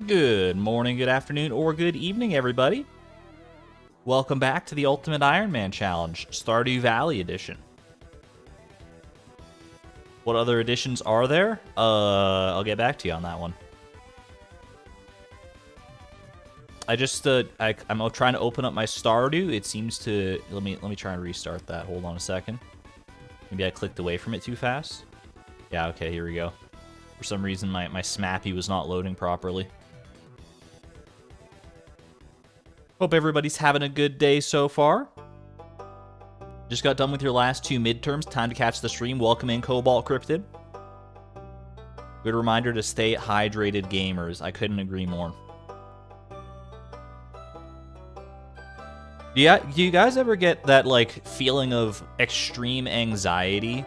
Good morning, good afternoon, or good evening, everybody. Welcome back to the Ultimate Ironman Challenge, Stardew Valley Edition. What other editions are there? I'll get back to you on that one. I'm trying to open up my Stardew. It seems to let me try and restart that. Hold on a second. Maybe I clicked away from it too fast. Yeah, okay, here we go. For some reason, my Smappy was not loading properly. Hope everybody's having a good day so far. Just got done with your last two midterms. Time to catch the stream. Welcome in, Cobalt Cryptid. Good reminder to stay hydrated, gamers. I couldn't agree more. Do you guys ever get that, like, feeling of extreme anxiety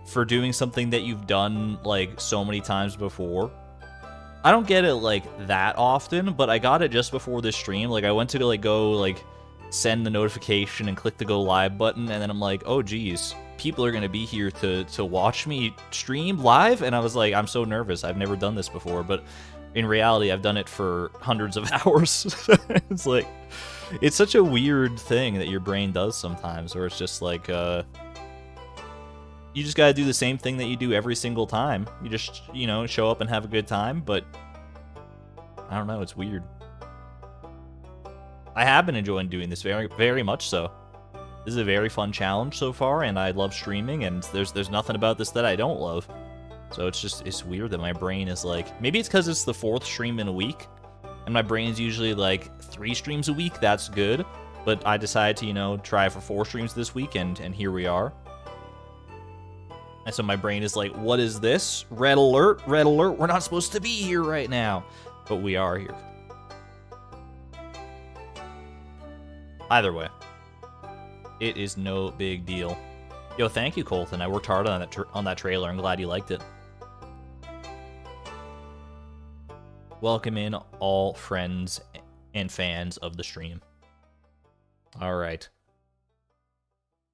for doing something that you've done, like, so many times before? I don't get it, like, that often, but I got it just before this stream. Like, I went to, like, go, like, send the notification and click the go live button, and then I'm like, oh, geez, people are gonna be here to watch me stream live? And I was like, I'm so nervous. I've never done this before, but in reality, I've done it for hundreds of hours. It's like, it's such a weird thing that your brain does sometimes, where it's just like, you just gotta do the same thing that you do every single time. You just, you know, show up and have a good time, but I don't know, it's weird. I have been enjoying doing this very, very much so. This is a very fun challenge so far, and I love streaming, and there's nothing about this that I don't love. So it's weird that my brain is like, maybe it's because it's the 4th stream in a week, and my brain is usually like 3 streams a week, that's good. But I decided to, you know, try for 4 streams this week, and here we are. And so my brain is like, what is this? Red alert, we're not supposed to be here right now. But we are here. Either way, it is no big deal. Yo, thank you, Colton. I worked hard on that trailer. I'm glad you liked it. Welcome in all friends and fans of the stream. All right.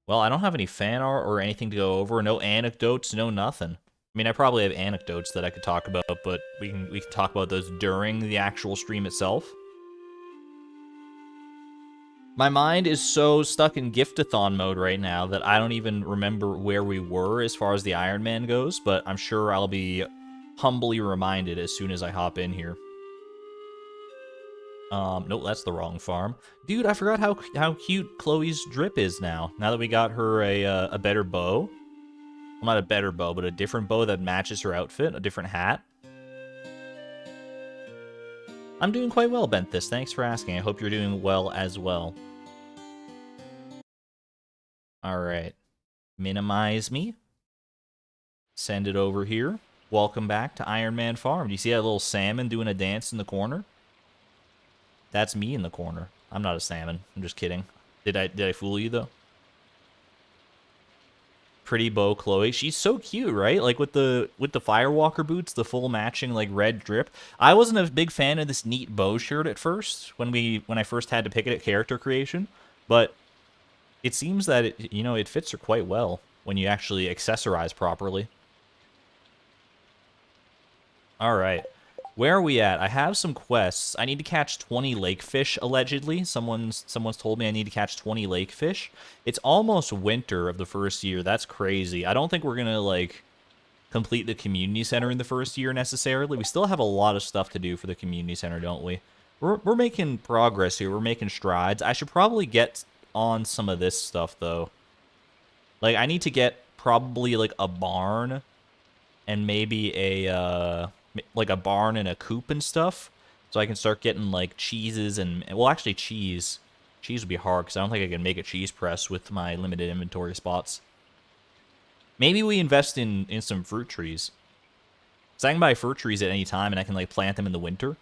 Well, I don't have any fan art or anything to go over. No anecdotes, no nothing. I mean, I probably have anecdotes that I could talk about, but we can talk about those during the actual stream itself. My mind is so stuck in giftathon mode right now that I don't even remember where we were as far as the Ironman goes, but I'm sure I'll be humbly reminded as soon as I hop in here. Nope, that's the wrong farm. Dude, I forgot how cute Chloe's drip is now. Now that we got her a better bow. Well, not a better bow, but a different bow that matches her outfit, a different hat. I'm doing quite well, Benthis. Thanks for asking. I hope you're doing well as well. Alright. Minimize me. Send it over here. Welcome back to Ironman Farm. Do you see that little salmon doing a dance in the corner? That's me in the corner. I'm not a salmon. I'm just kidding. Did I fool you, though? Pretty bow Chloe. She's so cute, right? Like, with the Firewalker boots, the full matching, like, red drip. I wasn't a big fan of this neat bow shirt at first, when I first had to pick it at character creation. But it seems that, it fits her quite well when you actually accessorize properly. Alright. Where are we at? I have some quests. I need to catch 20 lakefish, allegedly. Someone's told me I need to catch 20 lakefish. It's almost winter of the first year. That's crazy. I don't think we're gonna, like, complete the community center in the first year, necessarily. We still have a lot of stuff to do for the community center, don't we? We're making progress here. We're making strides. I should probably get on some of this stuff, though. Like, I need to get probably, like, a barn and maybe a barn and a coop and stuff, so I can start getting, like, cheeses and, well, actually, cheese would be hard, because I don't think I can make a cheese press with my limited inventory spots. Maybe we invest in some fruit trees. So I can buy fruit trees at any time, and I can, like, plant them in the winter.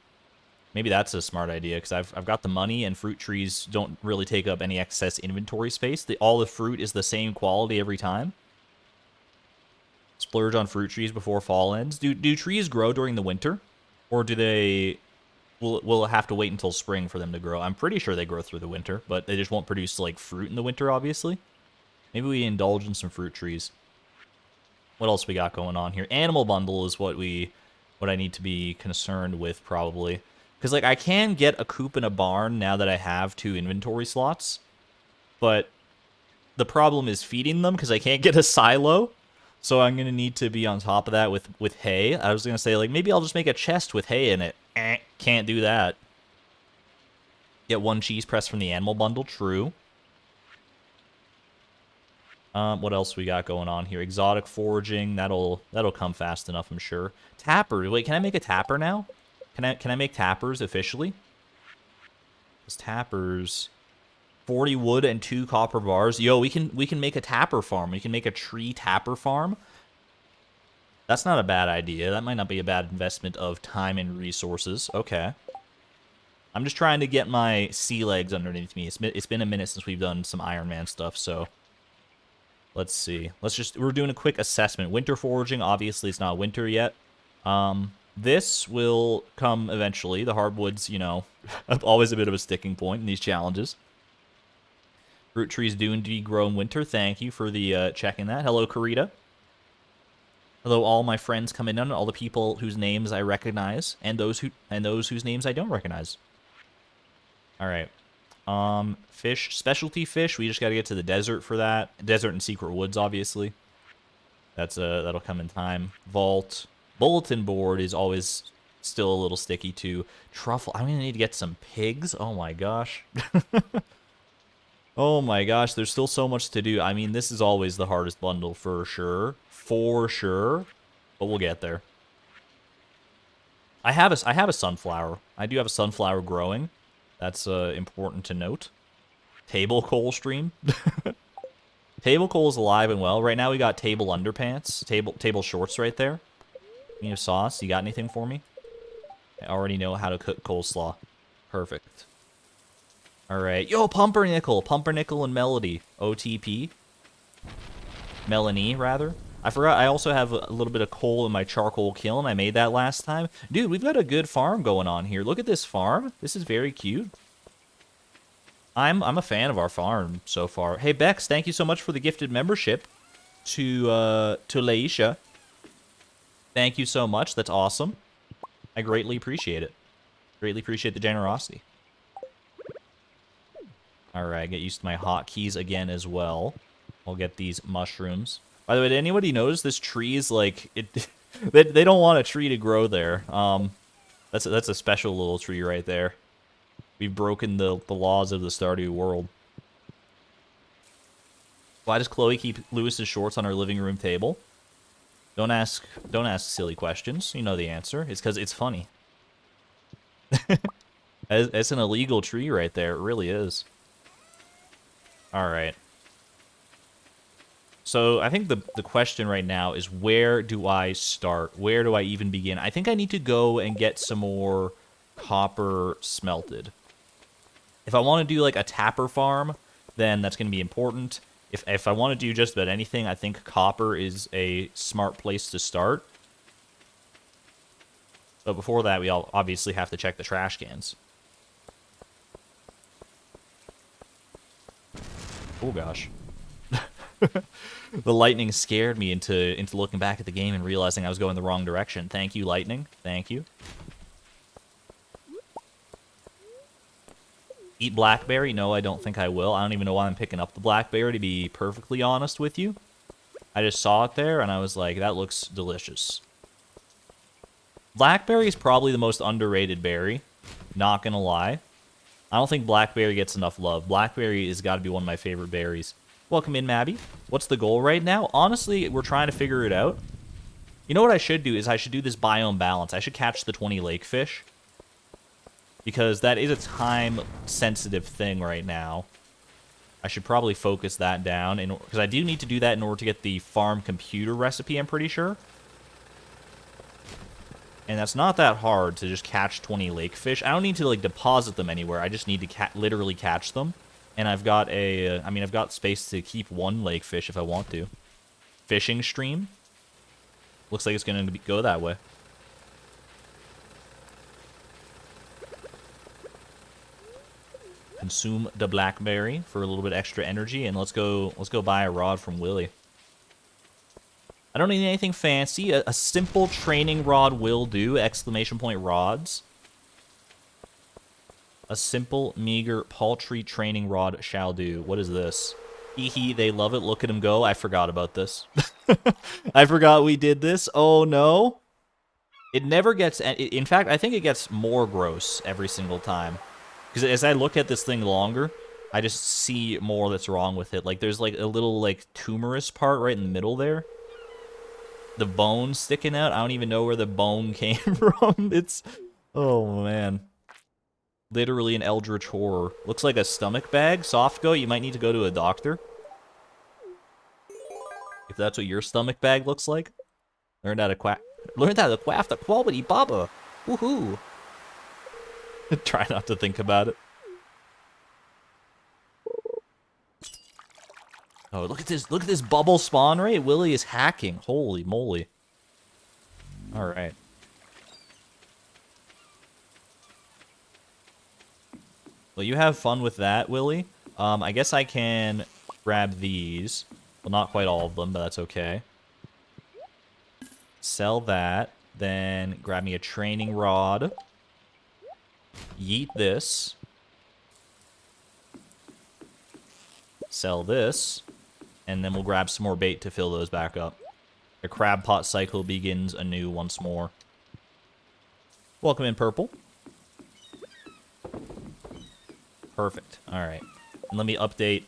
Maybe that's a smart idea, because I've got the money, and fruit trees don't really take up any excess inventory space. All the fruit is the same quality every time. Splurge on fruit trees before fall ends. Do trees grow during the winter? Or do they... Will it have to wait until spring for them to grow? I'm pretty sure they grow through the winter, but they just won't produce, like, fruit in the winter, obviously. Maybe we indulge in some fruit trees. What else we got going on here? Animal bundle is what we what I need to be concerned with, probably. Because, like, I can get a coop in a barn now that I have 2 inventory slots. But the problem is feeding them, because I can't get a silo. So I'm going to need to be on top of that with hay. I was going to say, like, maybe I'll just make a chest with hay in it. Can't do that. Get 1 cheese press from the animal bundle. True. What else we got going on here? Exotic foraging. That'll come fast enough, I'm sure. Tapper. Wait, can I make a tapper now? Can I make tappers officially? Because tappers, 40 wood and 2 copper bars. Yo, we can make a tapper farm. We can make a tree tapper farm. That's not a bad idea. That might not be a bad investment of time and resources. Okay. I'm just trying to get my sea legs underneath me. It's been a minute since we've done some Ironman stuff, so let's see. We're doing a quick assessment. Winter foraging, obviously it's not winter yet. This will come eventually. The hardwoods, you know, always a bit of a sticking point in these challenges. Fruit trees do indeed grow in winter. Thank you for the checking that. Hello, Karita. Hello, all my friends coming in, all the people whose names I recognize, and those whose names I don't recognize. All right. Fish, specialty fish. We just got to get to the desert for that. Desert and secret woods, obviously. That'll come in time. Vault, bulletin board is always still a little sticky too. Truffle. I'm gonna need to get some pigs. Oh my gosh. Oh my gosh. There's still so much to do. I mean, this is always the hardest bundle for sure. For sure. But we'll get there. I have a sunflower. I do have a sunflower growing. That's important to note. Table coal stream. Table coal is alive and well. Right now we got table underpants. Table shorts right there. You have sauce. You got anything for me? I already know how to cook coleslaw. Perfect. Alright. Yo, Pumpernickel. Pumpernickel and Melody. OTP. Melanie, rather. I forgot I also have a little bit of coal in my charcoal kiln. I made that last time. Dude, we've got a good farm going on here. Look at this farm. This is very cute. I'm a fan of our farm so far. Hey, Bex, thank you so much for the gifted membership to Laisha. Thank you so much. That's awesome. I greatly appreciate it. Greatly appreciate the generosity. Alright, get used to my hotkeys again as well. I'll get these mushrooms. By the way, did anybody notice this tree is like it? They don't want a tree to grow there. That's a special little tree right there. We've broken the laws of the Stardew world. Why does Chloe keep Lewis's shorts on her living room table? Don't ask silly questions. You know the answer. It's because it's funny. It's an illegal tree right there. It really is. All right. So I think the question right now is, where do I start? Where do I even begin? I think I need to go and get some more copper smelted. If I want to do like a tapper farm, then that's going to be important. If I want to do just about anything, I think copper is a smart place to start. But before that, we all obviously have to check the trash cans. Oh gosh. The lightning scared me into looking back at the game and realizing I was going the wrong direction. Thank you, lightning. Thank you. Eat blackberry? No, I don't think I will. I don't even know why I'm picking up the blackberry, to be perfectly honest with you. I just saw it there, and I was like, that looks delicious. Blackberry is probably the most underrated berry. Not gonna lie. I don't think blackberry gets enough love. Blackberry has got to be one of my favorite berries. Welcome in, Mabby. What's the goal right now? Honestly, we're trying to figure it out. You know what I should do is I should do this biome balance. I should catch the 20 lake fish. Because that is a time-sensitive thing right now. I should probably focus that down, because I do need to do that in order to get the farm computer recipe, I'm pretty sure. And that's not that hard to just catch 20 lake fish. I don't need to like deposit them anywhere. I just need to literally catch them. And I've got I've got space to keep 1 lake fish if I want to. Fishing stream. Looks like it's going to go that way. Consume the blackberry for a little bit extra energy, and let's go buy a rod from Willie. I don't need anything fancy. A simple training rod will do! Exclamation point rods. A simple, meager, paltry training rod shall do. What is this? Hee hee, they love it. Look at him go. I forgot about this. I forgot we did this. Oh, no. It never gets... In fact, I think it gets more gross every single time. Because as I look at this thing longer, I just see more that's wrong with it. Like, there's, like, a little, like, tumorous part right in the middle there. The bone sticking out. I don't even know where the bone came from. It's... Oh, man. Literally an eldritch horror. Looks like a stomach bag. Soft go, you might need to go to a doctor. If that's what your stomach bag looks like. Learned how to craft the quality baba. Woohoo. Try not to think about it. Oh, look at this bubble spawn rate. Willie is hacking. Holy moly. Alright. Well, you have fun with that, Willie. I guess I can grab these. Well, not quite all of them, but that's okay. Sell that. Then grab me a training rod. Yeet this. Sell this. And then we'll grab some more bait to fill those back up. The crab pot cycle begins anew once more. Welcome in, Purple. Perfect. Alright. And let me update.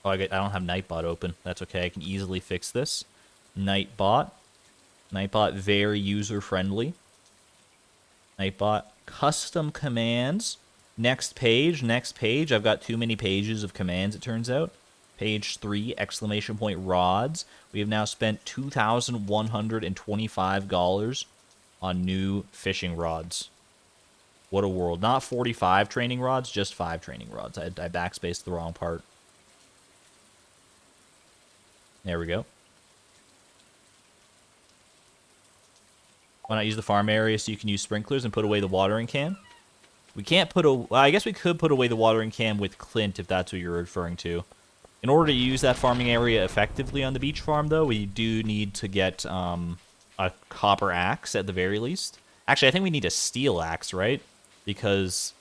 Oh, I don't have Nightbot open. That's okay. I can easily fix this. Nightbot. Nightbot, very user-friendly. Nightbot, custom commands. Next page. Next page. I've got too many pages of commands, it turns out. Page 3, exclamation point rods. We have now spent $2,125 on new fishing rods. What a world. Not 45 training rods, just 5 training rods. I backspaced the wrong part. There we go. Why not use the farm area so you can use sprinklers and put away the watering can? We can't put well, I guess we could put away the watering can with Clint if that's what you're referring to. In order to use that farming area effectively on the beach farm, though, we do need to get a copper axe at the very least. Actually, I think we need a steel axe, right? Because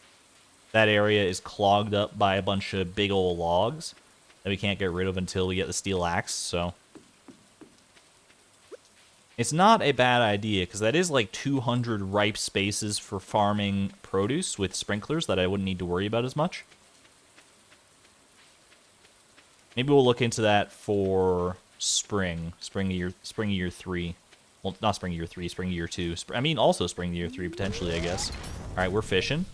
that area is clogged up by a bunch of big old logs that we can't get rid of until we get the steel axe, so... It's not a bad idea, because that is like 200 ripe spaces for farming produce with sprinklers that I wouldn't need to worry about as much. Maybe we'll look into that for spring of year 3. Well, not spring of year 3, spring of year 2. I mean, also spring of year 3, potentially, I guess. All right, we're fishing.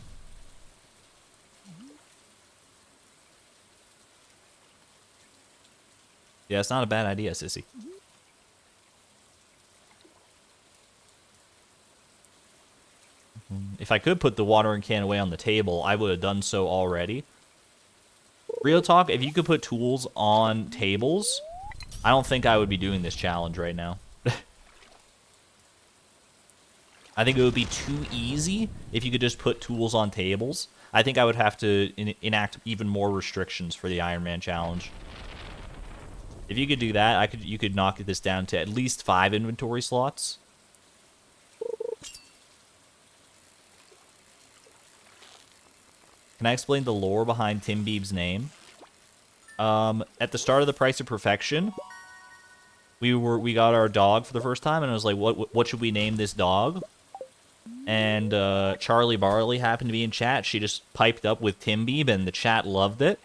Yeah, it's not a bad idea, sissy. If I could put the watering can away on the table, I would have done so already. Real talk, if you could put tools on tables, I don't think I would be doing this challenge right now. I think it would be too easy if you could just put tools on tables. I think I would have to enact even more restrictions for the Ironman challenge. If you could do that, you could knock this down to at least 5 inventory slots. Can I explain the lore behind Tim Beeb's name? At the start of The Price of Perfection, we got our dog for the first time, and I was like, what should we name this dog? And Charlie Barley happened to be in chat. She just piped up with Tim Beeb, and the chat loved it.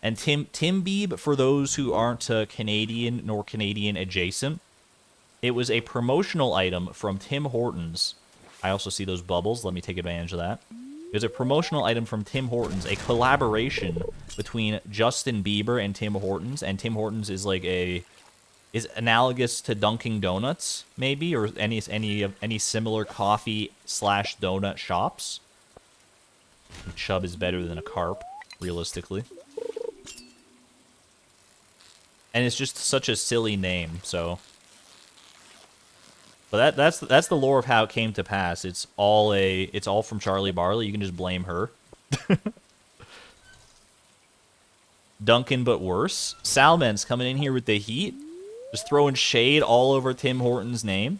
And Tim Beeb, for those who aren't Canadian nor Canadian adjacent, it was a promotional item from Tim Hortons. I also see those bubbles. Let me take advantage of that. It was a promotional item from Tim Hortons, a collaboration between Justin Bieber and Tim Hortons. And Tim Hortons is like is analogous to Dunkin' Donuts, maybe, or any similar coffee / donut shops. Chub is better than a carp, realistically. And it's just such a silly name, so. But that's the lore of how it came to pass. It's all from Charlie Barley. You can just blame her. Duncan, but worse. Salman's coming in here with the heat. Just throwing shade all over Tim Hortons' name.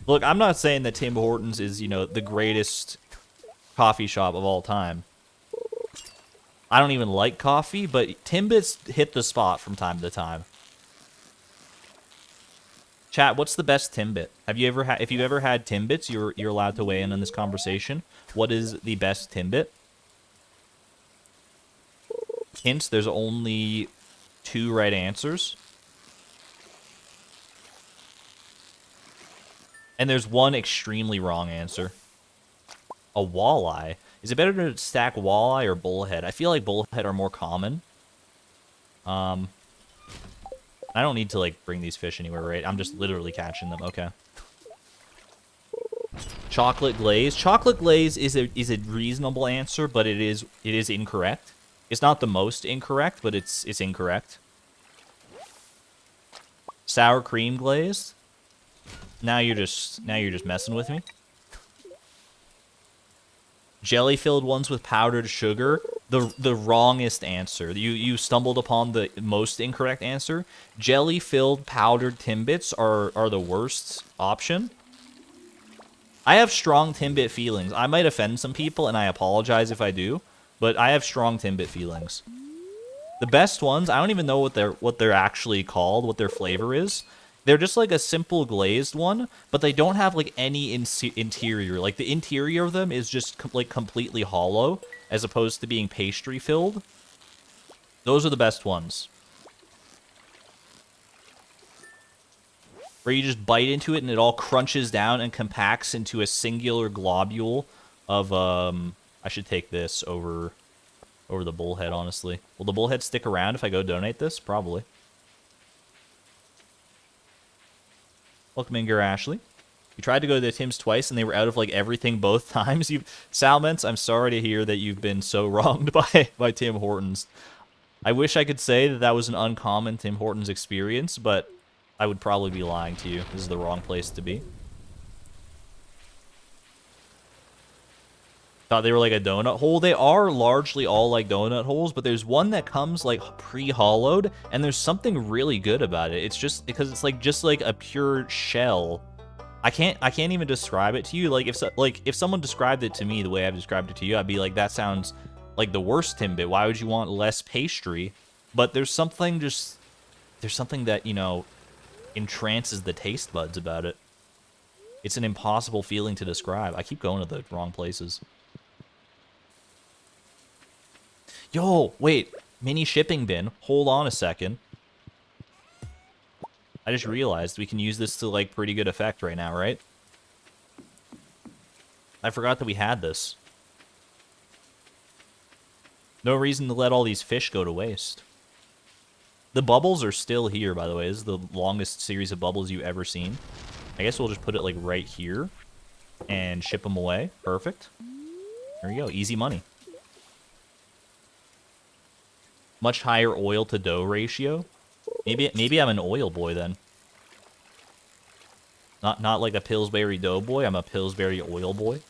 Look, I'm not saying that Tim Hortons is, you know, the greatest coffee shop of all time. I don't even like coffee, but Timbits hit the spot from time to time. Chat, what's the best Timbit? Have you ever had? If you've ever had Timbits, you're allowed to weigh in on this conversation. What is the best Timbit? Hint: there's only 2 right answers, and there's 1 extremely wrong answer. A walleye. Is it better to stack walleye or bullhead? I feel like bullhead are more common. I don't need to, like, bring these fish anywhere, right? I'm just literally catching them. Okay. Chocolate glaze. Chocolate glaze is a reasonable answer, but it is incorrect. It's not the most incorrect, but it's incorrect. Sour cream glaze. Now you're just messing with me. Jelly-filled ones with powdered sugar. The wrongest answer. You stumbled upon the most incorrect answer. Jelly-filled powdered Timbits are the worst option. I have strong Timbit feelings. I might offend some people, and I apologize if I do, but I have strong Timbit feelings. The best ones, I don't even know what they're actually called, what their flavor is. They're just like a simple glazed one, but they don't have like any interior. Like the interior of them is just like completely hollow, as opposed to being pastry filled. Those are the best ones. Where you just bite into it and it all crunches down and compacts into a singular globule of I should take this over the bullhead, honestly. Will the bullhead stick around if I go donate this? Probably. Welcome in, Ashley. You tried to go to Tim's twice, and they were out of, like, everything both times. Salments, I'm sorry to hear that you've been so wronged by Tim Hortons. I wish I could say that was an uncommon Tim Hortons experience, but I would probably be lying to you. This is the wrong place to be. Thought they were like a donut hole. They are largely all like donut holes, but there's one that comes like pre-hollowed, and there's something really good about it. It's just because it's like just like a pure shell. I can't even describe it to you. Like if someone described it to me the way I've described it to you, I'd be like, that sounds like the worst Timbit. Why would you want less pastry? But there's something that, you know, entrances the taste buds about it. It's an impossible feeling to describe. I keep going to the wrong places. Yo, wait, mini shipping bin. Hold on a second. I just realized we can use this to, like, pretty good effect right now, right? I forgot that we had this. No reason to let all these fish go to waste. The bubbles are still here, by the way. This is the longest series of bubbles you've ever seen. I guess we'll just put it, like, right here and ship them away. Perfect. There you go. Easy money. Much higher oil to dough ratio. Maybe I'm an oil boy then. Not like a Pillsbury dough boy. I'm a Pillsbury oil boy.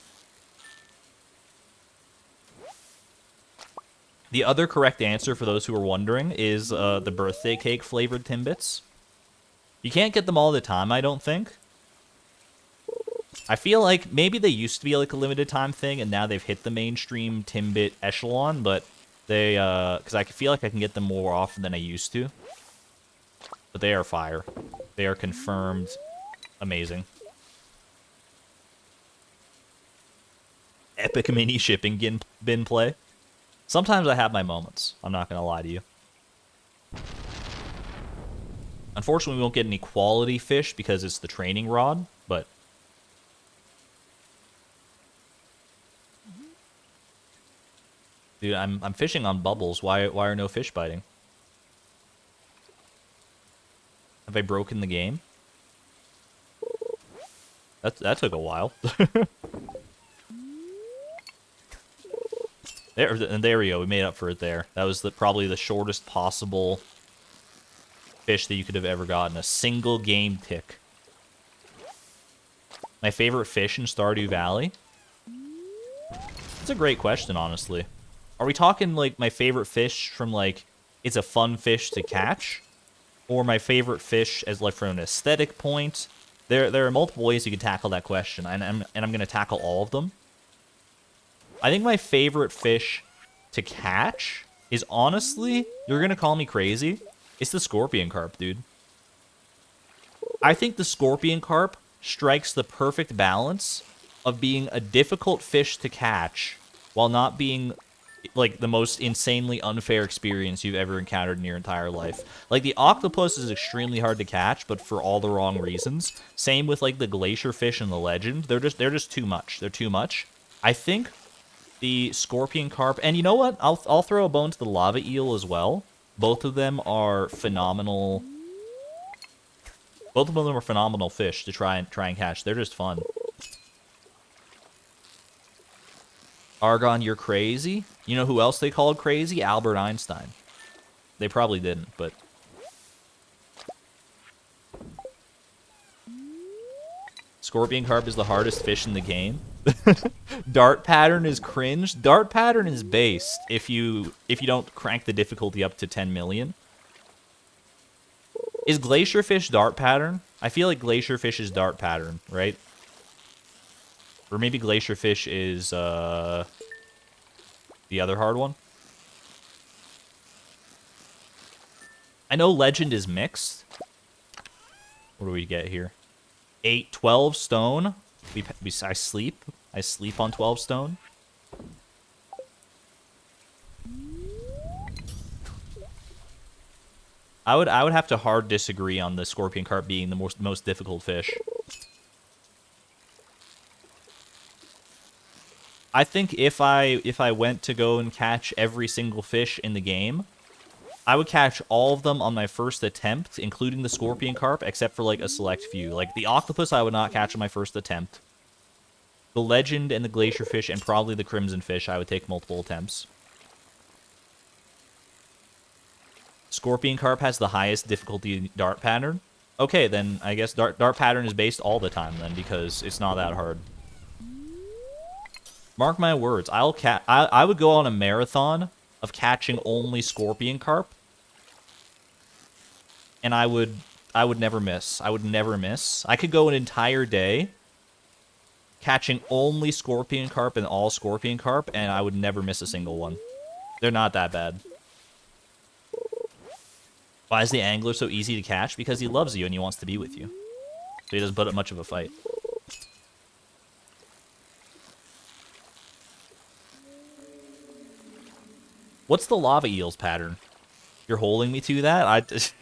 The other correct answer, for those who are wondering, is the birthday cake flavored Timbits. You can't get them all the time, I don't think. I feel like maybe they used to be like a limited time thing, and now they've hit the mainstream Timbit echelon, but they, because I feel like I can get them more often than I used to. But they are fire. They are confirmed amazing. Epic mini shipping bin play. Sometimes I have my moments. I'm not going to lie to you. Unfortunately, we won't get any quality fish because it's the training rod, but... Dude, I'm fishing on bubbles. Why are no fish biting? Have I broken the game? That took a while. There we go. We made up for it there. That was probably the shortest possible fish that you could have ever gotten. A single game tick. My favorite fish in Stardew Valley? That's a great question, honestly. Are we talking, like, my favorite fish from, like, it's a fun fish to catch, or my favorite fish as like from an aesthetic point. There are multiple ways you can tackle that question, and I'm going to tackle all of them. I think my favorite fish to catch is honestly, you're going to call me crazy, it's the scorpion carp, dude. I think the scorpion carp strikes the perfect balance of being a difficult fish to catch while not being like the most insanely unfair experience you've ever encountered in your entire life. Like the octopus is extremely hard to catch, but for all the wrong reasons. Same with like the glacier fish and the legend. They're just too much. They're too much. I think the scorpion carp, and you know what? I'll throw a bone to the lava eel as well. Both of them are phenomenal. Both of them are phenomenal fish to try and catch. They're just fun. Argon, you're crazy. You know who else they called crazy? Albert Einstein. They probably didn't, but... Scorpion carp is the hardest fish in the game. Dart pattern is cringe. Dart pattern is based if you don't crank the difficulty up to 10 million. Is glacier fish dart pattern? I feel like glacier fish is dart pattern, right? Or maybe glacier fish is the other hard one. I know legend is mixed. What do we get here? 12 stone. I sleep. I sleep on 12 stone. I would have to hard disagree on the scorpion carp being the most difficult fish. I think if I went to go and catch every single fish in the game, I would catch all of them on my first attempt, including the scorpion carp, except for like a select few. Like the octopus I would not catch on my first attempt. The legend and the glacier fish and probably the crimson fish I would take multiple attempts. Scorpion carp has the highest difficulty dart pattern. Okay, then I guess dart pattern is based all the time then, because it's not that hard. Mark my words, I would go on a marathon of catching only scorpion carp, and I would never miss. I would never miss. I could go an entire day catching only scorpion carp and all scorpion carp, and I would never miss a single one. They're not that bad. Why is the angler so easy to catch? Because he loves you and he wants to be with you. So he doesn't put up much of a fight. What's the lava eels pattern? You're holding me to that?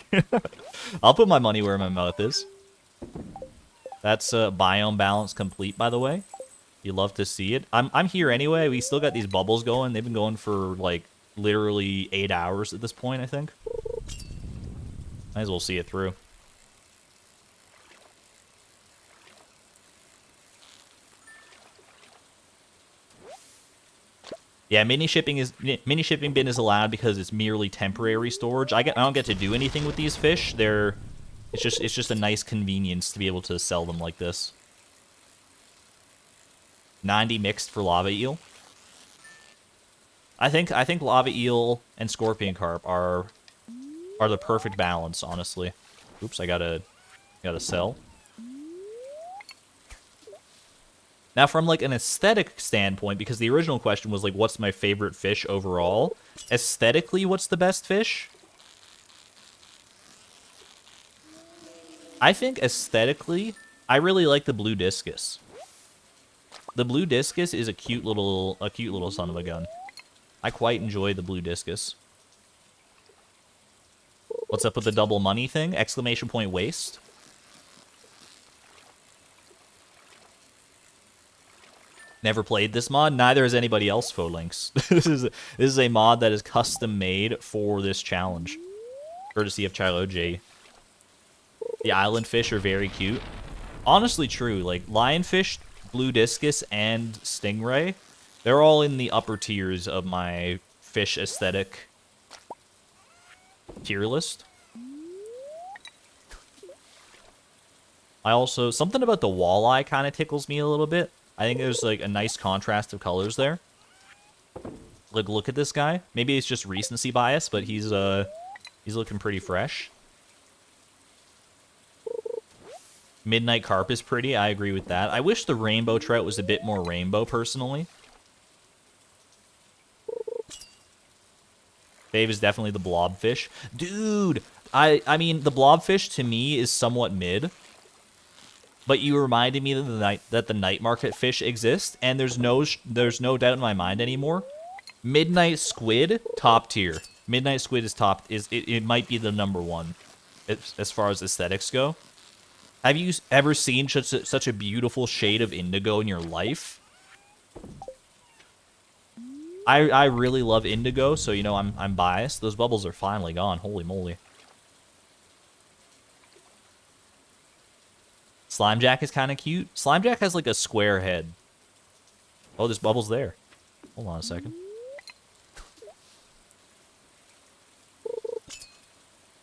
I'll put my money where my mouth is. That's biome balance complete, by the way. You love to see it. I'm here anyway. We still got these bubbles going. They've been going for like literally 8 hours at this point, I think. Might as well see it through. Yeah, mini shipping bin is allowed because it's merely temporary storage. I don't get to do anything with these fish. It's just a nice convenience to be able to sell them like this. 90 mixed for lava eel. I think lava eel and scorpion carp are the perfect balance, honestly. Oops, I gotta sell. Now, from like an aesthetic standpoint, because the original question was like, what's my favorite fish overall? Aesthetically, what's the best fish? I think aesthetically, I really like the blue discus. The blue discus is a cute little son of a gun. I quite enjoy the blue discus. What's up with the double money thing? Exclamation point waste. Never played this mod. Neither has anybody else, Pholinks. This is a mod that is custom made for this challenge. Courtesy of Chilo J. The island fish are very cute. Honestly true. Like lionfish, blue discus, and stingray, they're all in the upper tiers of my fish aesthetic tier list. I also, something about the walleye kind of tickles me a little bit. I think there's like a nice contrast of colors there. Like, look at this guy. Maybe it's just recency bias, but he's looking pretty fresh. Midnight carp is pretty. I agree with that. I wish the rainbow trout was a bit more rainbow, personally. Fave is definitely the blobfish. Dude, I mean, the blobfish to me is somewhat mid. But you reminded me that the night market fish exist, and there's no doubt in my mind anymore. Midnight squid, top tier. Midnight squid is top. It might be the #1 as far as aesthetics go. Have you ever seen such a beautiful shade of indigo in your life? I really love indigo, so you know I'm biased. Those bubbles are finally gone. Holy moly. Slimejack is kind of cute. Slimejack has like a square head. Oh, there's bubbles there. Hold on a second.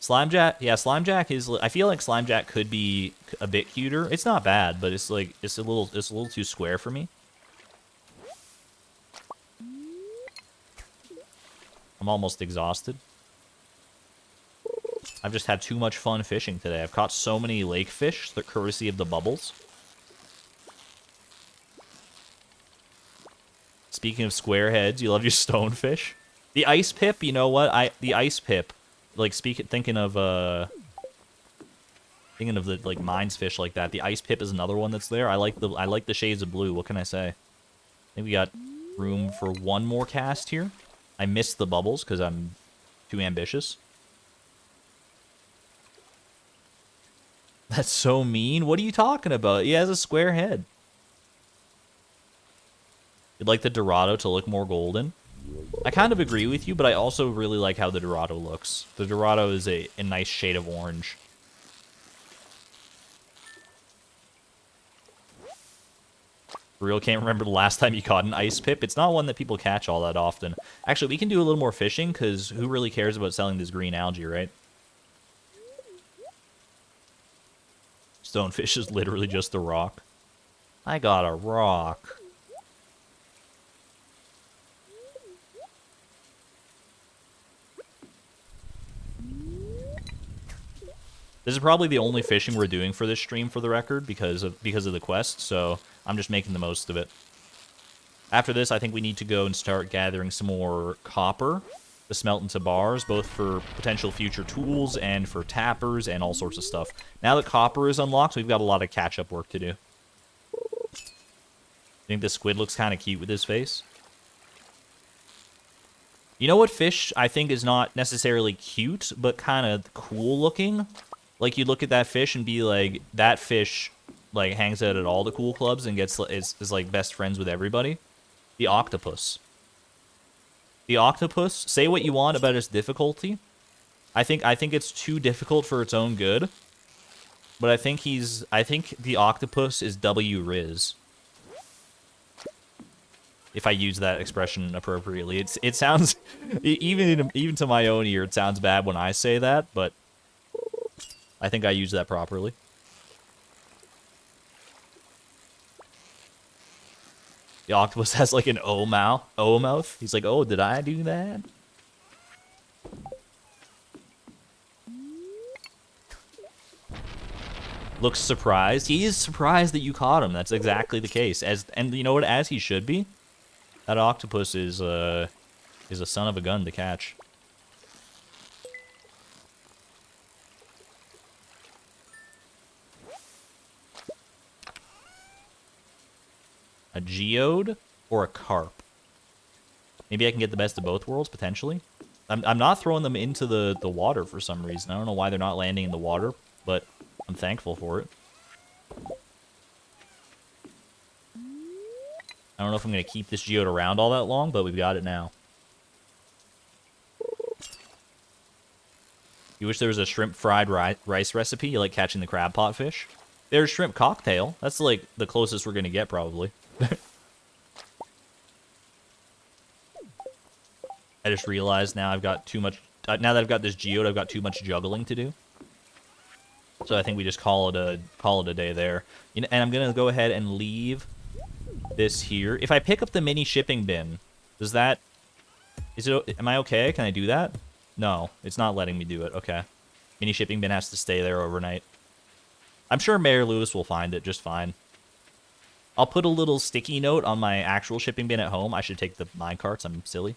Slimejack, yeah, Slimejack is. I feel like Slimejack could be a bit cuter. It's not bad, but it's like it's a little too square for me. I'm almost exhausted. I've just had too much fun fishing today. I've caught so many lake fish, the courtesy of the bubbles. Speaking of square heads, you love your stonefish. The ice pip, you know what? The ice pip, like thinking of the like mines fish like that. The ice pip is another one that's there. I like the shades of blue. What can I say? I think we got room for one more cast here. I missed the bubbles because I'm too ambitious. That's so mean. What are you talking about? He has a square head. You'd like the Dorado to look more golden? I kind of agree with you, but I also really like how the Dorado looks. The Dorado is a nice shade of orange. For real, can't remember the last time you caught an ice pip. It's not one that people catch all that often. Actually, we can do a little more fishing, because who really cares about selling this green algae, right? Stonefish is literally just a rock. I got a rock. This is probably the only fishing we're doing for this stream, for the record, because of the quest, so I'm just making the most of it. After this, I think we need to go and start gathering some more copper to smelt into bars, both for potential future tools and for tappers and all sorts of stuff. Now that copper is unlocked, we've got a lot of catch-up work to do. I think this squid looks kind of cute with his face. You know what fish I think is not necessarily cute, but kind of cool looking? Like, you look at that fish and be like, that fish, like, hangs out at all the cool clubs and is like, best friends with everybody. The octopus. The octopus, say what you want about its difficulty. I think it's too difficult for its own good. But I think the octopus is W Riz. If I use that expression appropriately. It sounds, even to my own ear, it sounds bad when I say that, but I think I use that properly. The octopus has like an O mouth. He's like, oh, did I do that? Looks surprised. He is surprised that you caught him. That's exactly the case. And you know what? As he should be. That octopus is a son of a gun to catch. A geode or a carp. Maybe I can get the best of both worlds, potentially. I'm not throwing them into the water for some reason. I don't know why they're not landing in the water, but I'm thankful for it. I don't know if I'm going to keep this geode around all that long, but we've got it now. You wish there was a shrimp fried rice recipe? You like catching the crab pot fish? There's shrimp cocktail. That's like the closest we're going to get, probably. I just realized now I've got too much... now that I've got this geode, I've got too much juggling to do. So I think we just call it a day there. You know, and I'm going to go ahead and leave this here. If I pick up the mini shipping bin, does that Is it? Am I okay? Can I do that? No, it's not letting me do it. Okay. Mini shipping bin has to stay there overnight. I'm sure Mayor Lewis will find it just fine. I'll put a little sticky note on my actual shipping bin at home. I should take the minecarts. I'm silly.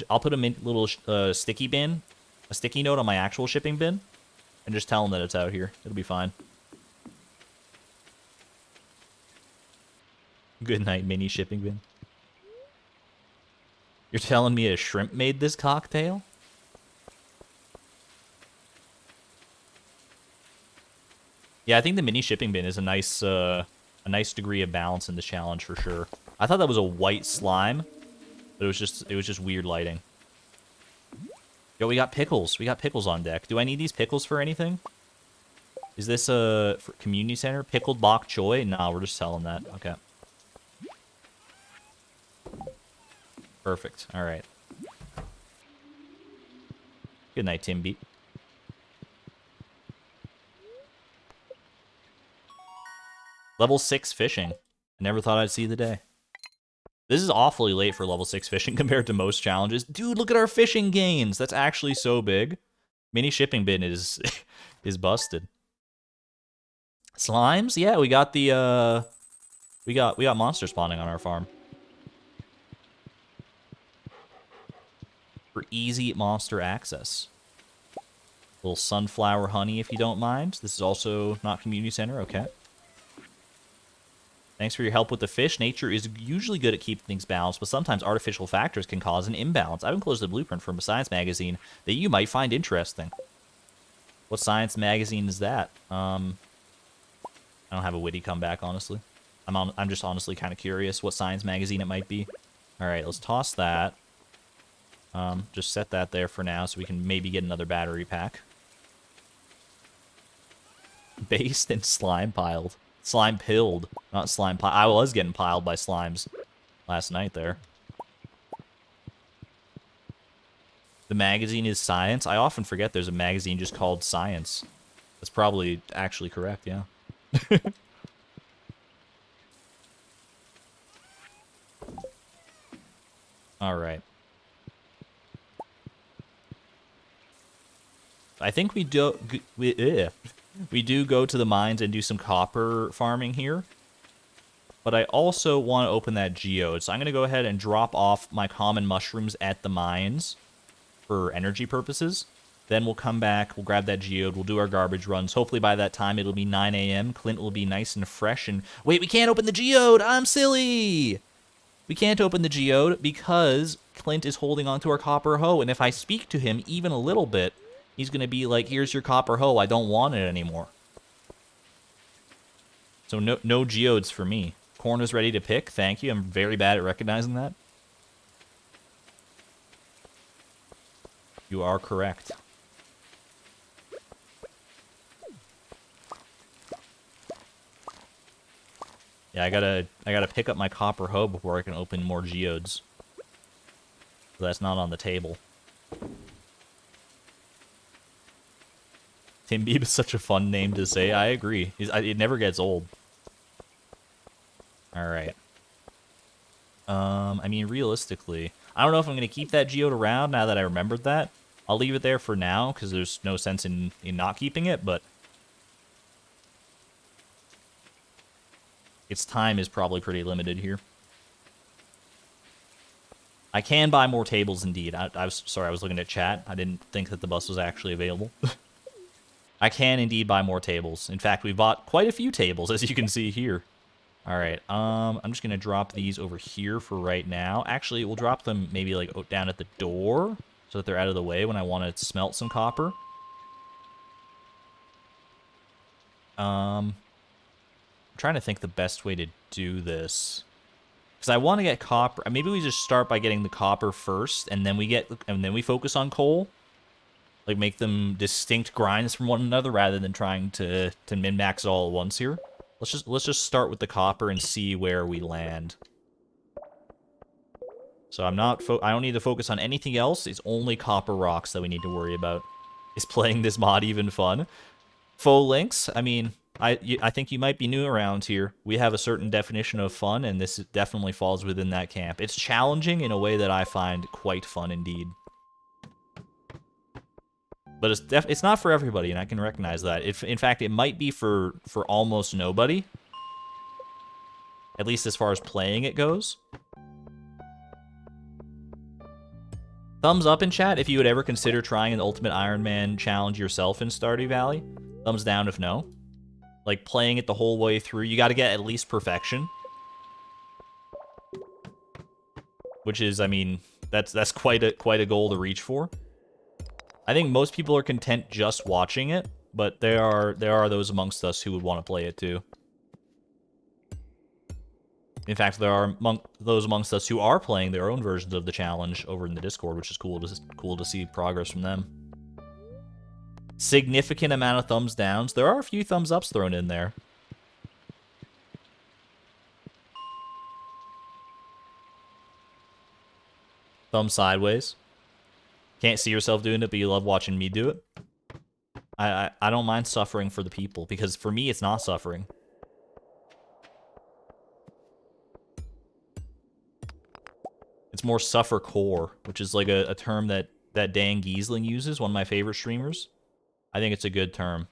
I'll put a little sticky note on my actual shipping bin, and just tell them that it's out here. It'll be fine. Good night, mini shipping bin. You're telling me a shrimp made this cocktail? Yeah, I think the mini shipping bin is a nice degree of balance in this challenge for sure. I thought that was a white slime, but it was just weird lighting. Yo, we got pickles. We got pickles on deck. Do I need these pickles for anything? Is this for community center? Pickled bok choy? Nah, we're just selling that. Okay. Perfect. All right. Good night, Tim Beat. Level 6 fishing. I never thought I'd see the day. This is awfully late for level 6 fishing compared to most challenges. Dude, look at our fishing gains. That's actually so big. Mini shipping bin is is busted. Slimes? Yeah, we got the we got monster spawning on our farm. For easy monster access. Little sunflower honey if you don't mind. This is also not community center, okay. Thanks for your help with the fish. Nature is usually good at keeping things balanced, but sometimes artificial factors can cause an imbalance. I've enclosed a blueprint from a science magazine that you might find interesting. What science magazine is that? I don't have a witty comeback, honestly. I'm just honestly kind of curious what science magazine it might be. All right, let's toss that. Just set that there for now so we can maybe get another battery pack. Based and slime piled. Slime pilled, not slime piled. I was getting piled by slimes last night there. The magazine is Science. I often forget there's a magazine just called Science. That's probably actually correct, yeah. All right. I think we do go to the mines and do some copper farming here. But I also want to open that geode. So I'm going to go ahead and drop off my common mushrooms at the mines for energy purposes. Then we'll come back, we'll grab that geode, we'll do our garbage runs. Hopefully by that time it'll be 9 a.m. Clint will be nice and fresh and... Wait, we can't open the geode! I'm silly! We can't open the geode because Clint is holding onto our copper hoe. And if I speak to him even a little bit, he's going to be like, here's your copper hoe, I don't want it anymore. So no geodes for me. Corn is ready to pick, thank you. I'm very bad at recognizing that. You are correct. Yeah, I gotta pick up my copper hoe before I can open more geodes. So that's not on the table. Tim Beeb is such a fun name to say. I agree. It never gets old. All right. I mean, realistically, I don't know if I'm gonna keep that geode around now that I remembered that. I'll leave it there for now because there's no sense in not keeping it, but its time is probably pretty limited here. I can buy more tables indeed. I was sorry, I was looking at chat. I didn't think that the bus was actually available. I can indeed buy more tables. In fact, we bought quite a few tables, as you can see here. All right, I'm just gonna drop these over here for right now. Actually, we'll drop them maybe like down at the door so that they're out of the way when I want to smelt some copper. I'm trying to think the best way to do this. Because I want to get copper. Maybe we just start by getting the copper first, and then we focus on coal. Like make them distinct grinds from one another rather than trying to min-max it all at once here. Let's just start with the copper and see where we land. So I don't need to focus on anything else. It's only copper rocks that we need to worry about. Is playing this mod even fun? Faux links? I mean, I think you might be new around here. We have a certain definition of fun, and this definitely falls within that camp. It's challenging in a way that I find quite fun indeed. But it's not for everybody, and I can recognize that. In fact, it might be for almost nobody. At least as far as playing it goes. Thumbs up in chat if you would ever consider trying an Ultimate Ironman challenge yourself in Stardew Valley. Thumbs down if no. Like, playing it the whole way through. You gotta get at least perfection. Which is, I mean, that's quite a goal to reach for. I think most people are content just watching it, but there are those amongst us who would want to play it too. In fact, there are those amongst us who are playing their own versions of the challenge over in the Discord, which is cool to see progress from them. Significant amount of thumbs downs. There are a few thumbs ups thrown in there. Thumbs sideways. Can't see yourself doing it, but you love watching me do it. I don't mind suffering for the people, because for me, it's not suffering. It's more suffer core, which is like a term that Dan Giesling uses, one of my favorite streamers. I think it's a good term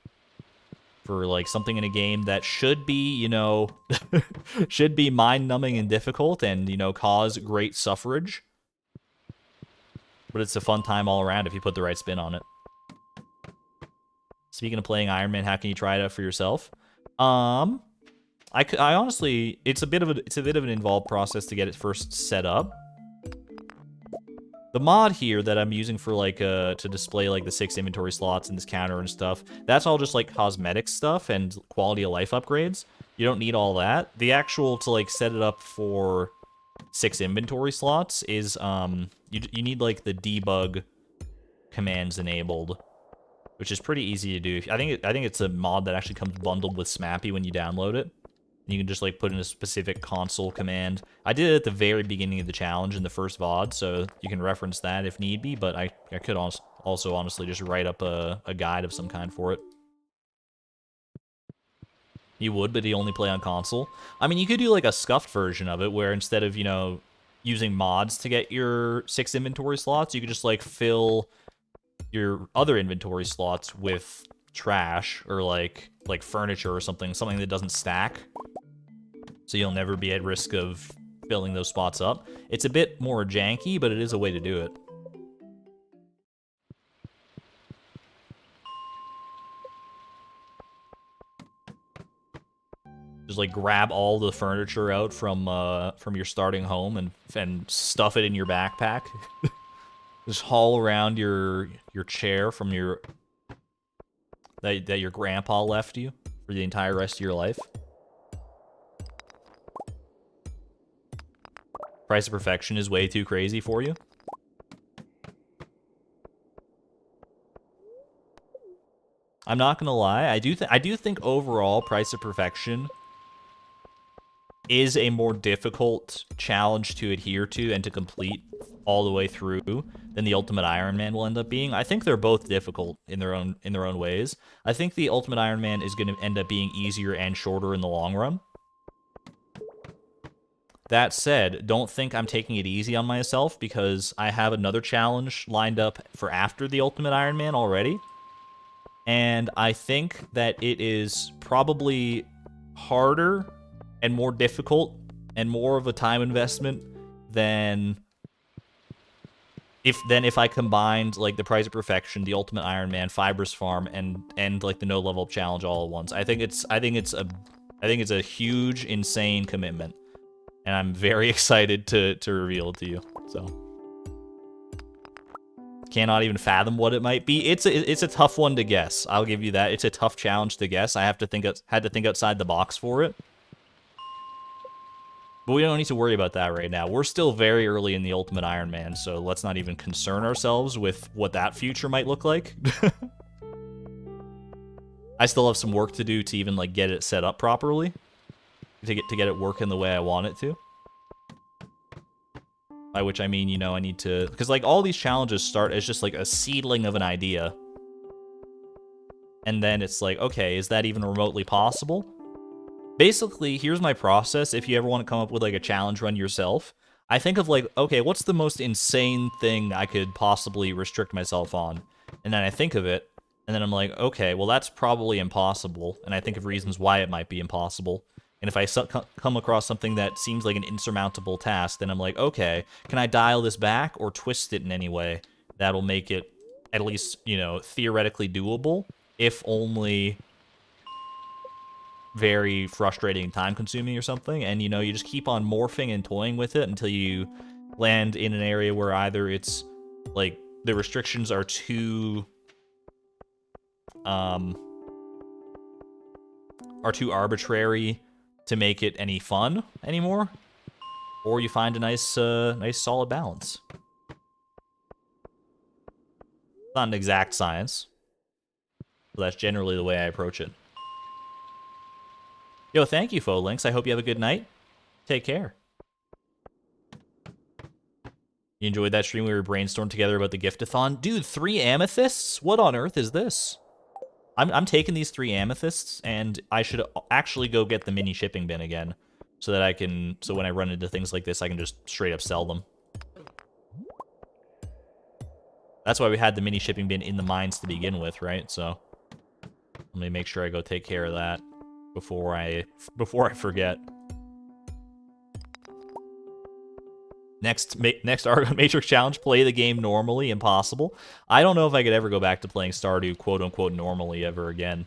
for like something in a game that should be, you know, should be mind-numbing and difficult and, you know, cause great suffrage. But it's a fun time all around if you put the right spin on it. Speaking of playing Ironman, how can you try it out for yourself? I honestly, it's a bit of an involved process to get it first set up. The mod here that I'm using for like to display like the 6 inventory slots and this counter and stuff, that's all just like cosmetic stuff and quality of life upgrades. You don't need all that. The actual to like set it up for 6 inventory slots is you need like the debug commands enabled, which is pretty easy to do. I think it's a mod that actually comes bundled with Smappy when you download it. You can just like put in a specific console command. I did it at the very beginning of the challenge in the first VOD, so you can reference that if need be, but I could also honestly just write up a guide of some kind for it. You would, but you only play on console. I mean, you could do like a scuffed version of it, where instead of, you know, using mods to get your 6 inventory slots, you could just like fill your other inventory slots with trash or like furniture or something that doesn't stack. So you'll never be at risk of filling those spots up. It's a bit more janky, but it is a way to do it. Just like grab all the furniture out from your starting home and stuff it in your backpack. Just haul around your chair from that your grandpa left you for the entire rest of your life. Price of Perfection is way too crazy for you. I'm not gonna lie, I do think overall Price of Perfection is a more difficult challenge to adhere to and to complete all the way through than the Ultimate Ironman will end up being. I think they're both difficult in their own ways. I think the Ultimate Ironman is going to end up being easier and shorter in the long run. That said, don't think I'm taking it easy on myself, because I have another challenge lined up for after the Ultimate Ironman already. And I think that it is probably harder and more difficult and more of a time investment than if I combined like the Price of Perfection, the Ultimate Ironman, Fibrous Farm, and like the No Level Up Challenge all at once. I think it's a huge, insane commitment. And I'm very excited to reveal it to you. So, cannot even fathom what it might be. It's a tough one to guess. I'll give you that. It's a tough challenge to guess. I had to think outside the box for it. But we don't need to worry about that right now. We're still very early in the Ultimate Ironman, so let's not even concern ourselves with what that future might look like. I still have some work to do to even like get it set up properly. To get it working the way I want it to. By which I mean, you know, I need to... Because, like, all these challenges start as just, like, a seedling of an idea. And then it's like, okay, is that even remotely possible? Basically, here's my process if you ever want to come up with like a challenge run yourself. I think of like, okay, what's the most insane thing I could possibly restrict myself on? And then I think of it, and then I'm like, okay, well, that's probably impossible. And I think of reasons why it might be impossible. And if I come across something that seems like an insurmountable task, then I'm like, okay, can I dial this back or twist it in any way that'll make it at least, you know, theoretically doable, if only very frustrating and time-consuming or something. And, you know, you just keep on morphing and toying with it until you land in an area where either it's, like, the restrictions are too arbitrary to make it any fun anymore, or you find a nice, nice solid balance. It's not an exact science, but that's generally the way I approach it. Yo, thank you, Folinks. I hope you have a good night. Take care. You enjoyed that stream where we brainstormed together about the giftathon? Dude, 3 amethysts? What on earth is this? I'm taking these 3 amethysts, and I should actually go get the mini shipping bin again, so that I can, so when I run into things like this, I can just straight up sell them. That's why we had the mini shipping bin in the mines to begin with, right? So let me make sure I go take care of that before I forget. Next Argon Matrix Challenge, play the game normally, impossible. I don't know if I could ever go back to playing Stardew quote-unquote normally ever again.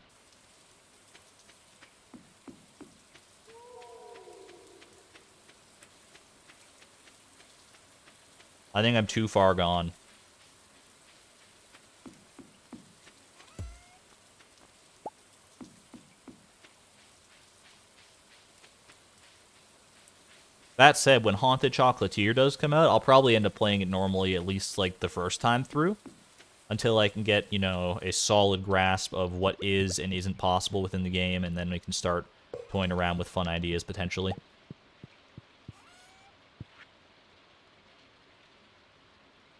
I think I'm too far gone. That said, when Haunted Chocolatier does come out, I'll probably end up playing it normally at least, like, the first time through, until I can get, you know, a solid grasp of what is and isn't possible within the game, and then we can start toying around with fun ideas, potentially.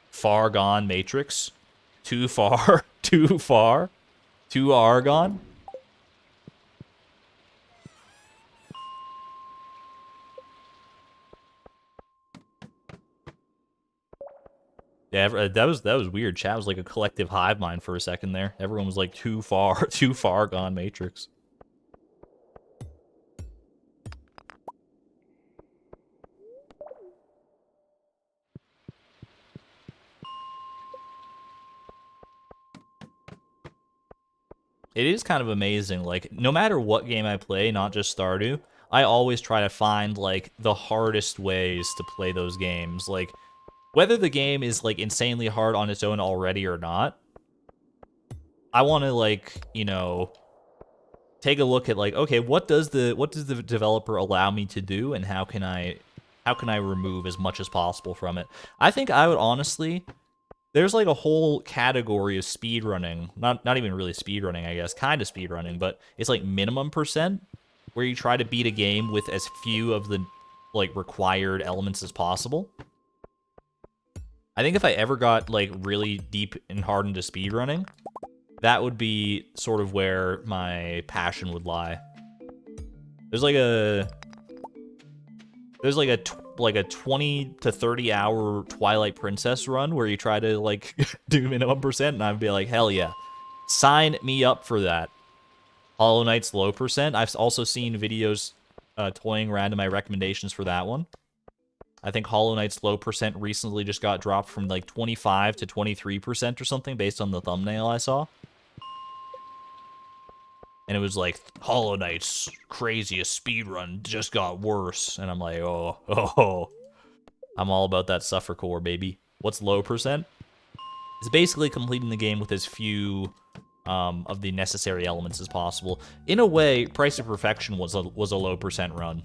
Far gone Matrix. Too far. Too far. Too Argon. Yeah, that was weird. Chat was like a collective hive mind for a second there. Everyone was like, too far gone Matrix. It is kind of amazing. Like, no matter what game I play, not just Stardew, I always try to find, like, the hardest ways to play those games. Like, whether the game is, like, insanely hard on its own already or not, I want to, like, you know, take a look at, like, okay, what does the developer allow me to do, and how can I remove as much as possible from it? I think I would honestly, there's like a whole category of speedrunning, not even really speedrunning, I guess, kind of speedrunning, but it's like minimum percent, where you try to beat a game with as few of the, like, required elements as possible. I think if I ever got, like, really deep and hard into speedrunning, that would be sort of where my passion would lie. There's like a 20 to 30 hour Twilight Princess run where you try to, like, do minimum percent, and I'd be like, hell yeah, sign me up for that. Hollow Knight's low percent. I've also seen videos toying around in my recommendations for that one. I think Hollow Knight's low percent recently just got dropped from like 25 to 23% or something based on the thumbnail I saw. And it was like, Hollow Knight's craziest speedrun just got worse. And I'm like, oh. I'm all about that suffercore, baby. What's low percent? It's basically completing the game with as few of the necessary elements as possible. In a way, Price of Perfection was a low percent run.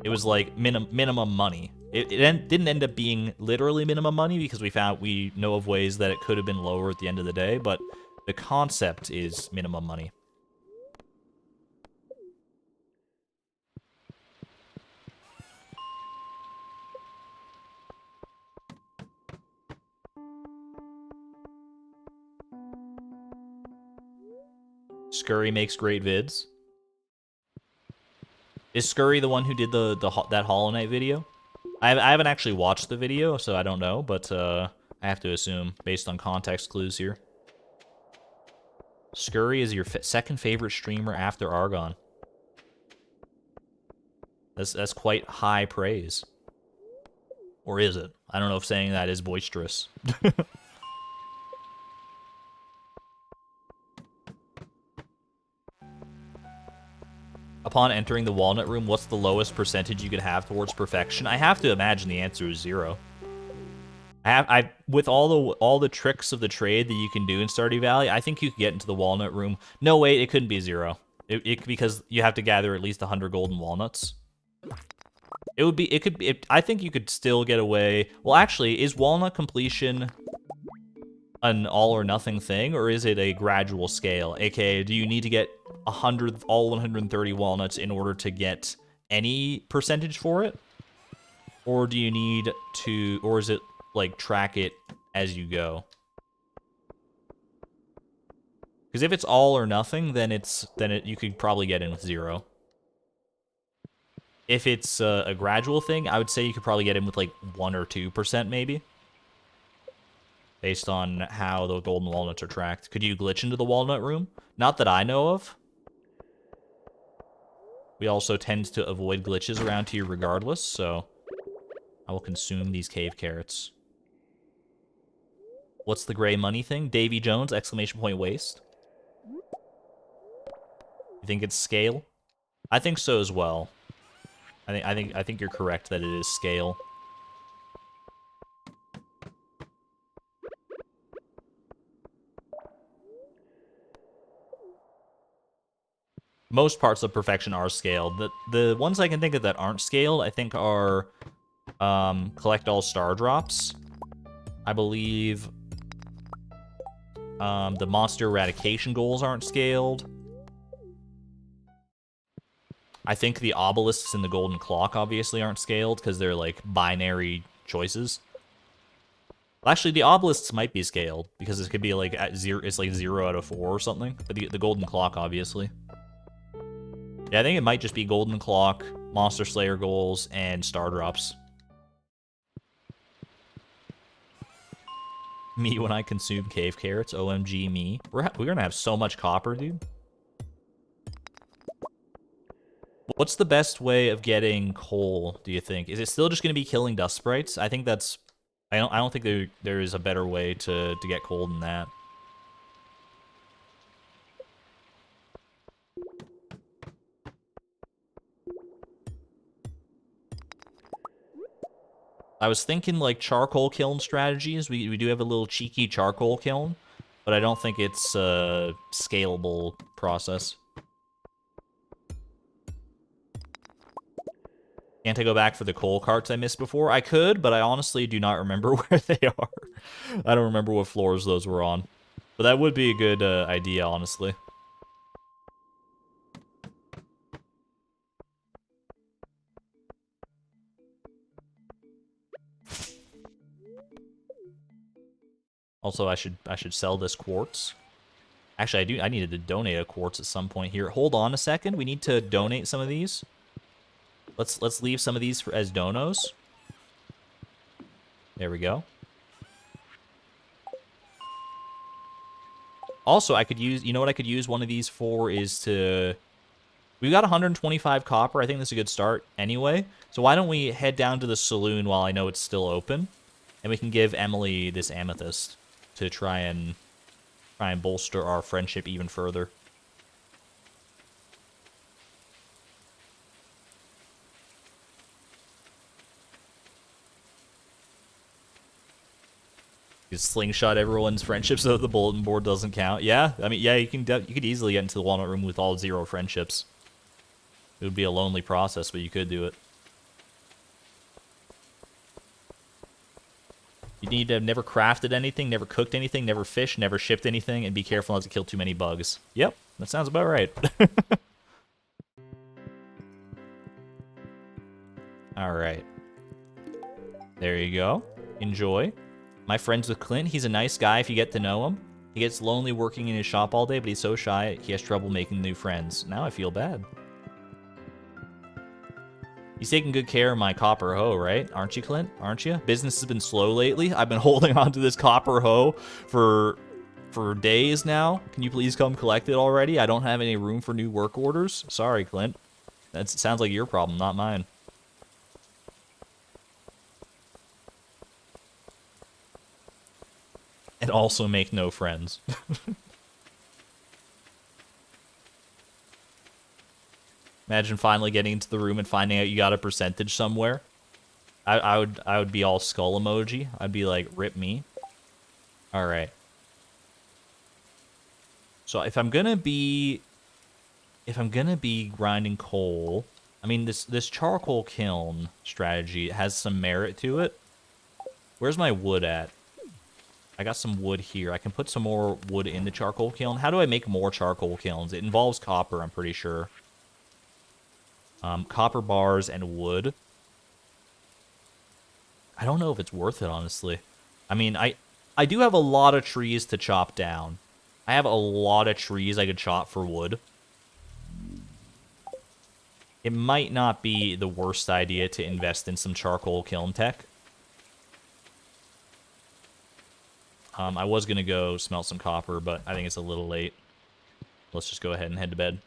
It was like minimum money. It didn't end up being literally minimum money because we know of ways that it could have been lower at the end of the day, but the concept is minimum money. Scurry makes great vids. Is Scurry the one who did that Hollow Knight video? I haven't actually watched the video, so I don't know, but I have to assume based on context clues here. Scurry is your second favorite streamer after Argon. That's quite high praise. Or is it? I don't know if saying that is boisterous. Upon entering the walnut room, what's the lowest percentage you could have towards perfection? I have to imagine the answer is 0. I with all the tricks of the trade that you can do in Stardew Valley, I think you could get into the walnut room. No, wait, it couldn't be 0. Because you have to gather at least 100 golden walnuts. I think you could still get away. Well, actually, is walnut completion an all or nothing thing, or is it a gradual scale? AKA, do you need to get all 130 walnuts in order to get any percentage for it? Or do you need to, or is it like track it as you go? Because if it's all or nothing, then you could probably get in with 0. If it's a gradual thing, I would say you could probably get in with like 1 or 2% maybe. Based on how the golden walnuts are tracked. Could you glitch into the walnut room? Not that I know of. We also tend to avoid glitches around here regardless, so I will consume these cave carrots. What's the gray money thing? Davy Jones, exclamation point waste. You think it's scale? I think so as well. I think you're correct that it is scale. Most parts of perfection are scaled. The ones I can think of that aren't scaled, I think are collect all star drops. I believe the monster eradication goals aren't scaled. I think the obelisks and the golden clock obviously aren't scaled because they're like binary choices. Well, actually, the obelisks might be scaled because it could be like at 0. It's like 0 out of 4 or something. But the golden clock, obviously. Yeah, I think it might just be golden clock, monster slayer goals, and star drops. Me when I consume cave carrots. OMG me. We're gonna have so much copper, dude. What's the best way of getting coal, do you think? Is it still just going to be killing dust sprites? I think that's... I don't think there is a better way to get coal than that. I was thinking, like, charcoal kiln strategies. We do have a little cheeky charcoal kiln, but I don't think it's a scalable process. Can't I go back for the coal carts I missed before? I could, but I honestly do not remember where they are. I don't remember what floors those were on. But that would be a good idea, honestly. Also, I should sell this quartz. Actually, I needed to donate a quartz at some point here. Hold on a second. We need to donate some of these. Let's leave some of these as donos. There we go. Also, I could use, you know what I could use one of these for is to... We've got 125 copper. I think that's a good start anyway. So why don't we head down to the saloon while I know it's still open. And we can give Emily this amethyst to try and bolster our friendship even further. You slingshot everyone's friendship so the bulletin board doesn't count. Yeah, I mean, yeah, you could easily get into the walnut room with all 0 friendships. It would be a lonely process, but you could do it. You need to have never crafted anything, never cooked anything, never fished, never shipped anything, and be careful not to kill too many bugs. Yep, that sounds about right. Alright. There you go. Enjoy. My friend's with Clint. He's a nice guy if you get to know him. He gets lonely working in his shop all day, but he's so shy, he has trouble making new friends. Now I feel bad. He's taking good care of my copper hoe, right? Aren't you, Clint? Aren't you? Business has been slow lately. I've been holding on to this copper hoe for days now. Can you please come collect it already? I don't have any room for new work orders. Sorry, Clint. That sounds like your problem, not mine. And also make no friends. Imagine finally getting into the room and finding out you got a percentage somewhere. I would be all skull emoji. I'd be like, rip me. Alright. So if I'm gonna be grinding coal, I mean this charcoal kiln strategy has some merit to it. Where's my wood at? I got some wood here. I can put some more wood in the charcoal kiln. How do I make more charcoal kilns? It involves copper, I'm pretty sure. Copper bars and wood. I don't know if it's worth it, honestly. I mean, I do have a lot of trees to chop down. I have a lot of trees I could chop for wood. It might not be the worst idea to invest in some charcoal kiln tech. I was going to go smelt some copper, but I think it's a little late. Let's just go ahead and head to bed.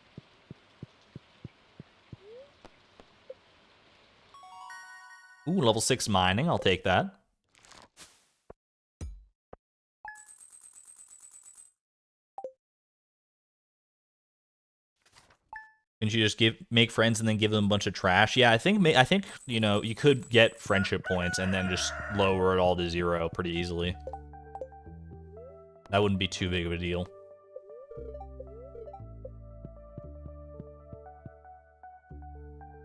Ooh, level 6 mining. I'll take that. Couldn't you just make friends and then give them a bunch of trash? Yeah, I think you know, you could get friendship points and then just lower it all to 0 pretty easily. That wouldn't be too big of a deal.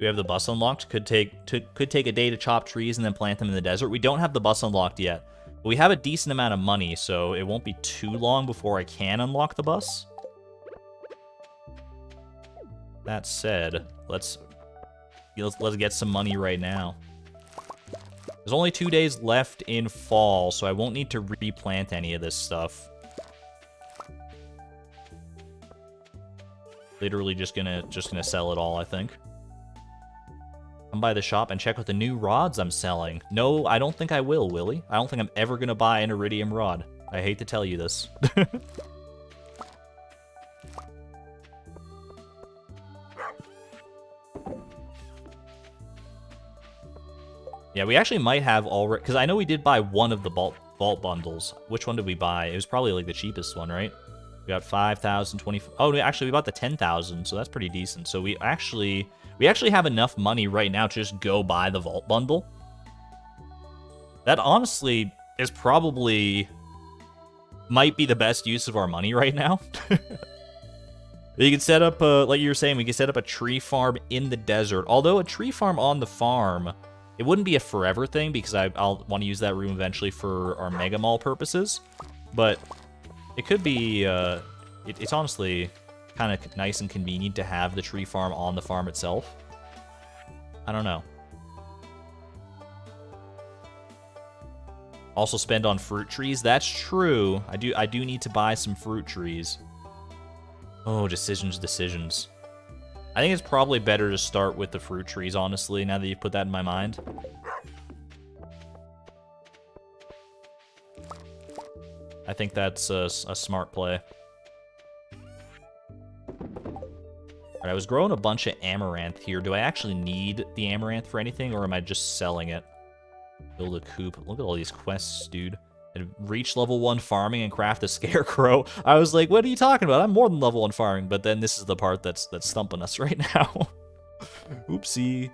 We have the bus unlocked. Could take a day to chop trees and then plant them in the desert. We don't have the bus unlocked yet. But we have a decent amount of money, so it won't be too long before I can unlock the bus. That said, let's get some money right now. There's only 2 days left in fall, so I won't need to replant any of this stuff. Literally just gonna sell it all, I think. Come by the shop and check out the new rods I'm selling. No, I don't think I will, Willie. I don't think I'm ever gonna buy an iridium rod. I hate to tell you this. Yeah, we actually might have already, because I know we did buy one of the vault bundles. Which one did we buy? It was probably like the cheapest one, right? We got 5,000, 20. Oh, actually, we bought the 10,000, so that's pretty decent. So we actually have enough money right now to just go buy the vault bundle. That honestly is probably might be the best use of our money right now. You can set up, like you were saying, we can set up a tree farm in the desert. Although a tree farm on the farm, it wouldn't be a forever thing because I'll want to use that room eventually for our Mega Mall purposes. But it could be, it's honestly kind of nice and convenient to have the tree farm on the farm itself. I don't know. Also spend on fruit trees. That's true. I do need to buy some fruit trees. Oh, decisions. I think it's probably better to start with the fruit trees, honestly, now that you've put that in my mind. I think that's a smart play. Alright, I was growing a bunch of amaranth here. Do I actually need the amaranth for anything, or am I just selling it? Build a coop. Look at all these quests, dude. And reach level 1 farming and craft a scarecrow. I was like, what are you talking about? I'm more than level 1 farming, but then this is the part that's stumping us right now. Oopsie.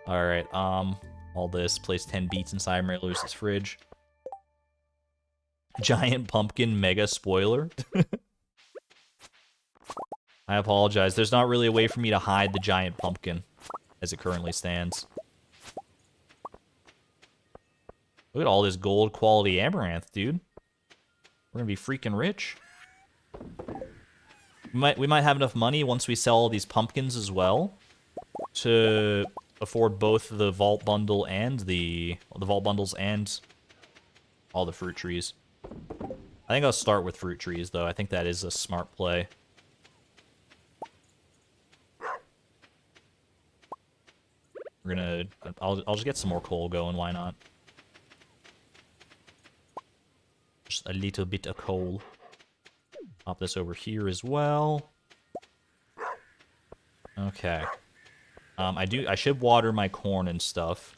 Alright, all this. Place 10 beets inside Mary Lewis's fridge. Giant pumpkin mega spoiler. I apologize. There's not really a way for me to hide the giant pumpkin as it currently stands. Look at all this gold quality amaranth, dude. We're gonna be freaking rich. We might have enough money once we sell all these pumpkins as well to afford both the vault bundle and the vault bundles and all the fruit trees. I think I'll start with fruit trees, though. I think that is a smart play. We're gonna... I'll just get some more coal going, why not? Just a little bit of coal. Pop this over here as well. Okay. I should water my corn and stuff.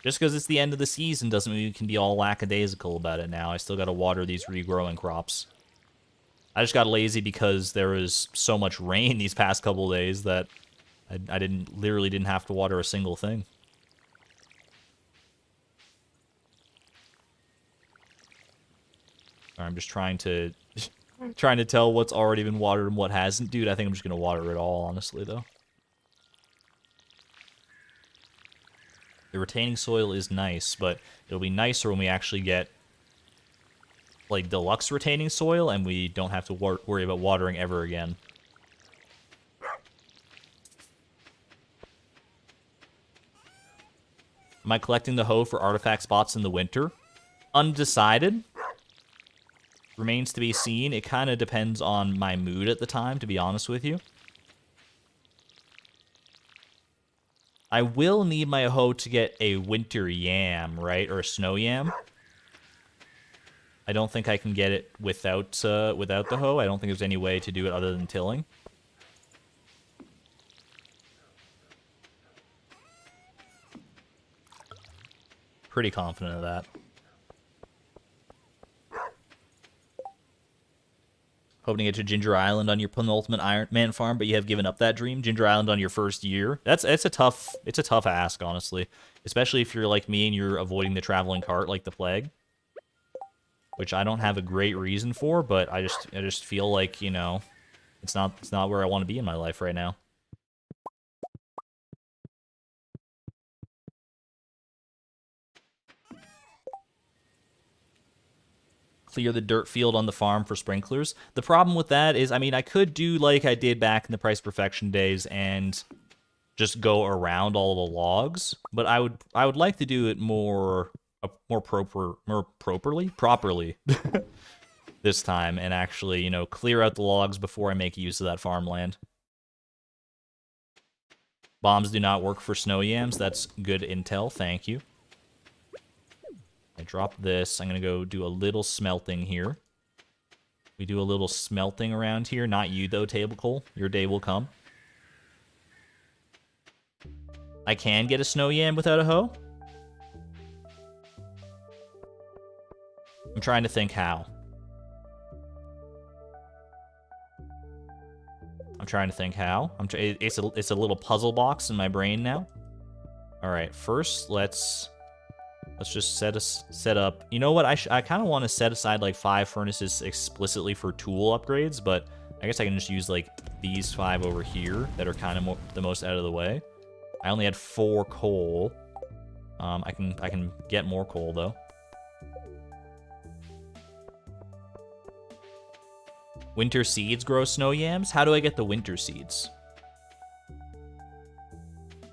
Just because it's the end of the season doesn't mean we can be all lackadaisical about it now. I still gotta water these regrowing crops. I just got lazy because there was so much rain these past couple days that I literally didn't have to water a single thing. I'm just trying to tell what's already been watered and what hasn't. Dude, I think I'm just gonna water it all, honestly, though. The retaining soil is nice, but it'll be nicer when we actually get, like, deluxe retaining soil and we don't have to worry about watering ever again. Am I collecting the hoe for artifact spots in the winter? Undecided. Remains to be seen. It kind of depends on my mood at the time, to be honest with you. I will need my hoe to get a winter yam, right? Or a snow yam. I don't think I can get it without the hoe. I don't think there's any way to do it other than tilling. Pretty confident of that. Hoping to get to Ginger Island on your penultimate Ironman farm, but you have given up that dream. Ginger Island on your first year. It's a tough ask, honestly. Especially if you're like me and you're avoiding the traveling cart like the plague. Which I don't have a great reason for, but I just feel like, you know, it's not where I want to be in my life right now. Clear the dirt field on the farm for sprinklers. The problem with that is, I mean, I could do like I did back in the Price Perfection days and just go around all the logs, but I would like to do it more properly this time and actually, you know, clear out the logs before I make use of that farmland. Bombs do not work for snow yams. That's good intel. Thank you. I drop this. I'm going to go do a little smelting here. We do a little smelting around here. Not you, though, Table Coal. Your day will come. I can get a snow yam without a hoe. I'm trying to think how. It's a little puzzle box in my brain now. All right, first let's just set up. You know what? I kind of want to set aside like 5 furnaces explicitly for tool upgrades, but I guess I can just use like these 5 over here that are kind of the most out of the way. I only had 4 coal. I can get more coal though. Winter seeds grow snow yams? How do I get the winter seeds?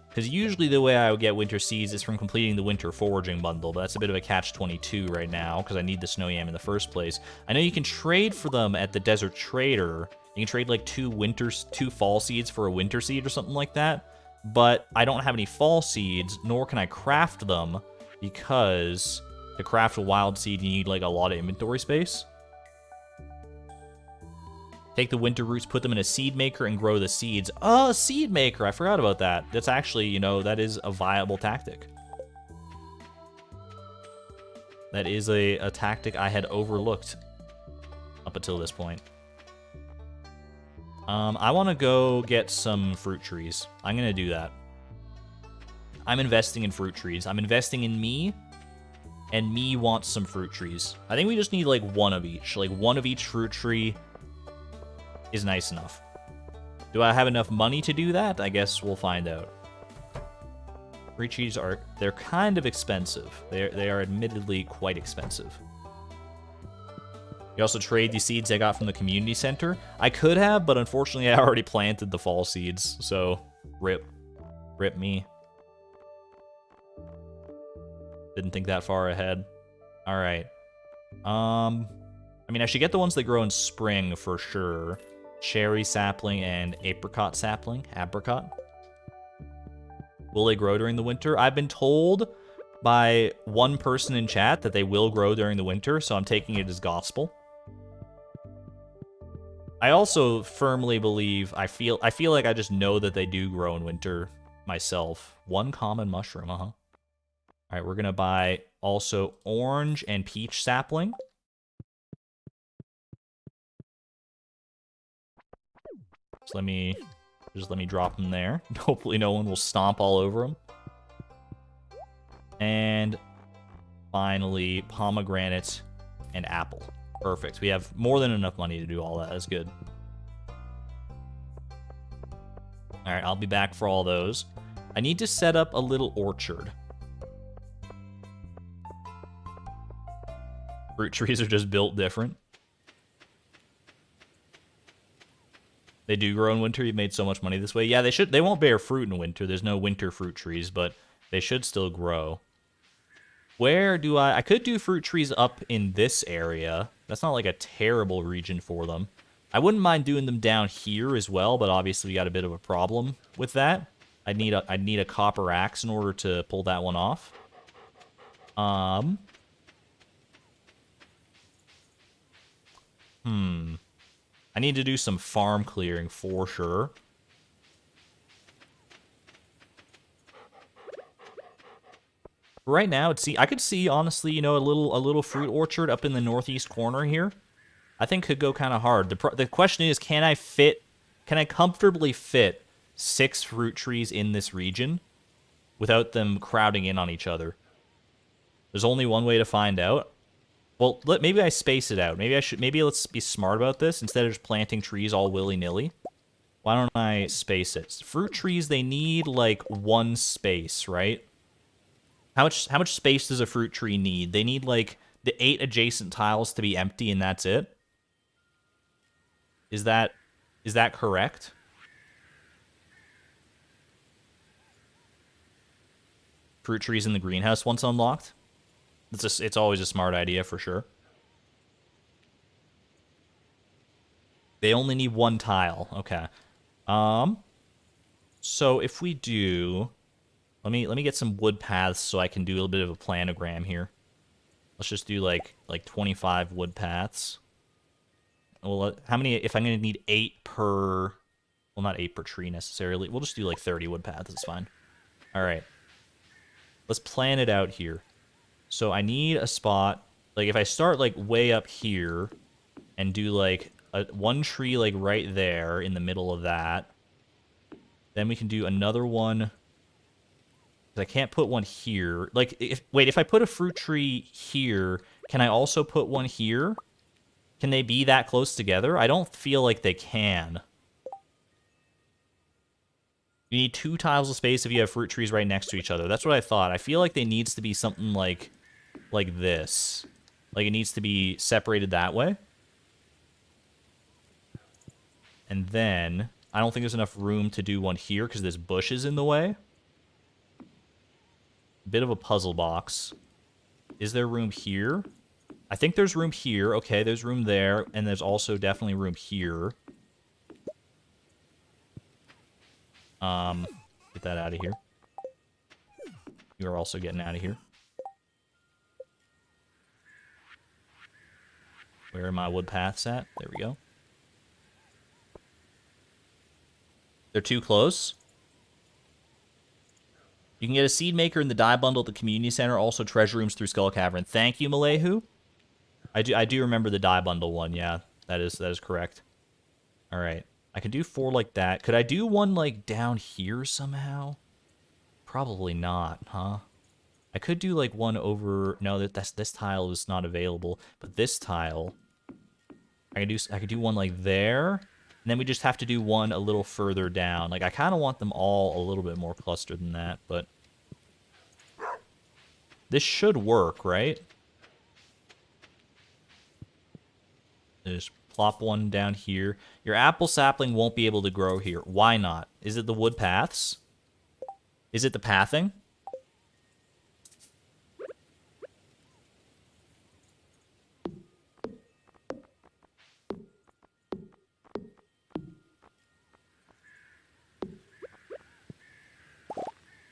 Because usually the way I would get winter seeds is from completing the winter foraging bundle, but that's a bit of a catch-22 right now, because I need the snow yam in the first place. I know you can trade for them at the Desert Trader. You can trade like 2 fall seeds for a winter seed or something like that, but I don't have any fall seeds, nor can I craft them, because to craft a wild seed you need like a lot of inventory space. Take the winter roots, put them in a seed maker, and grow the seeds. Oh, a seed maker! I forgot about that. That's actually, you know, that is a viable tactic. That is a tactic I had overlooked up until this point. I want to go get some fruit trees. I'm going to do that. I'm investing in fruit trees. I'm investing in me, and me wants some fruit trees. I think we just need, like, one of each. Like, one of each fruit tree is nice enough. Do I have enough money to do that? I guess we'll find out. Fruit trees they're kind of expensive. They are admittedly quite expensive. You also trade the seeds I got from the community center. I could have, but unfortunately I already planted the fall seeds, so rip me. Didn't think that far ahead. All right. I mean, I should get the ones that grow in spring for sure. Cherry sapling and apricot sapling. Apricot. Will they grow during the winter? I've been told by one person in chat that they will grow during the winter, so I'm taking it as gospel. I also firmly believe, I feel like I just know that they do grow in winter myself. One common mushroom, All right, we're gonna buy also orange and peach sapling. So let me drop them there. Hopefully no one will stomp all over them. And finally, pomegranate and apple. Perfect. We have more than enough money to do all that. That's good. All right, I'll be back for all those. I need to set up a little orchard. Fruit trees are just built different. They do grow in winter. You've made so much money this way. Yeah, they should. They won't bear fruit in winter. There's no winter fruit trees, but they should still grow. Where do I could do fruit trees up in this area. That's not like a terrible region for them. I wouldn't mind doing them down here as well, but obviously we got a bit of a problem with that. I'd need a copper axe in order to pull that one off. I need to do some farm clearing for sure. Right now, I could see honestly, you know, a little fruit orchard up in the northeast corner here. I think could go kind of hard. The question is, can I comfortably fit 6 fruit trees in this region without them crowding in on each other? There's only one way to find out. Well, maybe I space it out. Maybe let's be smart about this instead of just planting trees all willy-nilly. Why don't I space it? Fruit trees, they need like 1 space, right? How much space does a fruit tree need? They need like the 8 adjacent tiles to be empty and that's it. Is that correct? Fruit trees in the greenhouse once unlocked? It's always a smart idea for sure. They only need 1 tile. Okay. So if we do, let me get some wood paths so I can do a little bit of a planogram here. Let's just do like 25 wood paths. Well, how many? If I'm gonna need 8 per, well, not 8 per tree necessarily. We'll just do like 30 wood paths. It's fine. All right. Let's plan it out here. So I need a spot, like if I start like way up here and do like 1 tree like right there in the middle of that, then we can do another one. I can't put one here. Like, if I put a fruit tree here, can I also put one here? Can they be that close together? I don't feel like they can. You need 2 tiles of space if you have fruit trees right next to each other. That's what I thought. I feel like there needs to be something like this. Like, it needs to be separated that way. And then, I don't think there's enough room to do one here because there's bushes in the way. Bit of a puzzle box. Is there room here? I think there's room here. Okay, there's room there. And there's also definitely room here. Get that out of here. You're also getting out of here. Where are my wood paths at? There we go. They're too close. You can get a seed maker in the dye bundle at the community center. Also treasure rooms through Skull Cavern. Thank you, Malehu. I do remember the dye bundle one. Yeah, that is correct. All right. I could do 4 like that. Could I do one like down here somehow? Probably not, huh? I could do like one over. No, this tile is not available. But this tile, I could do one like there. And then we just have to do one a little further down. Like, I kind of want them all a little bit more clustered than that, but this should work, right? Just plop one down here. Your apple sapling won't be able to grow here. Why not? Is it the wood paths? Is it the pathing?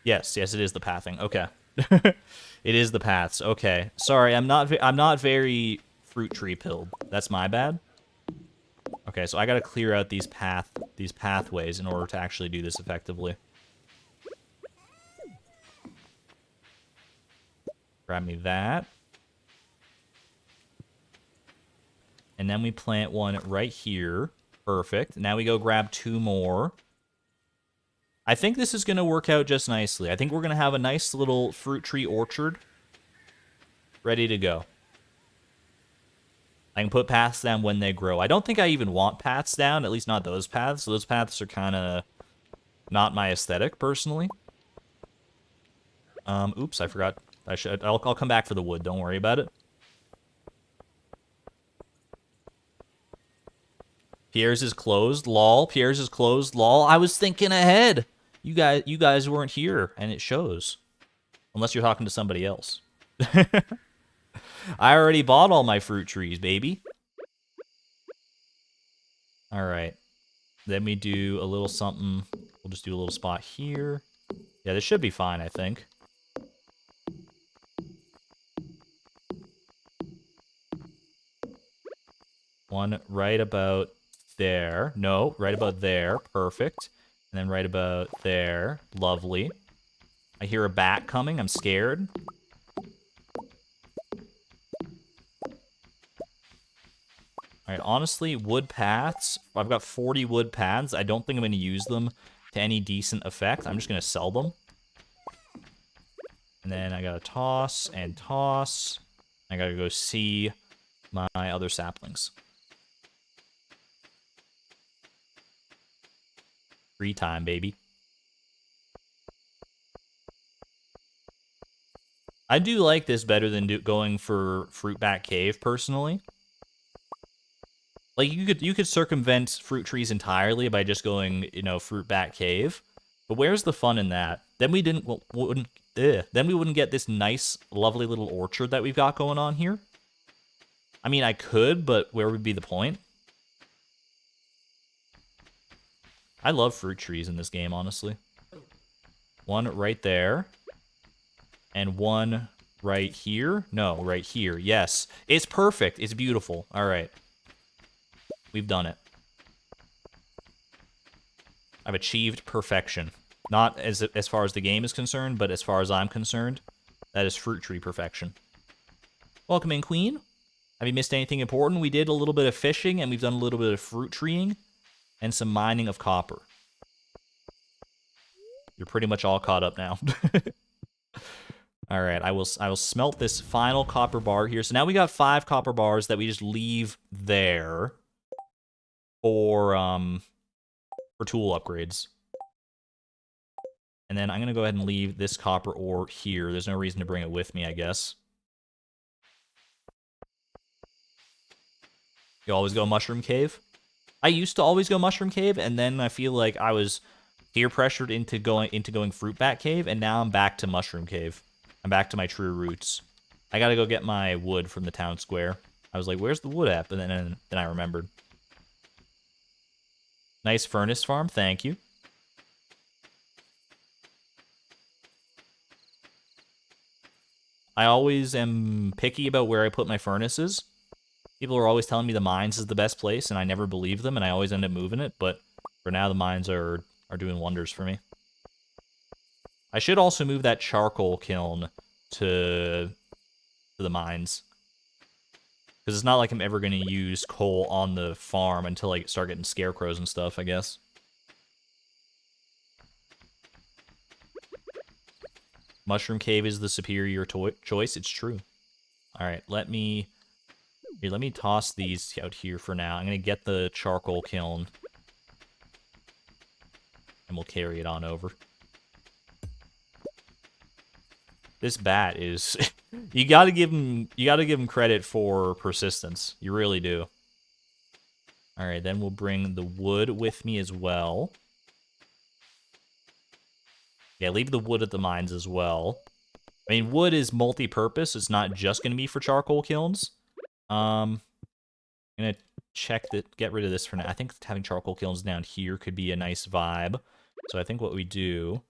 Yes, yes, it is the pathing. Okay. It is the paths. Okay. Sorry, I'm not very fruit tree pilled. That's my bad. Okay, so I got to clear out these pathways in order to actually do this effectively. Grab me that. And then we plant one right here. Perfect. Now we go grab 2 more. I think this is going to work out just nicely. I think we're going to have a nice little fruit tree orchard ready to go. I can put paths down when they grow. I don't think I even want paths down, at least not those paths. Those paths are kind of not my aesthetic, personally. Oops, I forgot. I'll come back for the wood. Don't worry about it. Pierre's is closed. Lol. Pierre's is closed. Lol. I was thinking ahead. You guys weren't here, and it shows. Unless you're talking to somebody else. I already bought all my fruit trees, baby. All right. Then we do a little something. We'll just do a little spot here. Yeah, this should be fine, I think. One right about there. No, right about there. Perfect. And then right about there. Lovely. I hear a bat coming. I'm scared. All right, honestly, wood paths. I've got 40 wood paths. I don't think I'm going to use them to any decent effect. I'm just going to sell them. And then I got to toss and toss. I got to go see my other saplings. Free time, baby. I do like this better than going for Fruitbat Cave, personally. Like, you could circumvent fruit trees entirely by just going, you know, Fruitbat Cave. But where's the fun in that? Then we then we wouldn't get this nice, lovely little orchard that we've got going on here. I mean, I could, but where would be the point? I love fruit trees in this game, honestly. One right there. And one right here. No, right here. Yes. It's perfect. It's beautiful. All right. We've done it. I've achieved perfection. Not as far as the game is concerned, but as far as I'm concerned, that is fruit tree perfection. Welcome in, Queen. Have you missed anything important? We did a little bit of fishing, and we've done a little bit of fruit treeing, and some mining of copper. You're pretty much all caught up now. All right, I will smelt this final copper bar here. So now we got 5 copper bars that we just leave there for tool upgrades. And then I'm gonna go ahead and leave this copper ore here. There's no reason to bring it with me, I guess. You always go Mushroom Cave? I used to always go Mushroom Cave, and then I feel like I was peer pressured into going Fruitbat Cave, and now I'm back to Mushroom Cave. I'm back to my true roots. I gotta go get my wood from the town square. I was like, where's the wood at? And then I remembered. Nice furnace farm, thank you. I always am picky about where I put my furnaces. People are always telling me the mines is the best place, and I never believe them, and I always end up moving it, but for now the mines are doing wonders for me. I should also move that charcoal kiln to the mines. Because it's not like I'm ever going to use coal on the farm until I start getting scarecrows and stuff, I guess. Mushroom Cave is the superior choice. It's true. Alright, let me toss these out here for now. I'm going to get the charcoal kiln. And we'll carry it on over. This bat is you gotta give him credit for persistence. You really do. Alright, then we'll bring the wood with me as well. Yeah, leave the wood at the mines as well. I mean, wood is multi-purpose. It's not just gonna be for charcoal kilns. I'm gonna get rid of this for now. I think having charcoal kilns down here could be a nice vibe. So I think what we do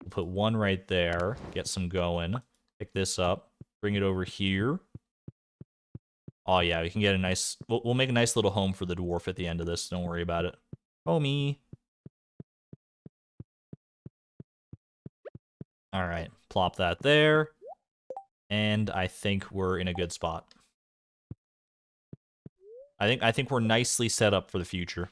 We'll put one right there. Get some going. Pick this up. Bring it over here. Oh, yeah, we can get a nice... We'll make a nice little home for the dwarf at the end of this. Don't worry about it. Homie. All right. Plop that there. And I think we're in a good spot. I think we're nicely set up for the future.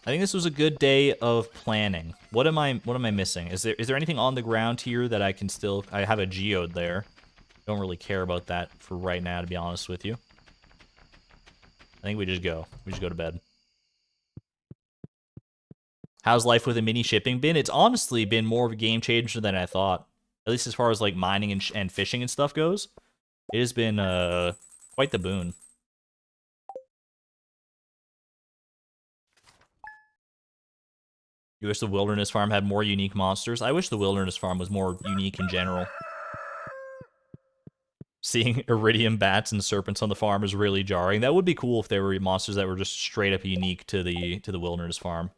I think this was a good day of planning. What am I missing? Is there anything on the ground here that I can still... I have a geode there. Don't really care about that for right now, to be honest with you. I think we just go. We just go to bed. How's life with a mini shipping been? It's honestly been more of a game changer than I thought. At least as far as like mining and fishing and stuff goes. It has been quite the boon. You wish the Wilderness Farm had more unique monsters? I wish the Wilderness Farm was more unique in general. Seeing iridium bats and serpents on the farm is really jarring. That would be cool if there were monsters that were just straight up unique to the Wilderness Farm.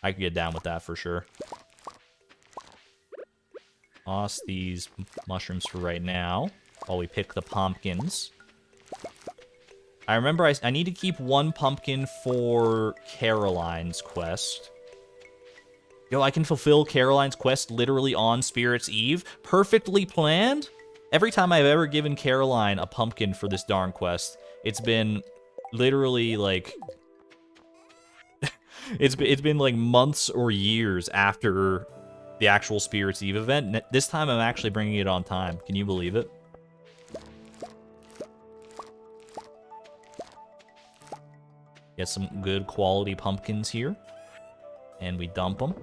I could get down with that for sure. Toss these mushrooms for right now while we pick the pumpkins. I remember I need to keep one pumpkin for Caroline's quest. Yo, I can fulfill Caroline's quest literally on Spirit's Eve. Perfectly planned? Every time I've ever given Caroline a pumpkin for this darn quest, it's been literally like... it's been like months or years after the actual Spirit's Eve event. This time I'm actually bringing it on time. Can you believe it? Get some good quality pumpkins here. And we dump them.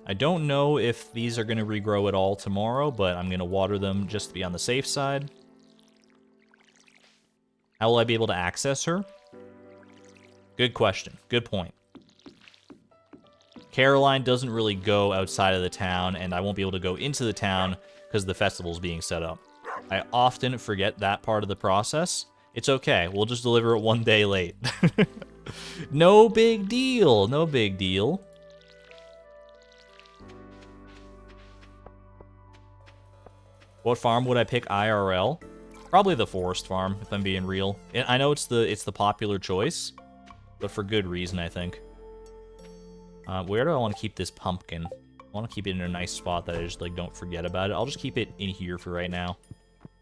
I don't know if these are going to regrow at all tomorrow, but I'm going to water them just to be on the safe side. How will I be able to access her? Good question. Good point. Caroline doesn't really go outside of the town, and I won't be able to go into the town because the festival's being set up. I often forget that part of the process. It's okay. We'll just deliver it one day late. No big deal. No big deal. What farm would I pick IRL? Probably the forest farm, if I'm being real. I know it's the popular choice, but for good reason, I think. Where do I want to keep this pumpkin? I want to keep it in a nice spot that I just like don't forget about it. I'll just keep it in here for right now.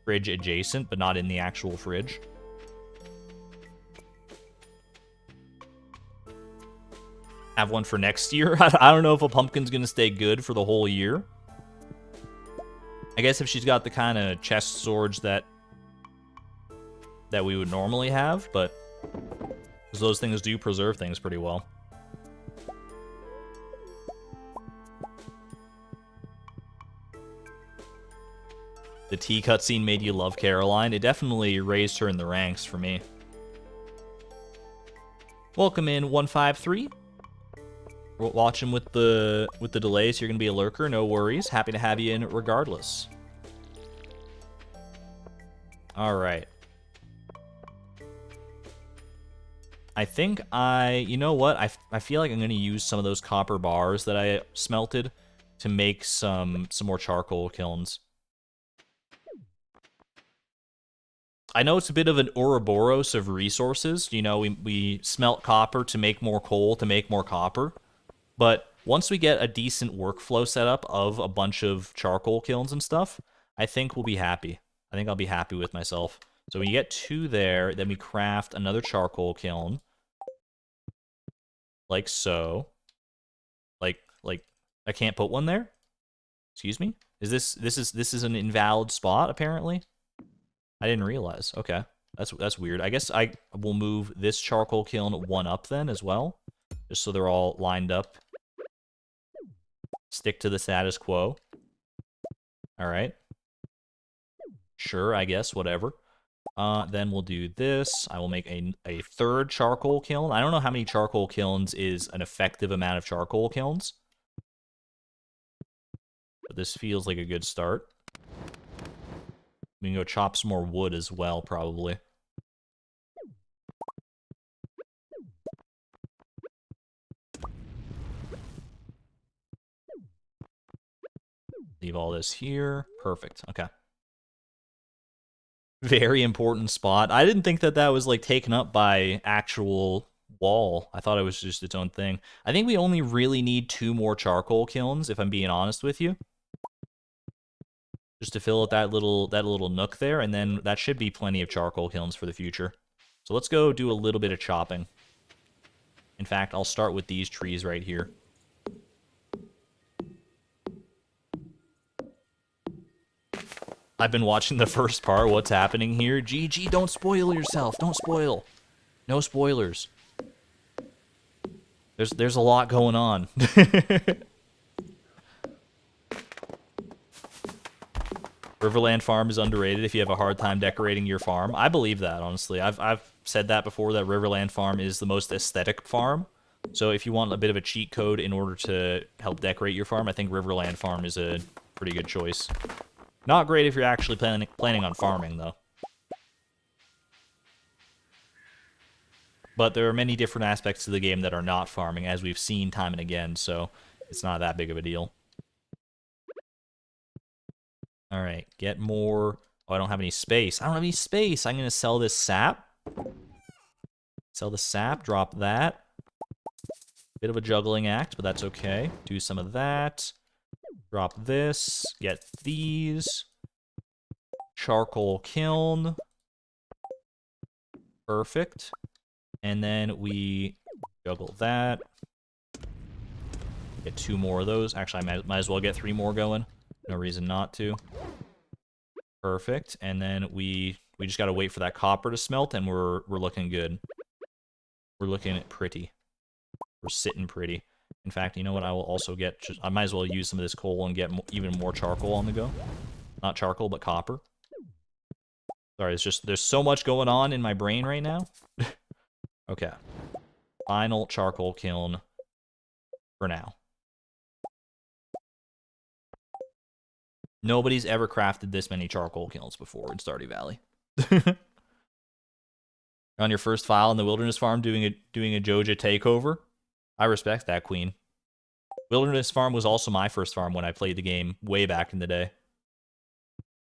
Fridge adjacent, but not in the actual fridge. Have one for next year. I don't know if a pumpkin's gonna stay good for the whole year. I guess if she's got the kind of chest swords that we would normally have, but because those things do preserve things pretty well. The tea cutscene made you love Caroline. It definitely raised her in the ranks for me. Welcome in 153. Watching with the delays, you're gonna be a lurker. No worries. Happy to have you in regardless. All right. I think you know what? I feel like I'm gonna use some of those copper bars that I smelted to make some more charcoal kilns. I know it's a bit of an Ouroboros of resources. You know, we smelt copper to make more coal to make more copper. But once we get a decent workflow set up of a bunch of charcoal kilns and stuff, I think we'll be happy. I think I'll be happy with myself. So when you get 2 there, then we craft another charcoal kiln. Like so. Like I can't put one there? Excuse me? This is an invalid spot apparently? I didn't realize. Okay. That's weird. I guess I will move this charcoal kiln 1 up then as well. Just so they're all lined up. Stick to the status quo. Alright. Sure, I guess, whatever. Then we'll do this. I will make a 3rd charcoal kiln. I don't know how many charcoal kilns is an effective amount of charcoal kilns. But this feels like a good start. We can go chop some more wood as well, probably. Leave all this here. Perfect. Okay. Very important spot. I didn't think that that was, like, taken up by actual wall. I thought it was just its own thing. I think we only really need 2 more charcoal kilns, if I'm being honest with you. Just to fill out that little nook there, and then that should be plenty of charcoal kilns for the future. So let's go do a little bit of chopping. In fact, I'll start with these trees right here. I've been watching the first part. What's happening here? GG, don't spoil yourself. Don't spoil. No spoilers. There's a lot going on. Riverland Farm is underrated if you have a hard time decorating your farm. I believe that, honestly. I've said that before, that Riverland Farm is the most aesthetic farm. So if you want a bit of a cheat code in order to help decorate your farm, I think Riverland Farm is a pretty good choice. Not great if you're actually planning on farming, though. But there are many different aspects to the game that are not farming, as we've seen time and again, so it's not that big of a deal. Alright, get more... Oh, I don't have any space. I don't have any space! I'm gonna sell this sap. Sell the sap, drop that. Bit of a juggling act, but that's okay. Do some of that. Drop this. Get these. Charcoal kiln. Perfect. And then we juggle that. Get 2 more of those. Actually, I might as well get 3 more going. No reason not to. Perfect. And then we just gotta wait for that copper to smelt, and we're looking good. We're looking pretty. We're sitting pretty. In fact, you know what? I will also get... I might as well use some of this coal and get even more charcoal on the go. Not charcoal, but copper. Sorry, it's just... There's so much going on in my brain right now. Okay. Final charcoal kiln for now. Nobody's ever crafted this many charcoal kilns before in Stardew Valley. On your first file in the Wilderness Farm doing a Joja takeover. I respect that, Queen. Wilderness Farm was also my first farm when I played the game way back in the day.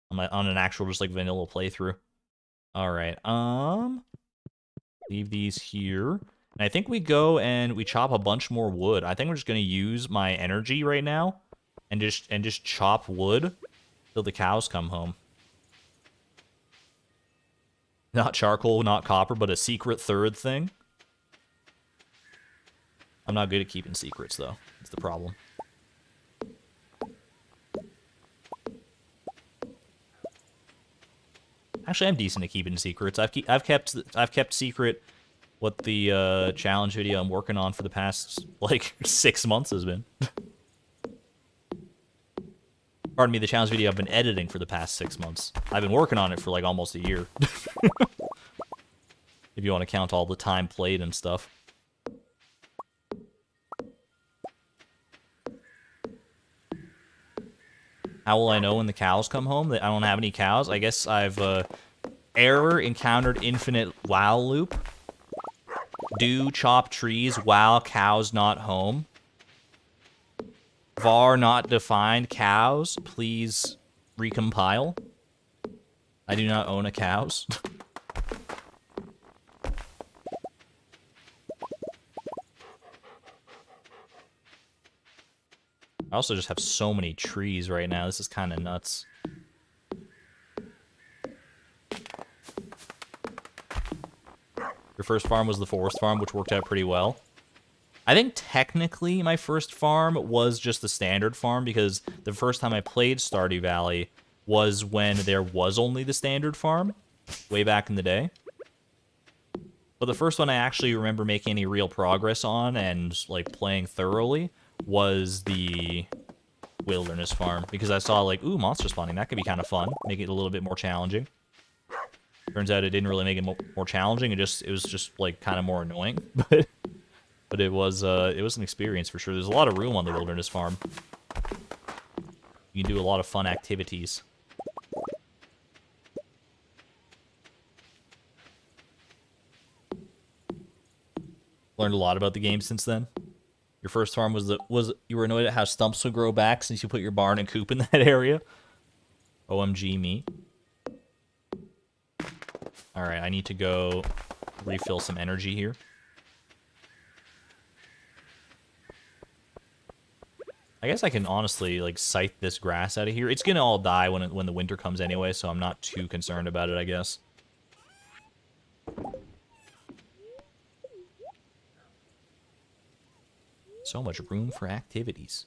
On an actual just like vanilla playthrough. Alright, leave these here. And I think we go and we chop a bunch more wood. I think we're just gonna use my energy right now and just chop wood till the cows come home. Not charcoal, not copper, but a secret third thing. I'm not good at keeping secrets, though. That's the problem. Actually, I'm decent at keeping secrets. I've kept secret what the challenge video I'm working on for the past like 6 months has been. Pardon me, the challenge video I've been editing for the past 6 months. I've been working on it for like almost a year. If you want to count all the time played and stuff. How will I know when the cows come home that I don't have any cows? I guess I've error encountered infinite while loop. Do chop trees while cows not home. Var not defined cows. Please recompile. I do not own a cows. I also just have so many trees right now. This is kind of nuts. Your first farm was the forest farm, which worked out pretty well. I think technically my first farm was just the standard farm because the first time I played Stardew Valley was when there was only the standard farm, way back in the day. But the first one I actually remember making any real progress on and like playing thoroughly was the wilderness farm because I saw like, ooh, monster spawning, that could be kind of fun, make it a little bit more challenging. Turns out it didn't really make it more challenging, it was just like kind of more annoying, but it was an experience for sure. There's a lot of room on the wilderness farm. You can do a lot of fun activities. Learned a lot about the game since then. Your first farm was you were annoyed at how stumps would grow back since you put your barn and coop in that area. OMG me. Alright, I need to go refill some energy here. I guess I can honestly, like, scythe this grass out of here. It's gonna all die when the winter comes anyway, so I'm not too concerned about it, I guess. So much room for activities.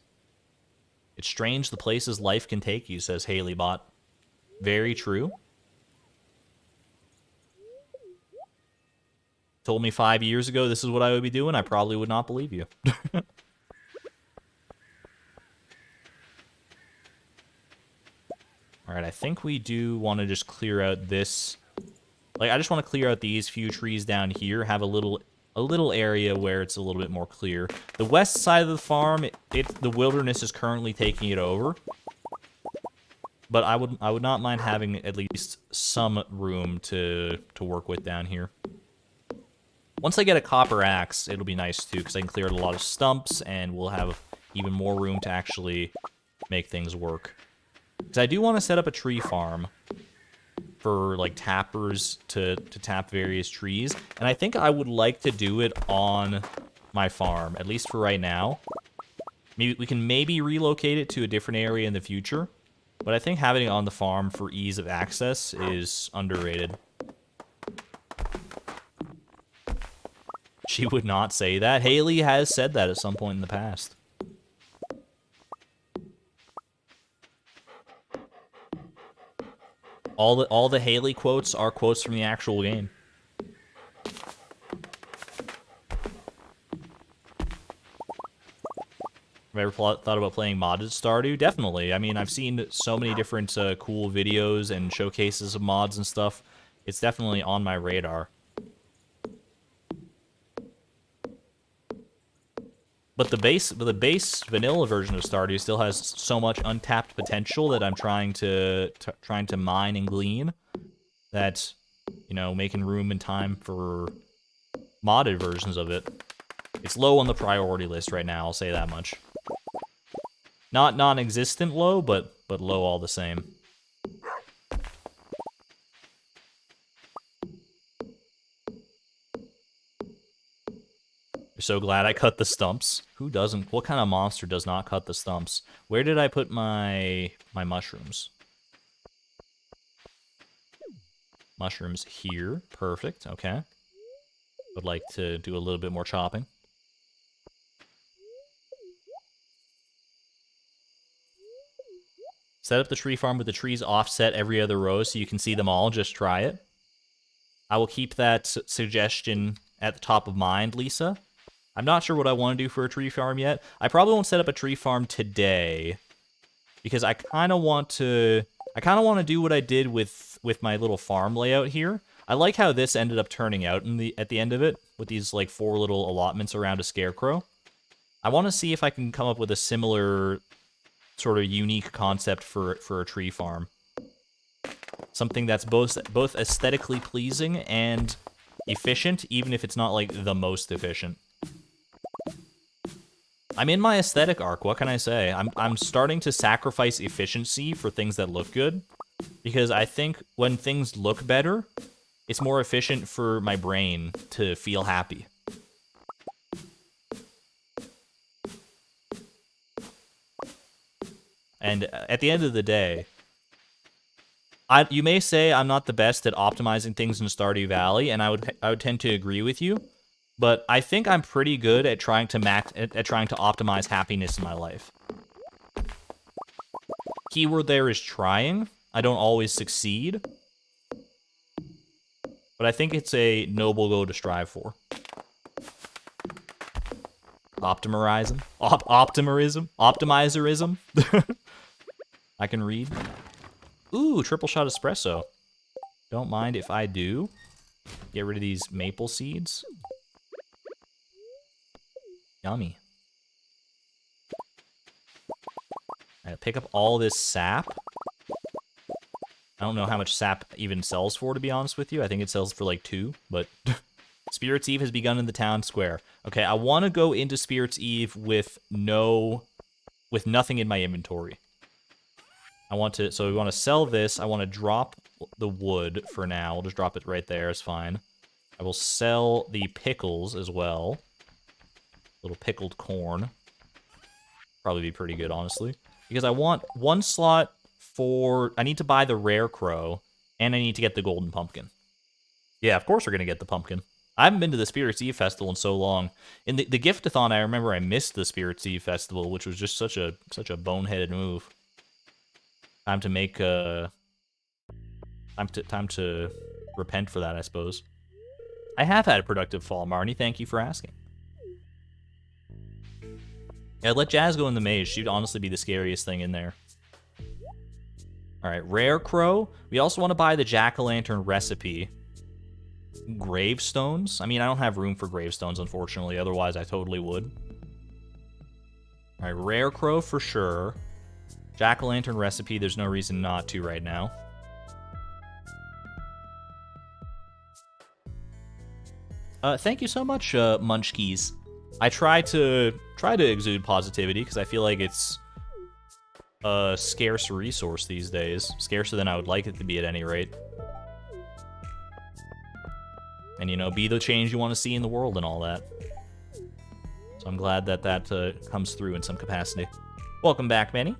It's strange the places life can take you, says HaleyBot. Very true. Told me 5 years ago this is what I would be doing, I probably would not believe you. Alright, I think we do want to just clear out this. Like, I just want to clear out these few trees down here, have a little area where it's a little bit more clear. The west side of the farm, the wilderness is currently taking it over. But I would not mind having at least some room to work with down here. Once I get a copper axe, it'll be nice too, because I can clear out a lot of stumps, and we'll have even more room to actually make things work. Because I do want to set up a tree farm for, like, tappers to tap various trees. And I think I would like to do it on my farm, at least for right now. Maybe we can maybe relocate it to a different area in the future. But I think having it on the farm for ease of access is underrated. She would not say that. Haley has said that at some point in the past. All the Haley quotes are quotes from the actual game. Have I ever thought about playing modded Stardew? Definitely. I mean, I've seen so many different cool videos and showcases of mods and stuff. It's definitely on my radar. But the base vanilla version of Stardew still has so much untapped potential that I'm trying to mine and glean. That, you know, making room and time for modded versions of it. It's low on the priority list right now, I'll say that much. Not non-existent low, but low all the same. You're so glad I cut the stumps. Who doesn't? What kind of monster does not cut the stumps? Where did I put my mushrooms? Mushrooms here. Perfect. Okay. Would like to do a little bit more chopping. Set up the tree farm with the trees offset every other row so you can see them all. Just try it. I will keep that suggestion at the top of mind, Lisa. I'm not sure what I want to do for a tree farm yet. I probably won't set up a tree farm today because I kind of want to do what I did with my little farm layout here. I like how this ended up turning out at the end of it with these like 4 little allotments around a scarecrow. I want to see if I can come up with a similar sort of unique concept for a tree farm. Something that's both aesthetically pleasing and efficient, even if it's not like the most efficient. I'm in my aesthetic arc, what can I say? I'm starting to sacrifice efficiency for things that look good, because I think when things look better, it's more efficient for my brain to feel happy. And at the end of the day, you may say I'm not the best at optimizing things in Stardew Valley, and I would tend to agree with you. But I think I'm pretty good at trying to optimize happiness in my life. Keyword there is trying. I don't always succeed. But I think it's a noble goal to strive for. Optimerism. Optimizerism. I can read. Ooh, triple shot espresso. Don't mind if I do. Get rid of these maple seeds. Yummy. I pick up all this sap. I don't know how much sap even sells for, to be honest with you. I think it sells for like 2, but Spirits Eve has begun in the town square. Okay, I want to go into Spirits Eve with nothing in my inventory. So we want to sell this. I want to drop the wood for now. We'll just drop it right there. It's fine. I will sell the pickles as well. Little pickled corn. Probably be pretty good, honestly. Because I want one slot for... I need to buy the rare crow, and I need to get the golden pumpkin. Yeah, of course we're going to get the pumpkin. I haven't been to the Spirits Eve Festival in so long. In the Giftathon, I remember I missed the Spirits Eve Festival, which was just such a boneheaded move. Time to make time to repent for that, I suppose. I have had a productive fall, Marnie. Thank you for asking. Yeah, let Jazz go in the maze. She'd honestly be the scariest thing in there. Alright, rare crow. We also want to buy the jack-o'-lantern recipe. Gravestones. I mean, I don't have room for gravestones, unfortunately. Otherwise, I totally would. Alright, rare crow for sure. Jack-o'-lantern recipe. There's no reason not to right now. Thank you so much, Munchkies. I try to exude positivity because I feel like it's a scarce resource these days. Scarcer than I would like it to be at any rate. And, you know, be the change you want to see in the world and all that. So I'm glad that comes through in some capacity. Welcome back, Manny.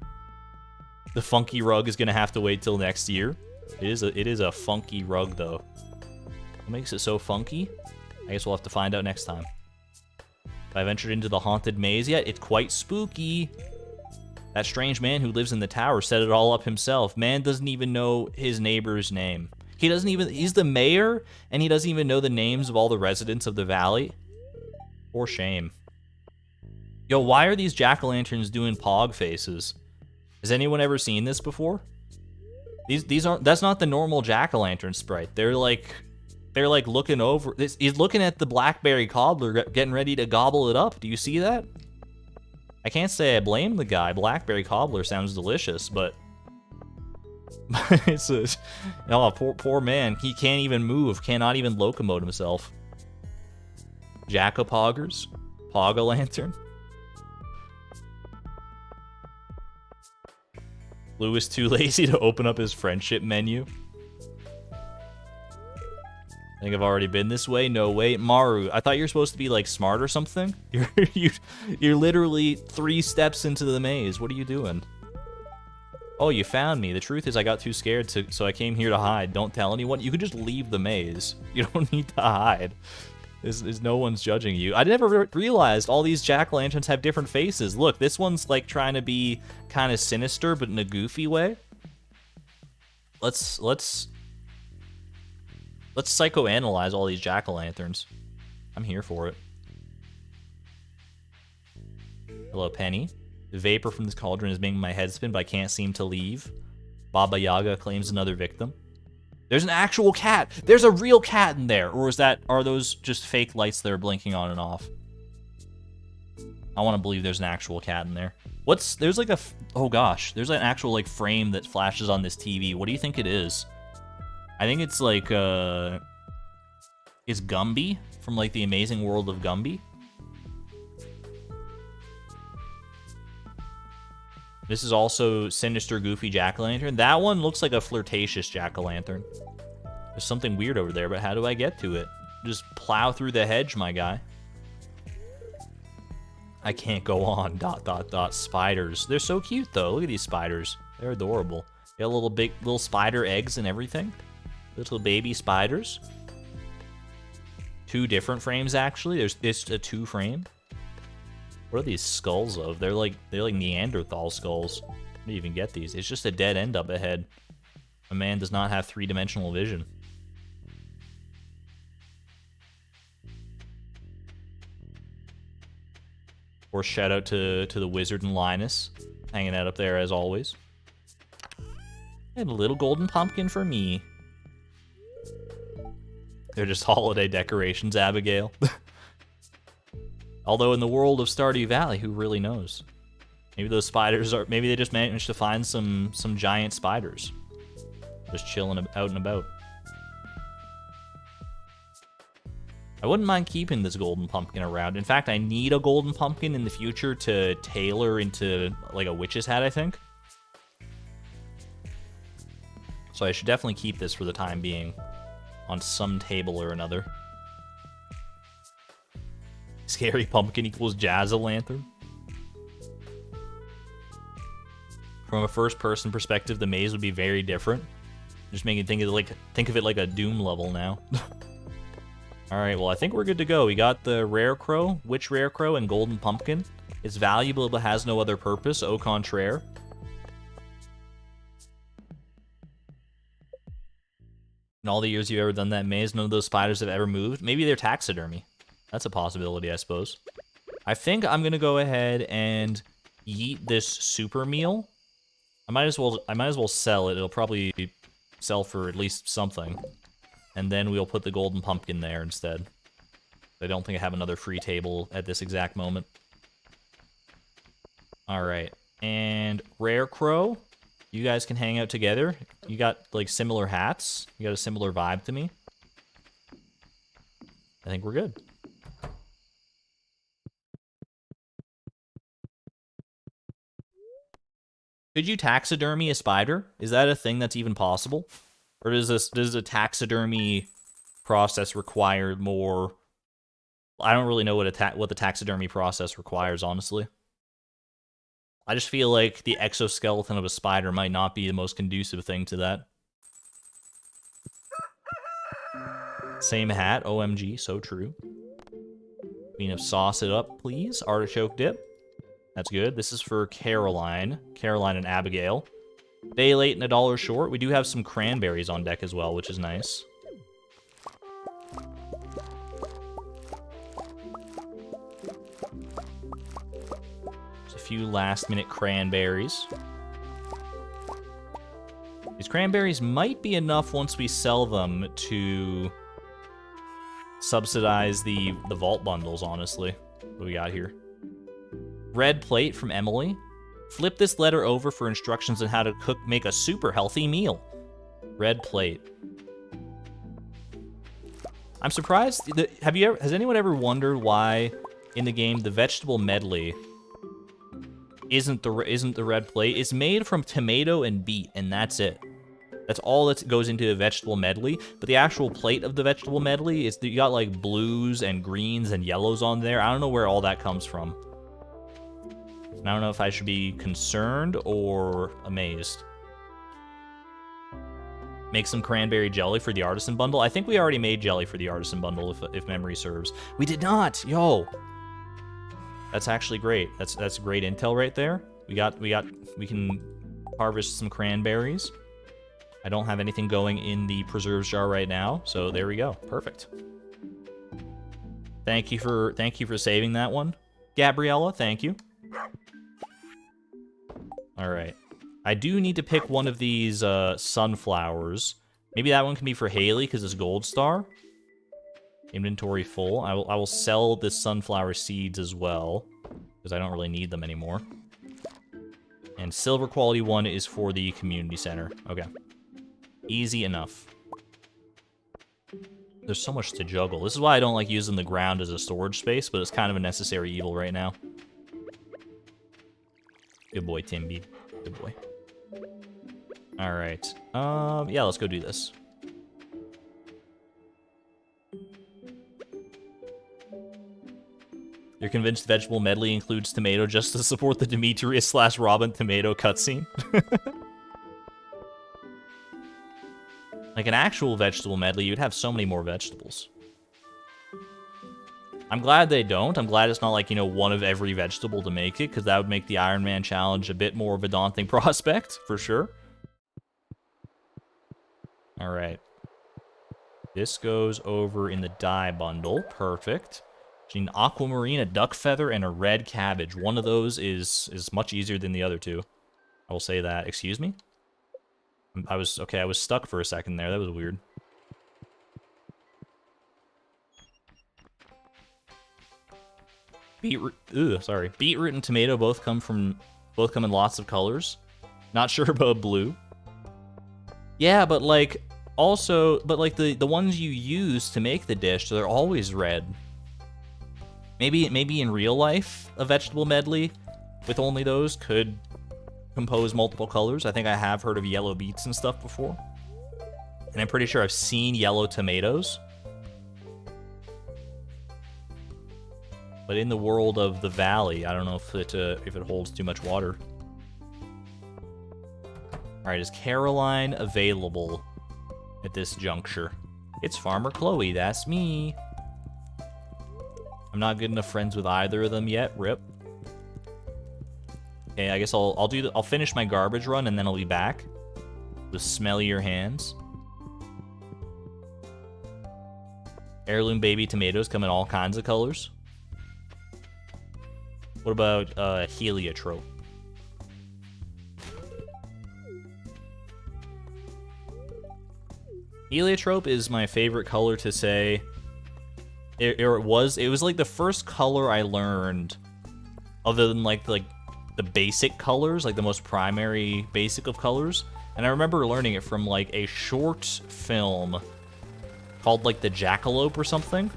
The funky rug is going to have to wait till next year. It is a funky rug, though. What makes it so funky? I guess we'll have to find out next time. Have I ventured into the haunted maze yet? It's quite spooky. That strange man who lives in the tower set it all up himself. Man doesn't even know his neighbor's name. He's the mayor, and he doesn't even know the names of all the residents of the valley. For shame. Yo, why are these jack-o'-lanterns doing pog faces? Has anyone ever seen this before? That's not the normal jack-o'-lantern sprite. They're like looking over. He's looking at the blackberry cobbler, getting ready to gobble it up. Do you see that? I can't say I blame the guy. Blackberry cobbler sounds delicious, but it's poor man. He can't even move. Cannot even locomote himself. Jack-o'-poggers, pog-o'-lantern. Lou is too lazy to open up his friendship menu. I think I've already been this way. No way. Maru, I thought you were supposed to be, like, smart or something. You're literally 3 steps into the maze. What are you doing? Oh, you found me. The truth is I got too scared, so I came here to hide. Don't tell anyone. You could just leave the maze. You don't need to hide. No one's judging you. I never realized all these jack-o'-lanterns have different faces. Look, this one's, like, trying to be kind of sinister, but in a goofy way. Let's psychoanalyze all these jack-o'-lanterns. I'm here for it. Hello, Penny. The vapor from this cauldron is making my head spin, but I can't seem to leave. Baba Yaga claims another victim. There's an actual cat! There's a real cat in there! Or are those just fake lights that are blinking on and off? I want to believe there's an actual cat in there. There's like oh gosh, there's an actual like frame that flashes on this TV. What do you think it is? I think it's like, it's Gumby from, like, The Amazing World of Gumby. This is also Sinister Goofy Jack-o'-lantern. That one looks like a flirtatious Jack-o'-lantern. There's something weird over there, but how do I get to it? Just plow through the hedge, my guy. I can't go on, ... Spiders. They're so cute, though. Look at these spiders. They're adorable. They got little spider eggs and everything. Little baby spiders. 2 different frames, actually. It's a 2 frame. What are these skulls of? They're like Neanderthal skulls. How do you even get these? It's just a dead end up ahead. A man does not have 3-dimensional vision. Of course, shout out to the wizard and Linus. Hanging out up there as always. And a little golden pumpkin for me. They're just holiday decorations, Abigail. Although in the world of Stardew Valley, who really knows? Maybe those spiders are... Maybe they just managed to find some giant spiders. Just chilling out and about. I wouldn't mind keeping this golden pumpkin around. In fact, I need a golden pumpkin in the future to tailor into, like, a witch's hat, I think. So I should definitely keep this for the time being on some table or another. Scary pumpkin equals jazz-o'-lantern. From a first-person perspective, the maze would be very different. Just making think of it like a Doom level now. Alright, well, I think we're good to go. We got the rare crow, witch rare crow, and golden pumpkin. It's valuable but has no other purpose, au contraire. In all the years you've ever done that maze, none of those spiders have ever moved. Maybe they're taxidermy. That's a possibility, I suppose. I think I'm gonna go ahead and eat this super meal. I might as well sell it. It'll probably sell for at least something. And then we'll put the golden pumpkin there instead. I don't think I have another free table at this exact moment. Alright. And Rare Crow, you guys can hang out together. You got, like, similar hats. You got a similar vibe to me. I think we're good. Could you taxidermy a spider? Is that a thing that's even possible? Or does a taxidermy process require more? I don't really know what the taxidermy process requires, honestly. I just feel like the exoskeleton of a spider might not be the most conducive thing to that. Same hat, OMG, so true. Queen of sauce it up, please. Artichoke dip. That's good. This is for Caroline. Caroline and Abigail. Day late and $1 short. We do have some cranberries on deck as well, which is nice. Just a few last-minute cranberries. These cranberries might be enough once we sell them to subsidize the vault bundles, honestly. What do we got here? Red plate from Emily. Flip this letter over for instructions on how to make a super healthy meal. Red plate. I'm surprised. Has anyone ever wondered why in the game the vegetable medley isn't the red plate? It's made from tomato and beet, and that's it. That's all that goes into a vegetable medley. But the actual plate of the vegetable medley is you got like blues and greens and yellows on there. I don't know where all that comes from. I don't know if I should be concerned or amazed. Make some cranberry jelly for the artisan bundle. I think we already made jelly for the artisan bundle, if memory serves. We did not! Yo! That's actually great. That's great intel right there. We can harvest some cranberries. I don't have anything going in the preserves jar right now, so there we go. Perfect. Thank you for saving that one, Gabriella. Thank you. Alright. I do need to pick one of these sunflowers. Maybe that one can be for Haley, because it's gold star. Inventory full. I will sell the sunflower seeds as well, because I don't really need them anymore. And silver quality one is for the community center. Okay. Easy enough. There's so much to juggle. This is why I don't like using the ground as a storage space, but it's kind of a necessary evil right now. Good boy, Timby. Good boy. Alright. Yeah, let's go do this. You're convinced vegetable medley includes tomato just to support the Demetrius/Robin tomato cutscene? Like an actual vegetable medley, you'd have so many more vegetables. I'm glad they don't. I'm glad it's not like, you know, one of every vegetable to make it, because that would make the Ironman challenge a bit more of a daunting prospect, for sure. Alright. This goes over in the dye bundle. Perfect. An aquamarine, a duck feather, and a red cabbage. One of those is much easier than the other two. I will say that. Excuse me? I was stuck for a second there. That was weird. Beetroot and tomato both come in lots of colors. Not sure about blue. Yeah, but like Also, but like the ones you use to make the dish, they're always red. Maybe in real life, a vegetable medley with only those could compose multiple colors. I think I have heard of yellow beets and stuff before. And I'm pretty sure I've seen yellow tomatoes. But in the world of the valley, I don't know if it holds too much water. Alright, is Caroline available at this juncture? It's Farmer Chloe, that's me. I'm not good enough friends with either of them yet, rip. Okay, I guess I'll finish my garbage run and then I'll be back. The smellier hands. Heirloom baby tomatoes come in all kinds of colors. What about heliotrope? Heliotrope is my favorite color to say. It was like the first color I learned, other than like the basic colors, like the most primary basic of colors. And I remember learning it from like a short film called like The Jackalope or something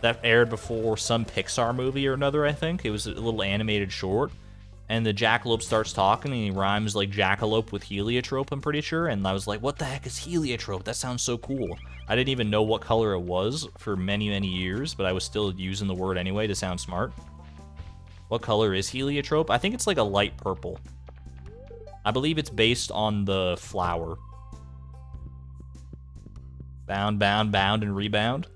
that aired before some Pixar movie or another, I think. It was a little animated short. And the jackalope starts talking, and he rhymes like jackalope with heliotrope, I'm pretty sure. And I was like, what the heck is heliotrope? That sounds so cool. I didn't even know what color it was for many, many years, but I was still using the word anyway to sound smart. What color is heliotrope? I think it's like a light purple. I believe it's based on the flower. Bound, bound, bound, and rebound.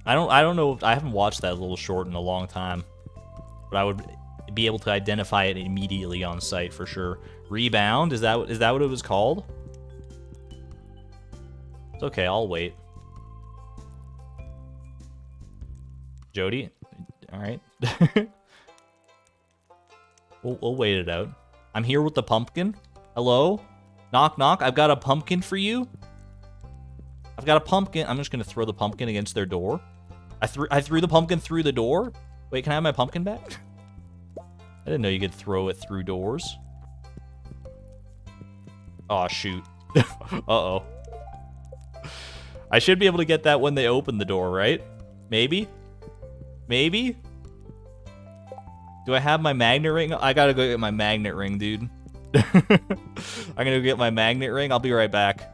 I don't know. I haven't watched that little short in a long time, but I would be able to identify it immediately on sight for sure. Rebound, is that what it was called? It's okay, I'll wait. Jody, all right. we'll wait it out. I'm here with the pumpkin. Hello? Knock, knock. I've got a pumpkin for you. I've got a pumpkin. I'm just gonna throw the pumpkin against their door. I threw the pumpkin through the door. Wait, can I have my pumpkin back? I didn't know you could throw it through doors. Oh shoot. Uh-oh. I should be able to get that when they open the door, right? Maybe? Maybe? Do I have my magnet ring? I gotta go get my magnet ring, dude. I'm gonna go get my magnet ring. I'll be right back.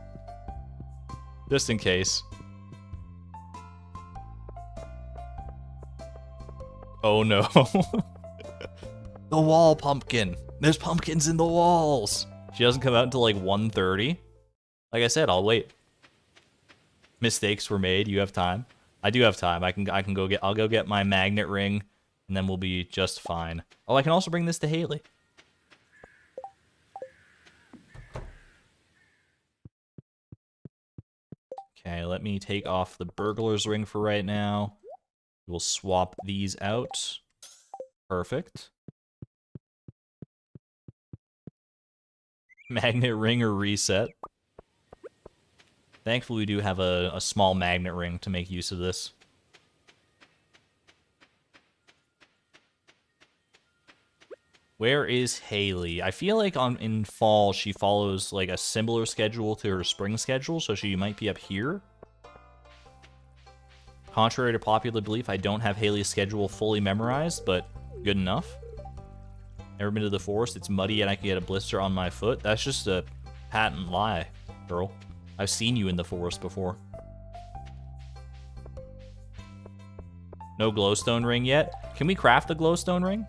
Just in case. Oh no. The wall pumpkin. There's pumpkins in the walls. She doesn't come out until like 1:30. Like I said, I'll wait. Mistakes were made. You have time. I do have time. I'll go get my magnet ring, and then we'll be just fine. Oh, I can also bring this to Haley. Okay, let me take off the burglar's ring for right now. We'll swap these out. Perfect. Magnet ring or reset. Thankfully, we do have a small magnet ring to make use of this. Where is Haley? I feel like in fall, she follows like a similar schedule to her spring schedule, so she might be up here. Contrary to popular belief, I don't have Haley's schedule fully memorized, but good enough. Never been to the forest. It's muddy and I can get a blister on my foot. That's just a patent lie, girl. I've seen you in the forest before. No glowstone ring yet? Can we craft the glowstone ring?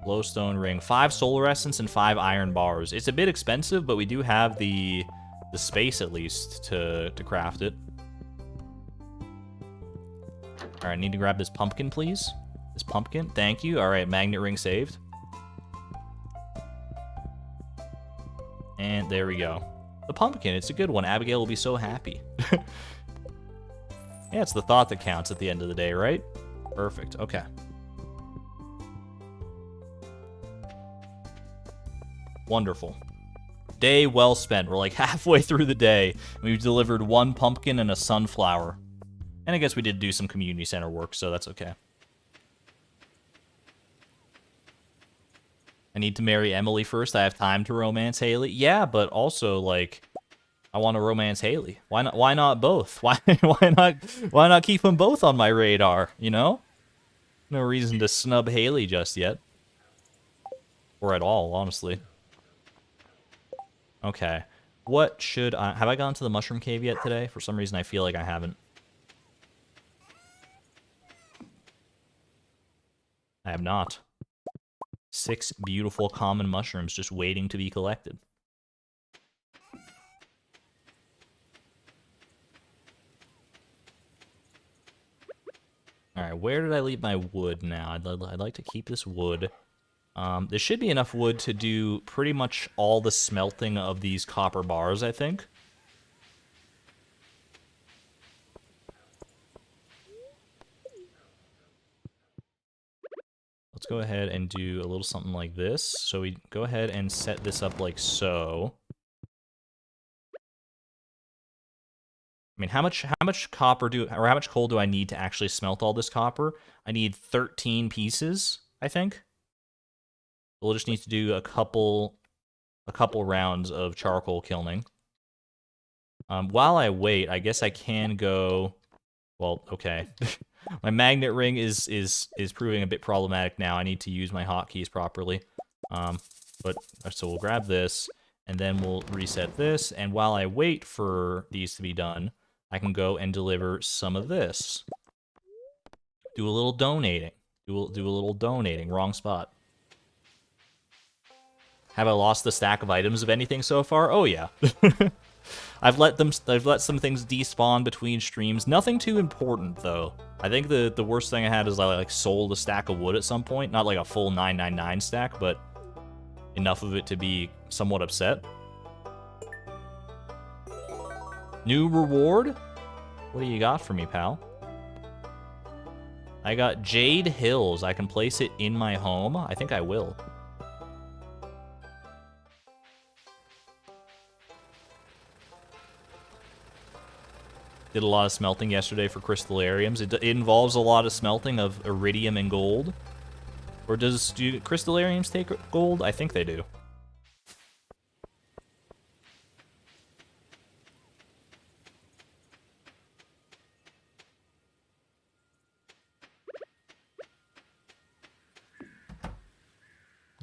Glowstone ring. 5 solar essence and 5 iron bars. It's a bit expensive, but we do have the space at least to craft it. All right, I need to grab this pumpkin, please. This pumpkin, thank you. All right, magnet ring saved. And there we go. The pumpkin, it's a good one. Abigail will be so happy. Yeah, it's the thought that counts at the end of the day, right? Perfect, okay. Wonderful. Day well spent. We're like halfway through the day. We've delivered 1 pumpkin and a sunflower. And I guess we did do some community center work, so that's okay. I need to marry Emily first. I have time to romance Haley. Yeah, but also like I want to romance Haley. Why not? Why not both? Why not keep them both on my radar? You know, no reason to snub Haley just yet, or at all, honestly. Okay, what should I have? I gone to the mushroom cave yet today? For some reason, I feel like I haven't. I have not. 6 beautiful common mushrooms just waiting to be collected. All right, where did I leave my wood now? I'd like to keep this wood. There should be enough wood to do pretty much all the smelting of these copper bars, I think. Let's go ahead and do a little something like this. So we go ahead and set this up like so. I mean, how much copper how much coal do I need to actually smelt all this copper? I need 13 pieces, I think. We'll just need to do a couple rounds of charcoal kilning. While I wait, I guess I can go. Well, okay. My magnet ring is proving a bit problematic now. I need to use my hotkeys properly. But so we'll grab this, and then we'll reset this. And while I wait for these to be done, I can go and deliver some of this. Do a little donating. Do a little donating. Wrong spot. Have I lost the stack of items of anything so far? Oh yeah. I've let some things despawn between streams. Nothing too important though. I think the worst thing I had is I like sold a stack of wood at some point. Not like a full 999 stack, but enough of it to be somewhat upset. New reward? What do you got for me, pal? I got Jade Hills. I can place it in my home. I think I will. Did a lot of smelting yesterday for crystallariums. It involves a lot of smelting of iridium and gold. Or do crystallariums take gold? I think they do.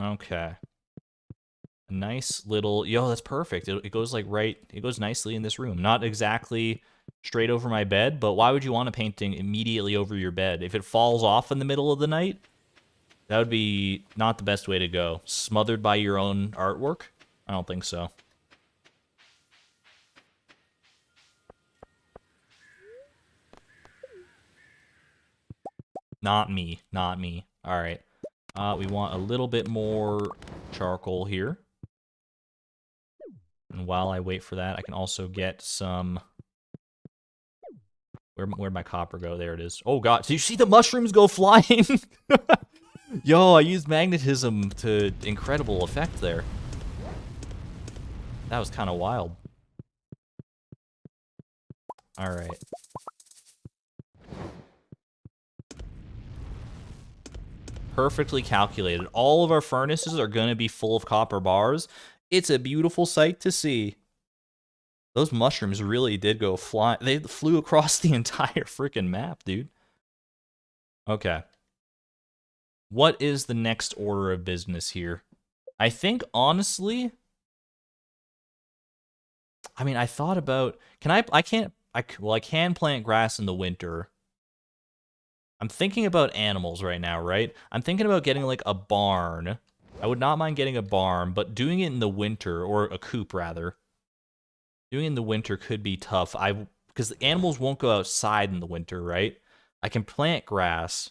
Okay. A nice little... Yo, that's perfect. It goes like right... It goes nicely in this room. Not exactly straight over my bed, but why would you want a painting immediately over your bed? If it falls off in the middle of the night, that would be not the best way to go. Smothered by your own artwork? I don't think so. Not me. Not me. All right. We want a little bit more charcoal here. And while I wait for that, I can also get some... Where'd my copper go? There it is. Oh god, do you see the mushrooms go flying? Yo, I used magnetism to incredible effect there. That was kind of wild. Alright. Perfectly calculated. All of our furnaces are going to be full of copper bars. It's a beautiful sight to see. Those mushrooms really did go flying. They flew across the entire freaking map, dude. Okay. What is the next order of business here? I think, honestly... I mean, I thought about... I can plant grass in the winter. I'm thinking about animals right now, right? I'm thinking about getting, like, a barn. I would not mind getting a barn, but doing it in the winter, or a coop, rather. Doing it in the winter could be tough. Because the animals won't go outside in the winter, right? I can plant grass,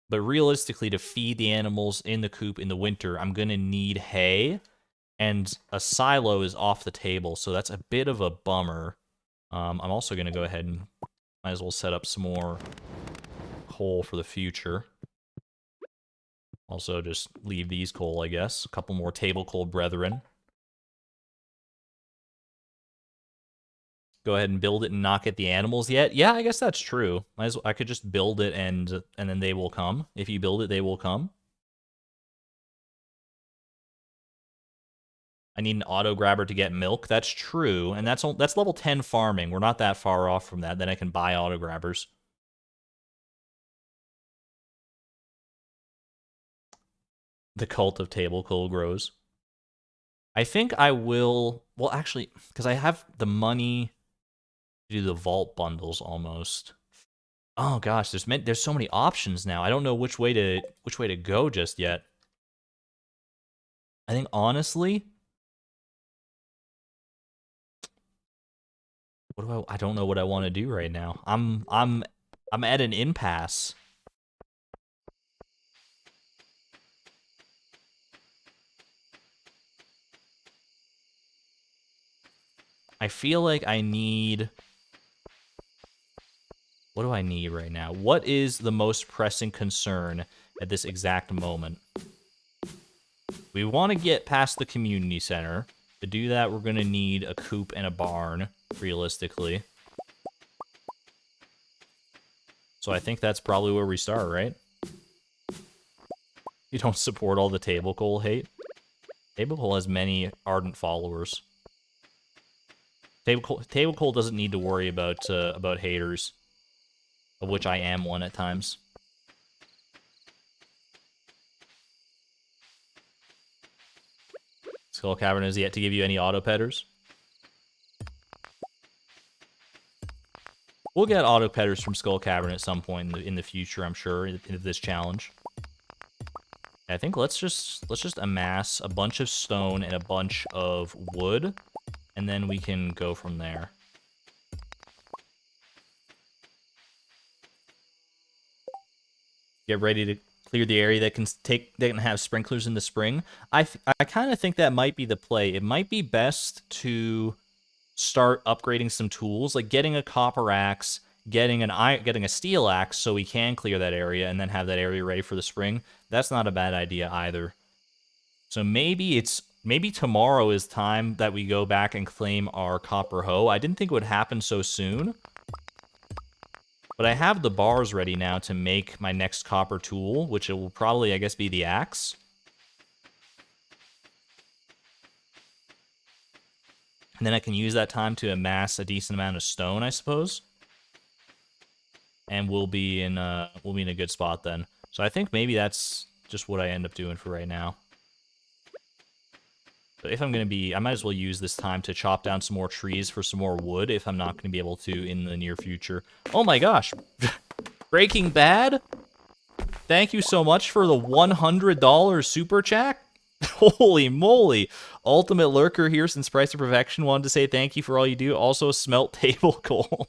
but realistically, to feed the animals in the coop in the winter, I'm going to need hay, and a silo is off the table, so that's a bit of a bummer. I'm also going to go ahead and might as well set up some more coal for the future. Also, just leave these coal, I guess. A couple more table coal brethren. Go ahead and build it and not get the animals yet. Yeah, I guess that's true. I could just build it and then they will come. If you build it, they will come. I need an auto grabber to get milk. That's true, and that's level 10 farming. We're not that far off from that. Then I can buy auto grabbers. The cult of table coal grows. I think I will... Well, actually, because I have the money to do the vault bundles almost. Oh gosh, there's so many options now. I don't know which way to go just yet. I think honestly, I don't know what I want to do right now. I'm at an impasse. I feel like I need... What do I need right now? What is the most pressing concern at this exact moment? We want to get past the community center. To do that, we're going to need a coop and a barn, realistically. So I think that's probably where we start, right? You don't support all the table coal hate? Table coal has many ardent followers. Table coal doesn't need to worry about haters, of which I am one at times. Skull Cavern has yet to give you any auto petters. We'll get auto petters from Skull Cavern at some point in the future, I'm sure, in this challenge. I think let's just amass a bunch of stone and a bunch of wood, and then we can go from there. Get ready to clear the area that can have sprinklers in the spring. I kind of think that might be the play. It might be best to start upgrading some tools, like getting a copper axe, getting a steel axe so we can clear that area and then have that area ready for the spring. That's not a bad idea either. So maybe tomorrow is time that we go back and claim our copper hoe. I didn't think it would happen so soon. But I have the bars ready now to make my next copper tool, which it will probably, I guess, be the axe. And then I can use that time to amass a decent amount of stone, I suppose. And we'll be in a good spot then. So I think maybe that's just what I end up doing for right now. But if I'm going to be... I might as well use this time to chop down some more trees for some more wood if I'm not going to be able to in the near future. Oh my gosh! Breaking Bad? Thank you so much for the $100 super chat. Holy moly! Ultimate Lurker here since Price of Perfection wanted to say thank you for all you do. Also, Smelt Table Coal.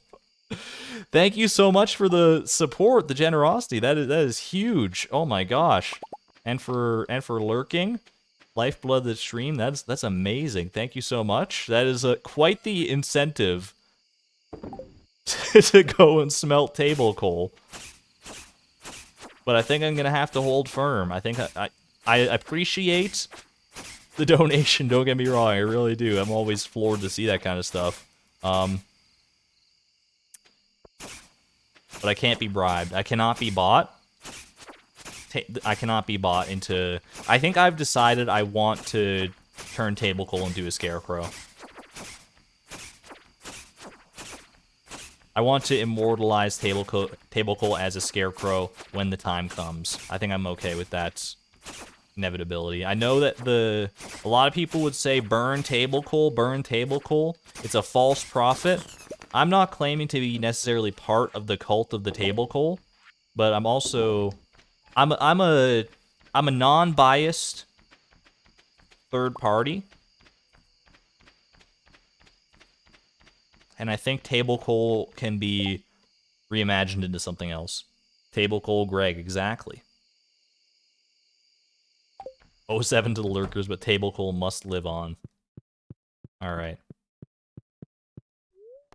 Thank you so much for the support, the generosity. That is huge. Oh my gosh! And for lurking, Lifeblood the stream. That's amazing. Thank you so much. That is quite the incentive to go and smelt table coal. But I think I'm gonna have to hold firm. I think I appreciate the donation. Don't get me wrong, I really do. I'm always floored to see that kind of stuff. But I can't be bribed. I cannot be bought. I cannot be bought into... I think I've decided I want to turn table coal into a scarecrow. I want to immortalize table coal as a scarecrow when the time comes. I think I'm okay with that inevitability. I know that a lot of people would say burn table coal, burn table coal. It's a false prophet. I'm not claiming to be necessarily part of the cult of the table coal, but I'm also... I'm a non-biased third party, and I think table coal can be reimagined into something else. Table coal Greg, exactly. 07 to the lurkers, but table coal must live on. All right.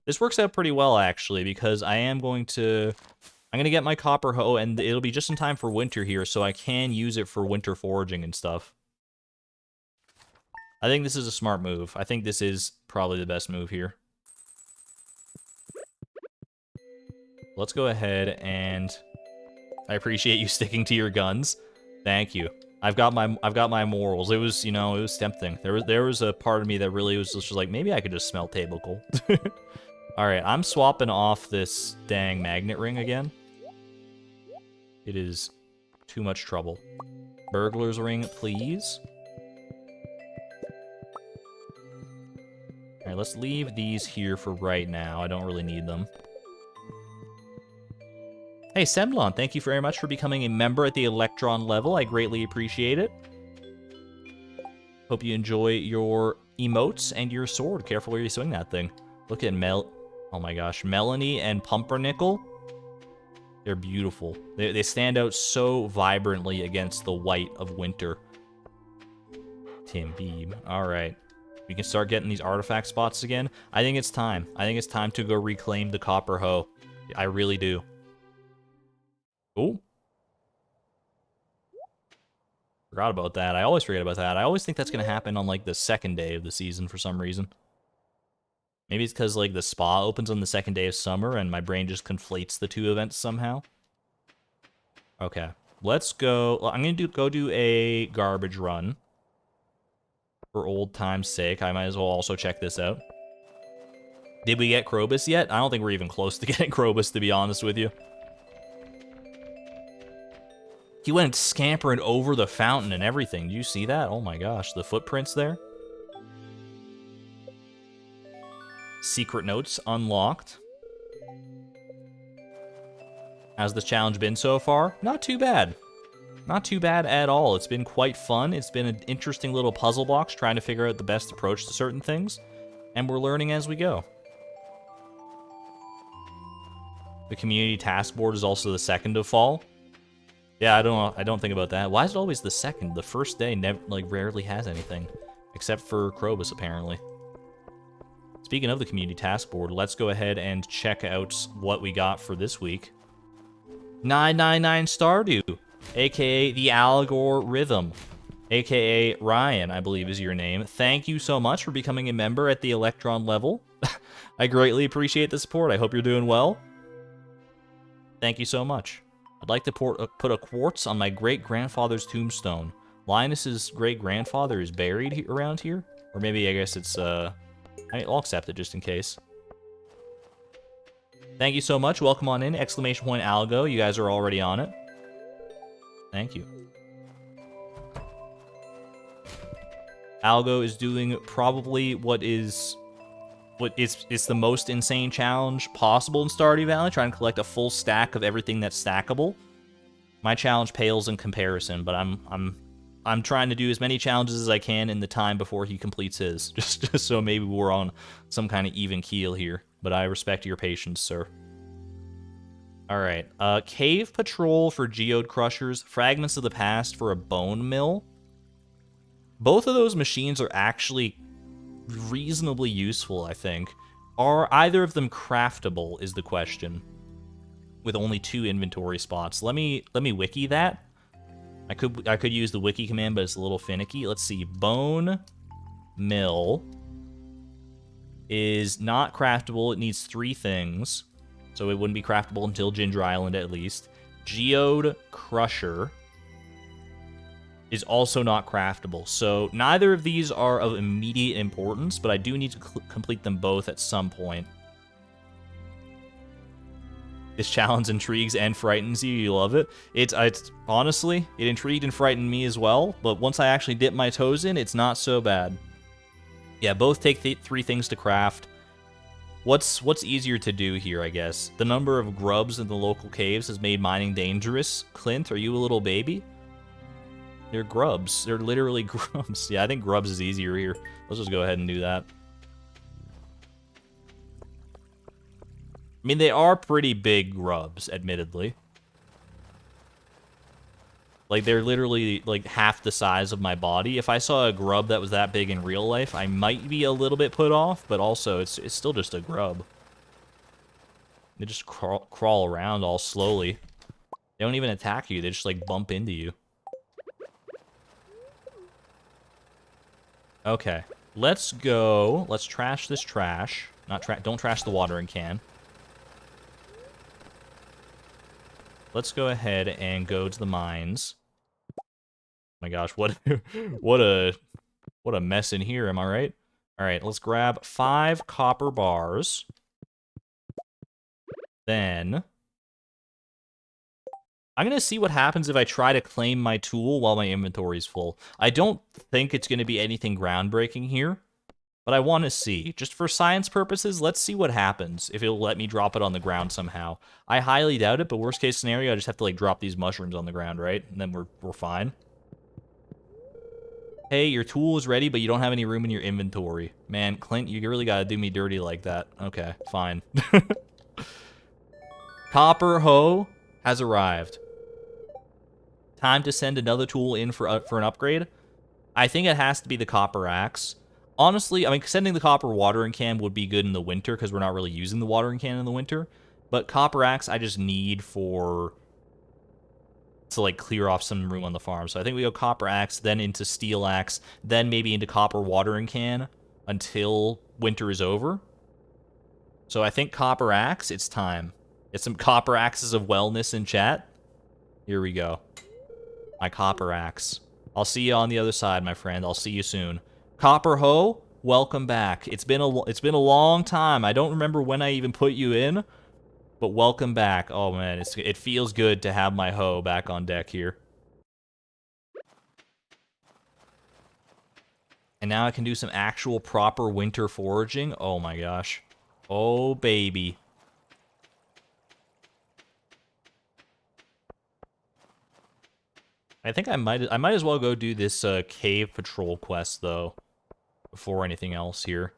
This works out pretty well, actually, because I'm going to get my copper hoe, and it'll be just in time for winter here, so I can use it for winter foraging and stuff. I think this is a smart move. I think this is probably the best move here. Let's go ahead and... I appreciate you sticking to your guns. Thank you. I've got my morals. It was, you know, it was tempting. There was a part of me that really was just like, maybe I could just smelt table coal. All right, I'm swapping off this dang magnet ring again. It is too much trouble. Burglar's ring, please. All right, let's leave these here for right now. I don't really need them. Hey, Semlon, thank you very much for becoming a member at the Electron level. I greatly appreciate it. Hope you enjoy your emotes and your sword. Careful where you swing that thing. Look at oh my gosh, Melanie and Pumpernickel. They're beautiful. They stand out so vibrantly against the white of winter. Tim Beeb. All right. We can start getting these artifact spots again. I think it's time. I think it's time to go reclaim the copper hoe. I really do. Oh. Forgot about that. I always forget about that. I always think that's going to happen on, like, the second day of the season for some reason. Maybe it's because, like, the spa opens on the second day of summer and my brain just conflates the two events somehow. Okay. Let's go. I'm going to go do a garbage run. For old time's sake, I might as well also check this out. Did we get Krobus yet? I don't think we're even close to getting Krobus, to be honest with you. He went scampering over the fountain and everything. Do you see that? Oh my gosh, the footprints there. Secret notes unlocked. How's the challenge been so far? Not too bad. Not too bad at all. It's been quite fun. It's been an interesting little puzzle box trying to figure out the best approach to certain things. And we're learning as we go. The community task board is also the second of fall. Yeah, I don't think about that. Why is it always the second? The first day rarely has anything. Except for Krobus, apparently. Speaking of the community task board, let's go ahead and check out what we got for this week. 999 Stardew, aka the Allegor Rhythm, aka Ryan, I believe is your name. Thank you so much for becoming a member at the Electron level. I greatly appreciate the support. I hope you're doing well. Thank you so much. I'd like to put a quartz on my great-grandfather's tombstone. Linus's great-grandfather is buried around here. Or maybe, I guess it's, I'll accept it just in case. Thank you so much. Welcome on in. Exclamation point Algo. You guys are already on it. Thank you. Algo is doing probably it's the most insane challenge possible in Stardew Valley, trying to collect a full stack of everything that's stackable. My challenge pales in comparison, but I'm trying to do as many challenges as I can in the time before he completes his, just so maybe we're on some kind of even keel here. But I respect your patience, sir. All right, cave patrol for geode crushers, fragments of the past for a bone mill. Both of those machines are actually reasonably useful, I think. Are either of them craftable is the question. With only 2 inventory spots. Let me wiki that. I could use the wiki command, but it's a little finicky. Let's see. Bone mill is not craftable. It needs 3 things. So it wouldn't be craftable until Ginger Island at least. Geode crusher is also not craftable. So neither of these are of immediate importance, but I do need to complete them both at some point. This challenge intrigues and frightens you. You love it. It's honestly, it intrigued and frightened me as well, but once I actually dip my toes in, it's not so bad. Yeah, both take 3 things to craft. What's easier to do here, I guess? The number of grubs in the local caves has made mining dangerous. Clint, are you a little baby? They're grubs. They're literally grubs. Yeah, I think grubs is easier here. Let's just go ahead and do that. I mean, they are pretty big grubs, admittedly. Like, they're literally, like, half the size of my body. If I saw a grub that was that big in real life, I might be a little bit put off, but also, it's still just a grub. They just crawl around all slowly. They don't even attack you. They just, like, bump into you. Okay. Let's go. Let's trash this trash. Don't trash the watering can. Let's go ahead and go to the mines. my gosh, what what a mess in here, am I right? All right, let's grab 5 copper bars. Then I'm going to see what happens if I try to claim my tool while my inventory is full. I don't think it's going to be anything groundbreaking here, but I want to see. Just for science purposes, let's see what happens if it'll let me drop it on the ground somehow. I highly doubt it, but worst case scenario, I just have to like drop these mushrooms on the ground, right? And then we're fine. Hey, your tool is ready, but you don't have any room in your inventory. Man, Clint, you really gotta do me dirty like that. Okay, fine. Copper hoe has arrived. Time to send another tool in for an upgrade. I think it has to be the copper axe. Honestly, I mean, sending the copper watering can would be good in the winter because we're not really using the watering can in the winter. But copper axe, I just need to like clear off some room on the farm. So I think we go copper axe, then into steel axe, then maybe into copper watering can until winter is over. So I think copper axe, it's time. Get some copper axes of wellness in chat. Here we go. My copper axe. I'll see you on the other side, my friend. I'll see you soon. Copper hoe, welcome back. It's been a long time. I don't remember when I even put you in, but welcome back. Oh man, it feels good to have my hoe back on deck here. And now I can do some actual proper winter foraging. Oh my gosh. Oh baby. I think I might as well go do this cave patrol quest though before anything else here.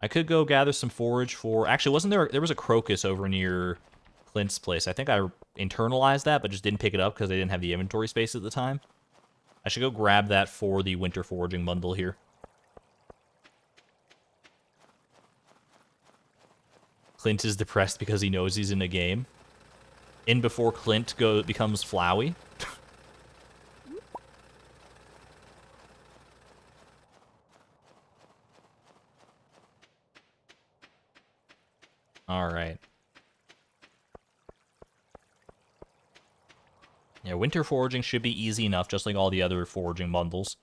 I could go gather some forage for. Actually, wasn't there was a crocus over near Clint's place. I think I internalized that, but just didn't pick it up because I didn't have the inventory space at the time. I should go grab that for the winter foraging bundle here. Clint is depressed because he knows he's in a game. In before Clint becomes Flowey. All right. Yeah, winter foraging should be easy enough, just like all the other foraging bundles.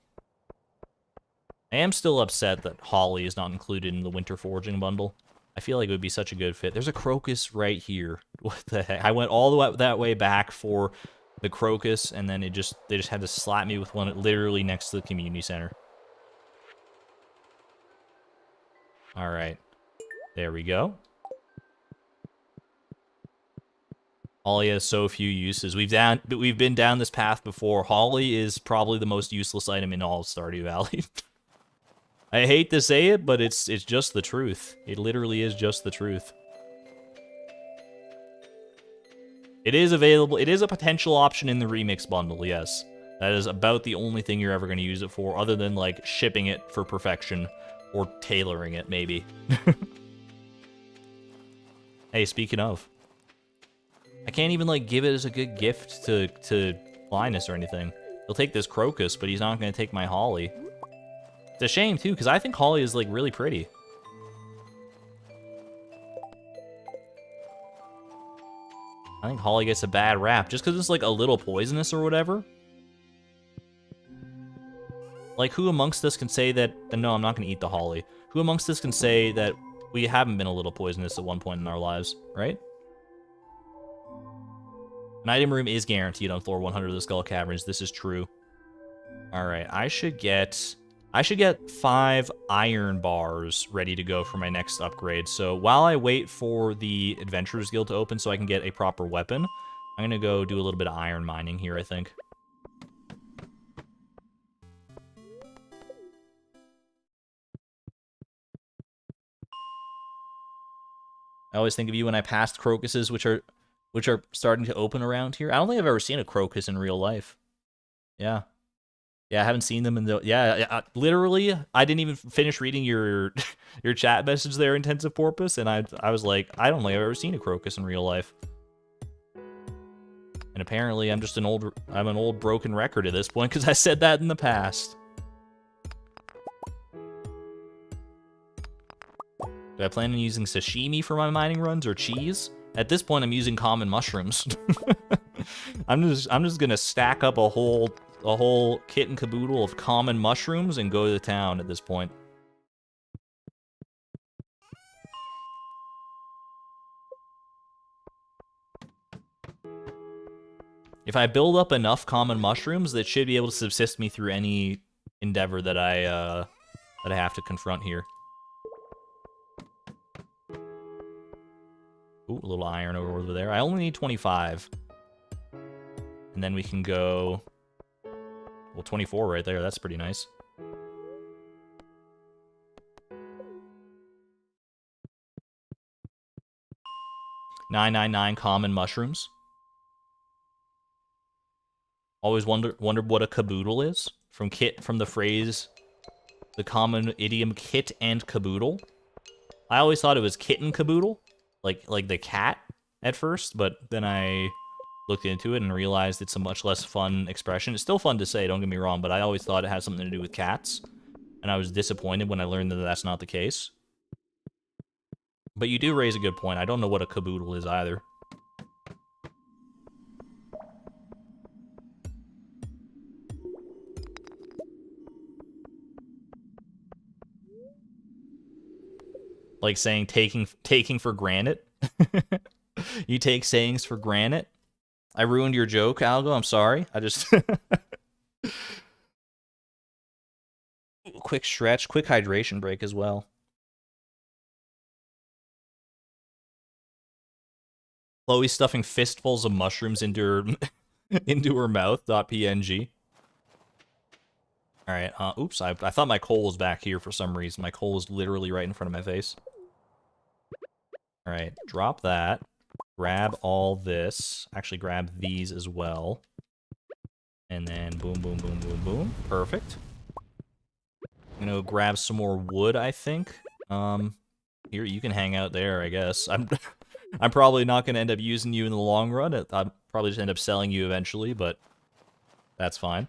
I am still upset that holly is not included in the winter foraging bundle. I feel like it would be such a good fit. There's a crocus right here. What the heck? I went all the way that way back for the crocus, and then they just had to slap me with one literally next to the community center. All right. There we go. Holly has so few uses. We've been down this path before. Holly is probably the most useless item in all of Stardew Valley. I hate to say it, but it's just the truth. It literally is just the truth. It is available. It is a potential option in the remix bundle, yes. That is about the only thing you're ever going to use it for, other than, like, shipping it for perfection. Or tailoring it, maybe. Hey, speaking of. I can't even, like, give it as a good gift to Linus or anything. He'll take this crocus, but he's not going to take my holly. It's a shame, too, because I think holly is, like, really pretty. I think holly gets a bad rap, just because it's, like, a little poisonous or whatever. Like, who amongst us can say that... No, I'm not going to eat the holly. Who amongst us can say that we haven't been a little poisonous at one point in our lives, right? An item room is guaranteed on floor 100 of the Skull Caverns. This is true. Alright, I should get 5 iron bars ready to go for my next upgrade. So while I wait for the Adventurers Guild to open so I can get a proper weapon, I'm going to go do a little bit of iron mining here, I think. I always think of you when I passed crocuses, which are starting to open around here. I don't think I've ever seen a crocus in real life. Yeah. Yeah, I haven't seen them in the... Yeah, literally, I didn't even finish reading your your chat message there, Intensive Porpoise, and I was like, I don't think I've ever seen a crocus in real life. And apparently, I'm an old broken record at this point, because I said that in the past. Do I plan on using sashimi for my mining runs, or cheese? At this point, I'm using common mushrooms. I'm just gonna stack up a whole a whole kit and caboodle of common mushrooms and go to town at this point. If I build up enough common mushrooms, that should be able to subsist me through any endeavor that I have to confront here. Ooh, a little iron over there. I only need 25. And then we can go... Well, 24 right there. That's pretty nice. $9.99 common mushrooms. Always wondered what a caboodle is. From the phrase, the common idiom kit and caboodle. I always thought it was kitten caboodle, like the cat at first, but then I looked into it and realized it's a much less fun expression. It's still fun to say, don't get me wrong, but I always thought it had something to do with cats, and I was disappointed when I learned that that's not the case. But you do raise a good point. I don't know what a caboodle is either. Like saying taking for granted. You take sayings for granted. I ruined your joke, Algo. I'm sorry. I just quick stretch, quick hydration break as well. Chloe's stuffing fistfuls of mushrooms into her into her mouth. .png. All right. Oops. I thought my coal was back here for some reason. My coal was literally right in front of my face. All right. Drop that. Grab all this. Actually, grab these as well. And then boom, boom, boom, boom, boom. Perfect. I'm gonna grab some more wood, I think. Here, you can hang out there, I guess. I'm probably not gonna end up using you in the long run. I'll probably just end up selling you eventually, but that's fine.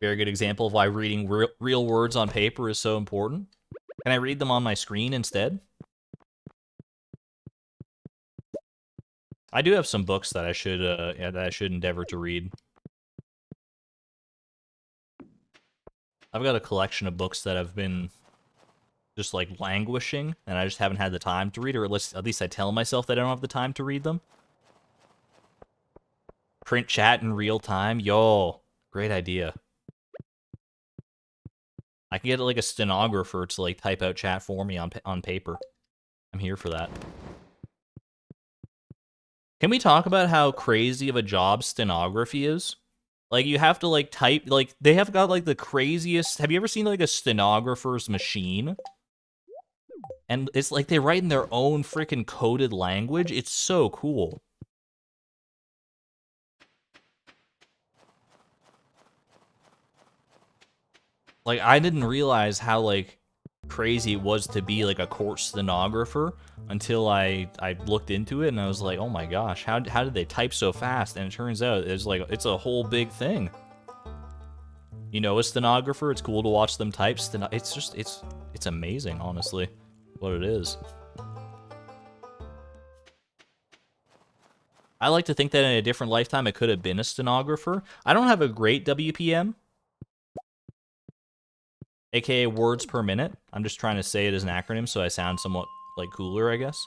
Very good example of why reading real words on paper is so important. Can I read them on my screen instead? I do have some books that I should endeavor to read. I've got a collection of books that have been just like languishing, and I just haven't had the time to read, or at least I tell myself that I don't have the time to read them. Print chat in real time, yo, great idea. I can get like a stenographer to like type out chat for me on paper. I'm here for that. Can we talk about how crazy of a job stenography is? Like, you have to like type, like they have got like the craziest. Have you ever seen like a stenographer's machine? And it's like they write in their own freaking coded language. It's so cool. Like, I didn't realize how, like, crazy it was to be, like, a court stenographer until I looked into it, and I was like, oh my gosh, how did they type so fast? And it turns out it's a whole big thing. You know, a stenographer, it's cool to watch them type. It's amazing, honestly, what it is. I like to think that in a different lifetime, I could have been a stenographer. I don't have a great WPM. AKA words per minute. I'm just trying to say it as an acronym so I sound somewhat like cooler, I guess.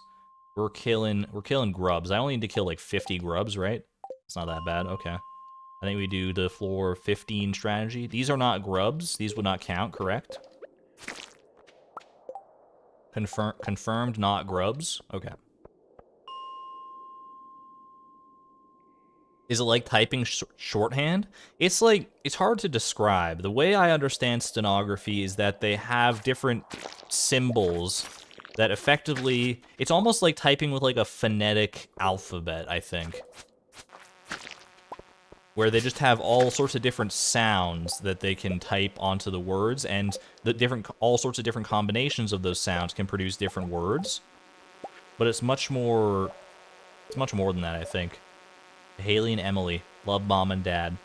We're killing grubs. I only need to kill like 50 grubs, right? It's not that bad. Okay. I think we do the floor 15 strategy. These are not grubs. These would not count, correct? Confirmed not grubs. Okay. Is it like typing shorthand? It's like, it's hard to describe. The way I understand stenography is that they have different symbols that effectively, it's almost like typing with like a phonetic alphabet, I think. Where they just have all sorts of different sounds that they can type onto the words, and all sorts of different combinations of those sounds can produce different words. But it's much more than that, I think. Haley and Emily, love mom and dad.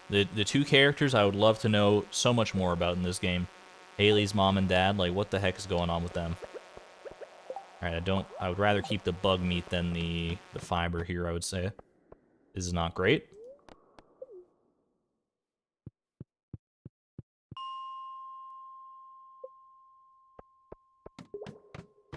The two characters I would love to know so much more about in this game. Haley's mom and dad, like what the heck is going on with them? Alright, I would rather keep the bug meat than the fiber here, I would say. This is not great.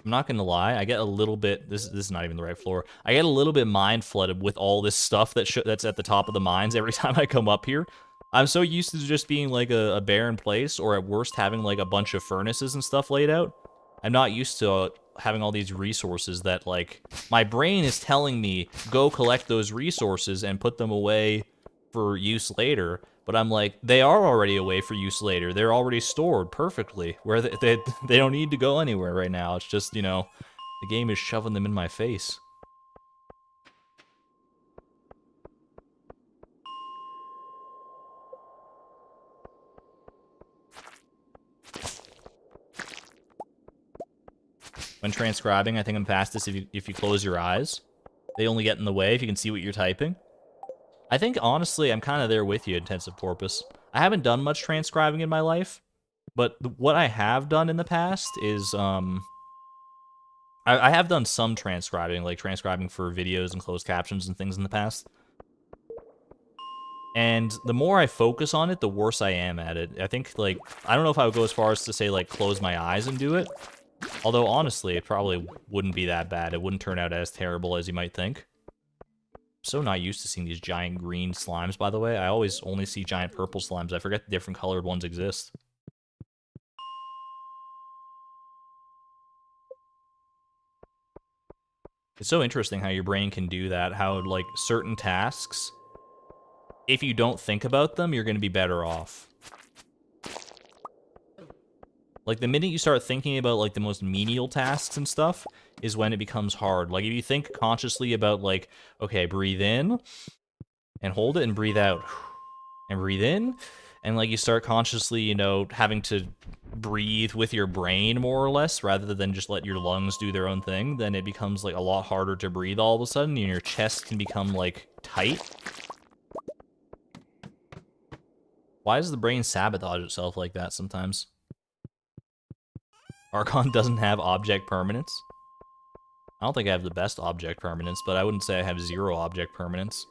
I'm not gonna lie, I get a little bit, this is not even the right floor, I get a little bit mind flooded with all this stuff that's at the top of the mines every time I come up here. I'm so used to just being like a barren place, or at worst having like a bunch of furnaces and stuff laid out. I'm not used to having all these resources that, like, my brain is telling me, go collect those resources and put them away for use later. But I'm like, they are already away for use later. They're already stored perfectly. Where they don't need to go anywhere right now. It's just, you know, the game is shoving them in my face. When transcribing, I think I'm fastest if you close your eyes. They only get in the way if you can see what you're typing. I think, honestly, I'm kind of there with you, Intensive Porpoise. I haven't done much transcribing in my life, but what I have done in the past is, I have done some transcribing, like transcribing for videos and closed captions and things in the past. And the more I focus on it, the worse I am at it. I think, like, I don't know if I would go as far as to say, like, close my eyes and do it. Although, honestly, it probably wouldn't be that bad. It wouldn't turn out as terrible as you might think. So not used to seeing these giant green slimes, by the way. I always only see giant purple slimes. I forget the different colored ones exist. It's so interesting how your brain can do that, how, like, certain tasks, if you don't think about them, you're going to be better off. Like, the minute you start thinking about, like, the most menial tasks and stuff is when it becomes hard. Like, if you think consciously about, like, okay, breathe in, and hold it, and breathe out, and breathe in, and, like, you start consciously, you know, having to breathe with your brain, more or less, rather than just let your lungs do their own thing, then it becomes, like, a lot harder to breathe all of a sudden, and your chest can become, like, tight. Why does the brain sabotage itself like that sometimes? Archon doesn't have object permanence. I don't think I have the best object permanence, but I wouldn't say I have 0 object permanence.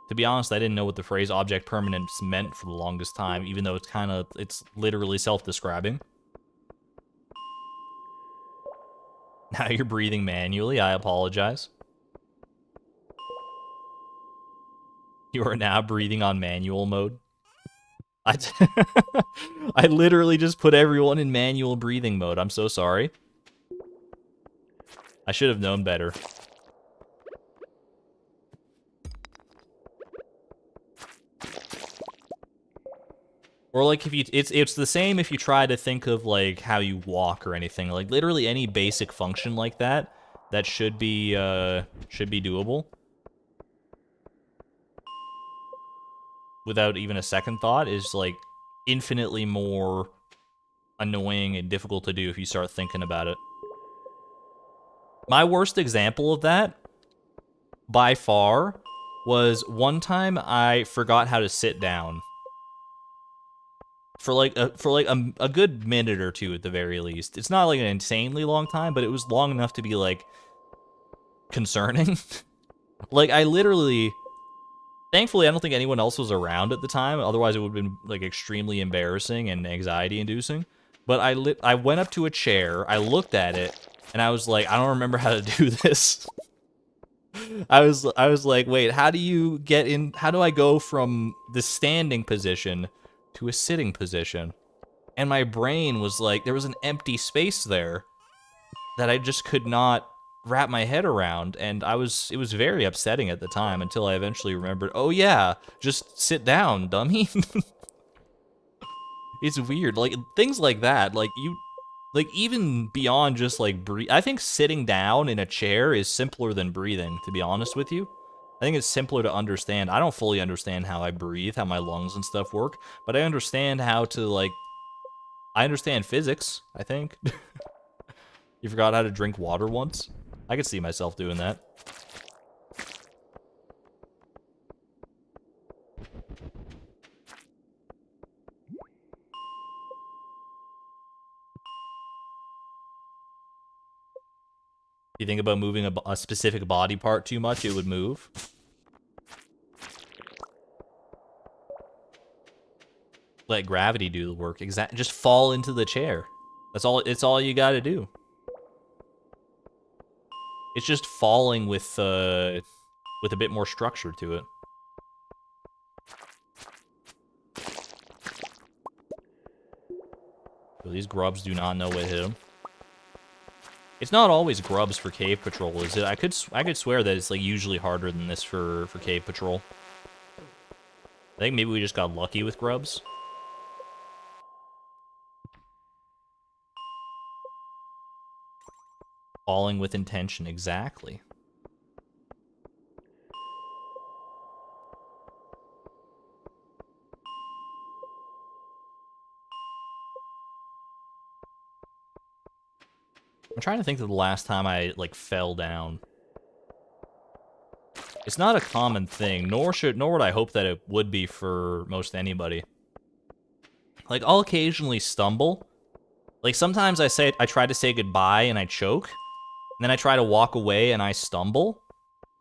To be honest, I didn't know what the phrase object permanence meant for the longest time, even though it's literally self-describing. Now you're breathing manually, I apologize. You are now breathing on manual mode. I literally just put everyone in manual breathing mode. I'm so sorry. I should have known better. Or, like, if you, it's the same if you try to think of, like, how you walk or anything. Like, literally any basic function like that, that should be doable. Without even a second thought is, like, infinitely more annoying and difficult to do if you start thinking about it. My worst example of that, by far, was one time I forgot how to sit down. For a good minute or two at the very least. It's not like an insanely long time, but it was long enough to be, like, concerning. Like, I literally, thankfully I don't think anyone else was around at the time, otherwise it would have been, like, extremely embarrassing and anxiety inducing. But I went up to a chair, I looked at it, and I was like, I don't remember how to do this. I was like, wait, how do I go from the standing position to a sitting position? And my brain was like, there was an empty space there that I just could not wrap my head around, and it was very upsetting at the time until I eventually remembered, oh yeah, just sit down, dummy. It's weird, like, things like that, like, even beyond just, like, breathe, I think sitting down in a chair is simpler than breathing, to be honest with you. I think it's simpler to understand. I don't fully understand how I breathe, how my lungs and stuff work, but I understand how to, like, I understand physics, I think. You forgot how to drink water once? I could see myself doing that. you think about moving a specific body part too much, it would move. Let gravity do the work. Just fall into the chair. It's all you gotta do. It's just falling with a bit more structure to it. So these grubs do not know what hit them. It's not always grubs for cave patrol, is it? I could swear that it's like usually harder than this for cave patrol. I think maybe we just got lucky with grubs. Falling with intention, exactly. I'm trying to think of the last time I, like, fell down. It's not a common thing, nor would I hope that it would be for most anybody. Like, I'll occasionally stumble. Like, sometimes I try to say goodbye and I choke. And then I try to walk away and I stumble.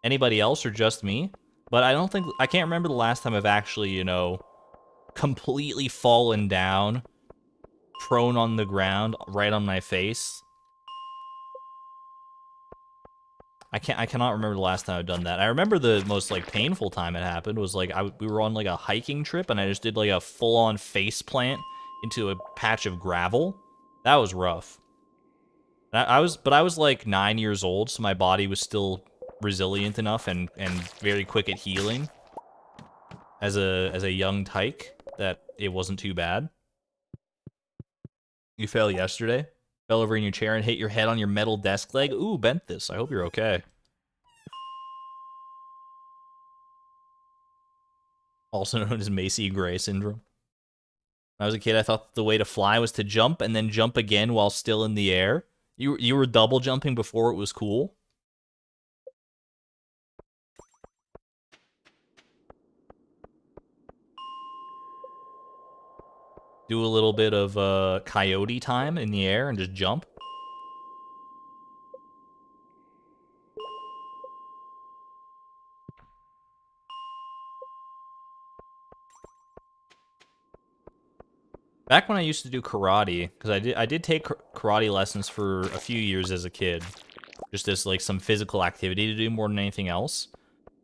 Anybody else or just me? But I can't remember the last time I've actually, you know, completely fallen down, prone on the ground, right on my face. I cannot remember the last time I've done that. I remember the most, like, painful time it happened was, like, we were on, like, a hiking trip, and I just did, like, a full-on face plant into a patch of gravel. That was rough. I was, like, 9 years old, so my body was still resilient enough and very quick at healing as a young tyke that it wasn't too bad. You fell yesterday? Fell over in your chair and hit your head on your metal desk leg? Ooh, bent this. I hope you're okay. Also known as Macy Gray syndrome. When I was a kid, I thought the way to fly was to jump and then jump again while still in the air. You were double jumping before it was cool? Do a little bit of coyote time in the air and just jump. Back when I used to do karate, because I did take karate lessons for a few years as a kid, just as like some physical activity to do more than anything else.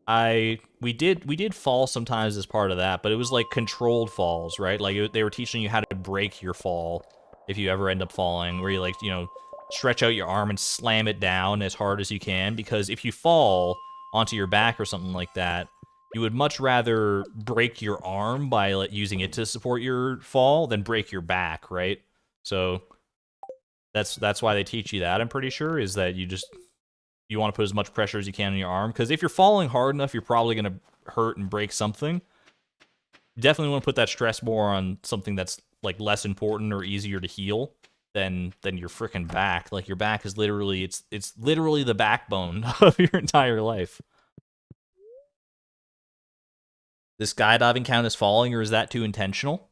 We did fall sometimes as part of that, but it was like controlled falls, right? Like they were teaching you how to break your fall if you ever end up falling, where you, like, you know, stretch out your arm and slam it down as hard as you can, because if you fall onto your back or something like that, you would much rather break your arm by, like, using it to support your fall than break your back, right? So that's why they teach you that, I'm pretty sure, is that you want to put as much pressure as you can on your arm, because if you're falling hard enough, you're probably going to hurt and break something. Definitely want to put that stress more on something that's, like, less important or easier to heal than your freaking back. Like, your back is literally, it's literally the backbone of your entire life. Does skydiving count as falling, or is that too intentional?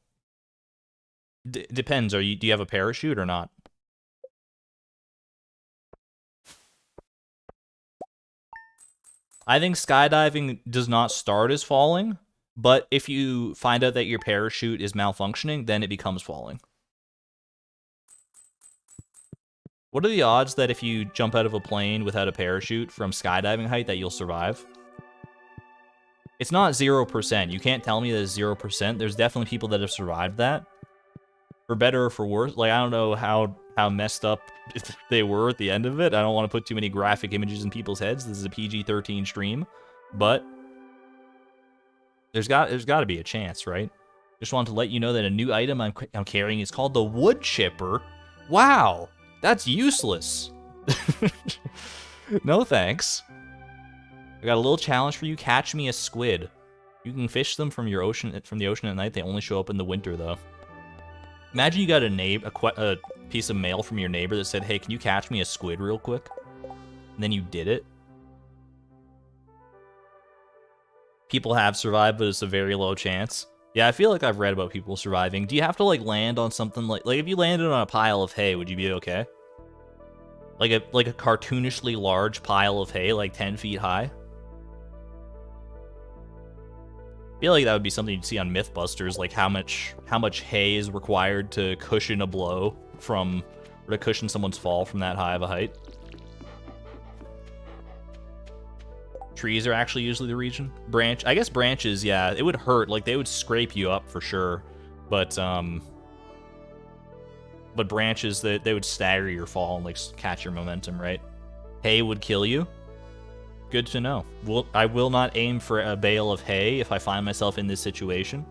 Depends. Do you have a parachute or not? I think skydiving does not start as falling, but if you find out that your parachute is malfunctioning, then it becomes falling. What are the odds that if you jump out of a plane without a parachute from skydiving height that you'll survive? It's not 0%. You can't tell me that it's 0%. There's definitely people that have survived that. For better or for worse. Like, I don't know how messed up they were at the end of it. I don't want to put too many graphic images in people's heads. This is a PG-13 stream. But there's got to be a chance, right? Just wanted to let you know that a new item I'm carrying is called the wood chipper. Wow, that's useless. No thanks. I got a little challenge for you. Catch me a squid. You can fish them from the ocean at night. They only show up in the winter, though. Imagine you got a piece of mail from your neighbor that said, "Hey, can you catch me a squid real quick?" And then you did it. People have survived, but it's a very low chance. Yeah, I feel like I've read about people surviving. Do you have to, like, land on something like if you landed on a pile of hay, would you be okay? Like a cartoonishly large pile of hay, like 10 feet high. I feel like that would be something you'd see on Mythbusters, like how much hay is required to cushion a blow from, or to cushion someone's fall from that high of a height. Trees are actually usually the region. I guess branches, yeah, it would hurt. Like they would scrape you up for sure, but branches they would stagger your fall and like catch your momentum, right? Hay would kill you. Good to know. I will not aim for a bale of hay if I find myself in this situation.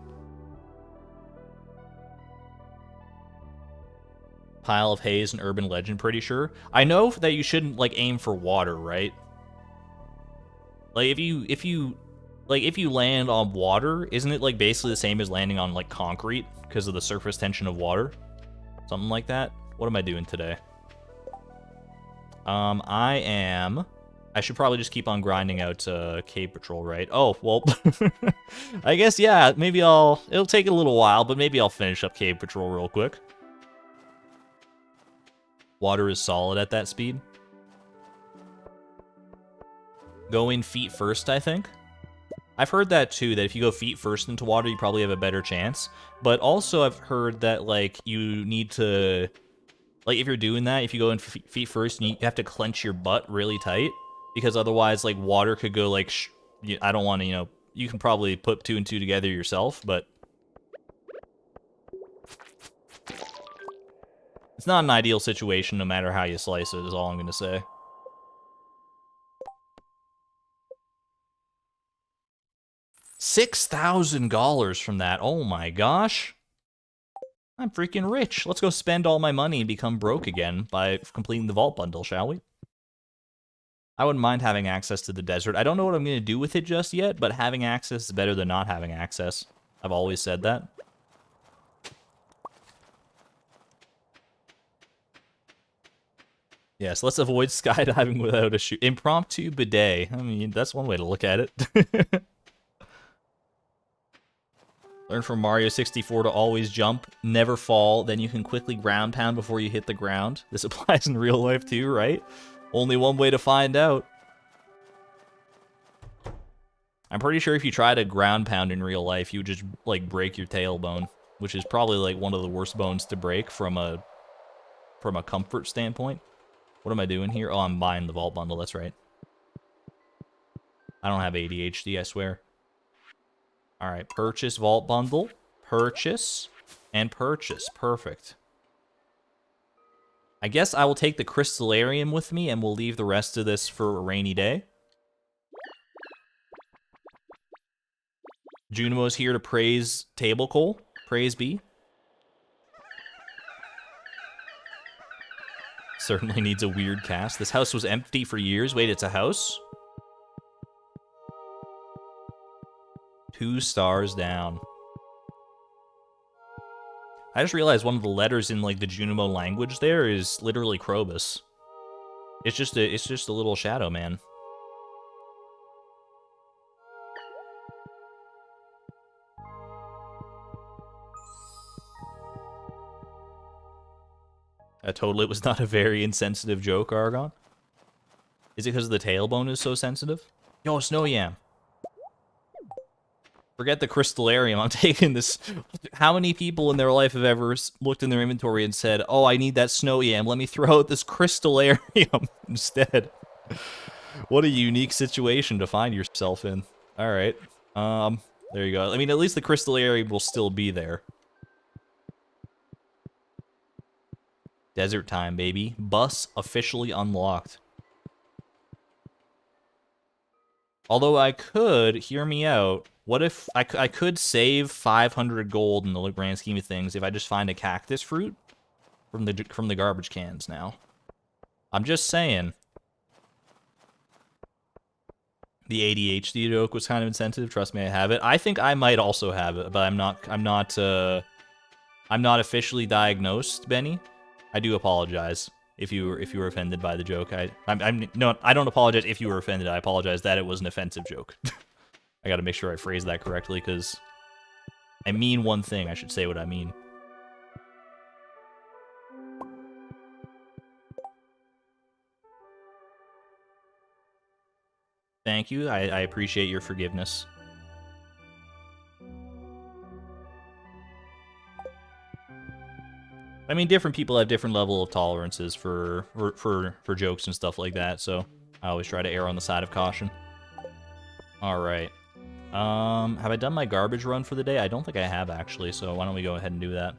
Pile of hay is an urban legend, pretty sure. I know that you shouldn't like aim for water, right? Like if you land on water, isn't it like basically the same as landing on like concrete because of the surface tension of water? Something like that. What am I doing today? I should probably just keep on grinding out Cave Patrol, right? Oh, well, I guess, yeah, maybe it'll take a little while, but maybe I'll finish up Cave Patrol real quick. Water is solid at that speed. Going feet first, I think. I've heard that too, that if you go feet first into water, you probably have a better chance. But also I've heard that, like, you need to, like, if you're doing that, if you go in feet first, you have to clench your butt really tight. Because otherwise, like, water could go, like, I don't want to, you can probably put 2 and 2 together yourself, but it's not an ideal situation no matter how you slice it, is all I'm going to say. $6,000 from that. Oh my gosh. I'm freaking rich. Let's go spend all my money and become broke again by completing the vault bundle, shall we? I wouldn't mind having access to the desert. I don't know what I'm going to do with it just yet, but having access is better than not having access. I've always said that. Yes, let's avoid skydiving without a chute. Impromptu bidet. I mean, that's one way to look at it. Learn from Mario 64 to always jump, never fall, then you can quickly ground pound before you hit the ground. This applies in real life too, right? Only one way to find out. I'm pretty sure if you try to ground pound in real life, you would just, like, break your tailbone, which is probably, like, one of the worst bones to break from a comfort standpoint. What am I doing here? Oh, I'm buying the vault bundle, that's right. I don't have ADHD, I swear. Alright, purchase vault bundle, purchase, and purchase. Perfect. I guess I will take the crystallarium with me, and we'll leave the rest of this for a rainy day. Junimo's here to praise Table Coal. Praise be. Certainly needs a weird cast. This house was empty for years. Wait, it's a house? 2 stars down. I just realized one of the letters in, like, the Junimo language there is literally Krobus. It's just a little shadow man. Totally was not a very insensitive joke, Argon. Is it because the tailbone is so sensitive? Yo, Snow Yam. Forget the crystallarium, I'm taking this. How many people in their life have ever looked in their inventory and said, oh, I need that Snow Yam, let me throw out this crystallarium instead? What a unique situation to find yourself in. Alright, there you go. I mean, at least the crystallarium will still be there. Desert time, baby. Bus officially unlocked. Although I could, hear me out, what if I could save 500 gold in the grand scheme of things if I just find a cactus fruit from the garbage cans now. I'm just saying. The ADHD joke was kind of insensitive. Trust me, I have it. I think I might also have it, but I'm not officially diagnosed, Benny. I do apologize if you were offended by the joke. No, I don't apologize if you were offended. I apologize that it was an offensive joke. I got to make sure I phrase that correctly because I mean one thing. I should say what I mean. Thank you. I appreciate your forgiveness. I mean, different people have different level of tolerances for jokes and stuff like that, so I always try to err on the side of caution. All right. Have I done my garbage run for the day? I don't think I have, actually, so why don't we go ahead and do that?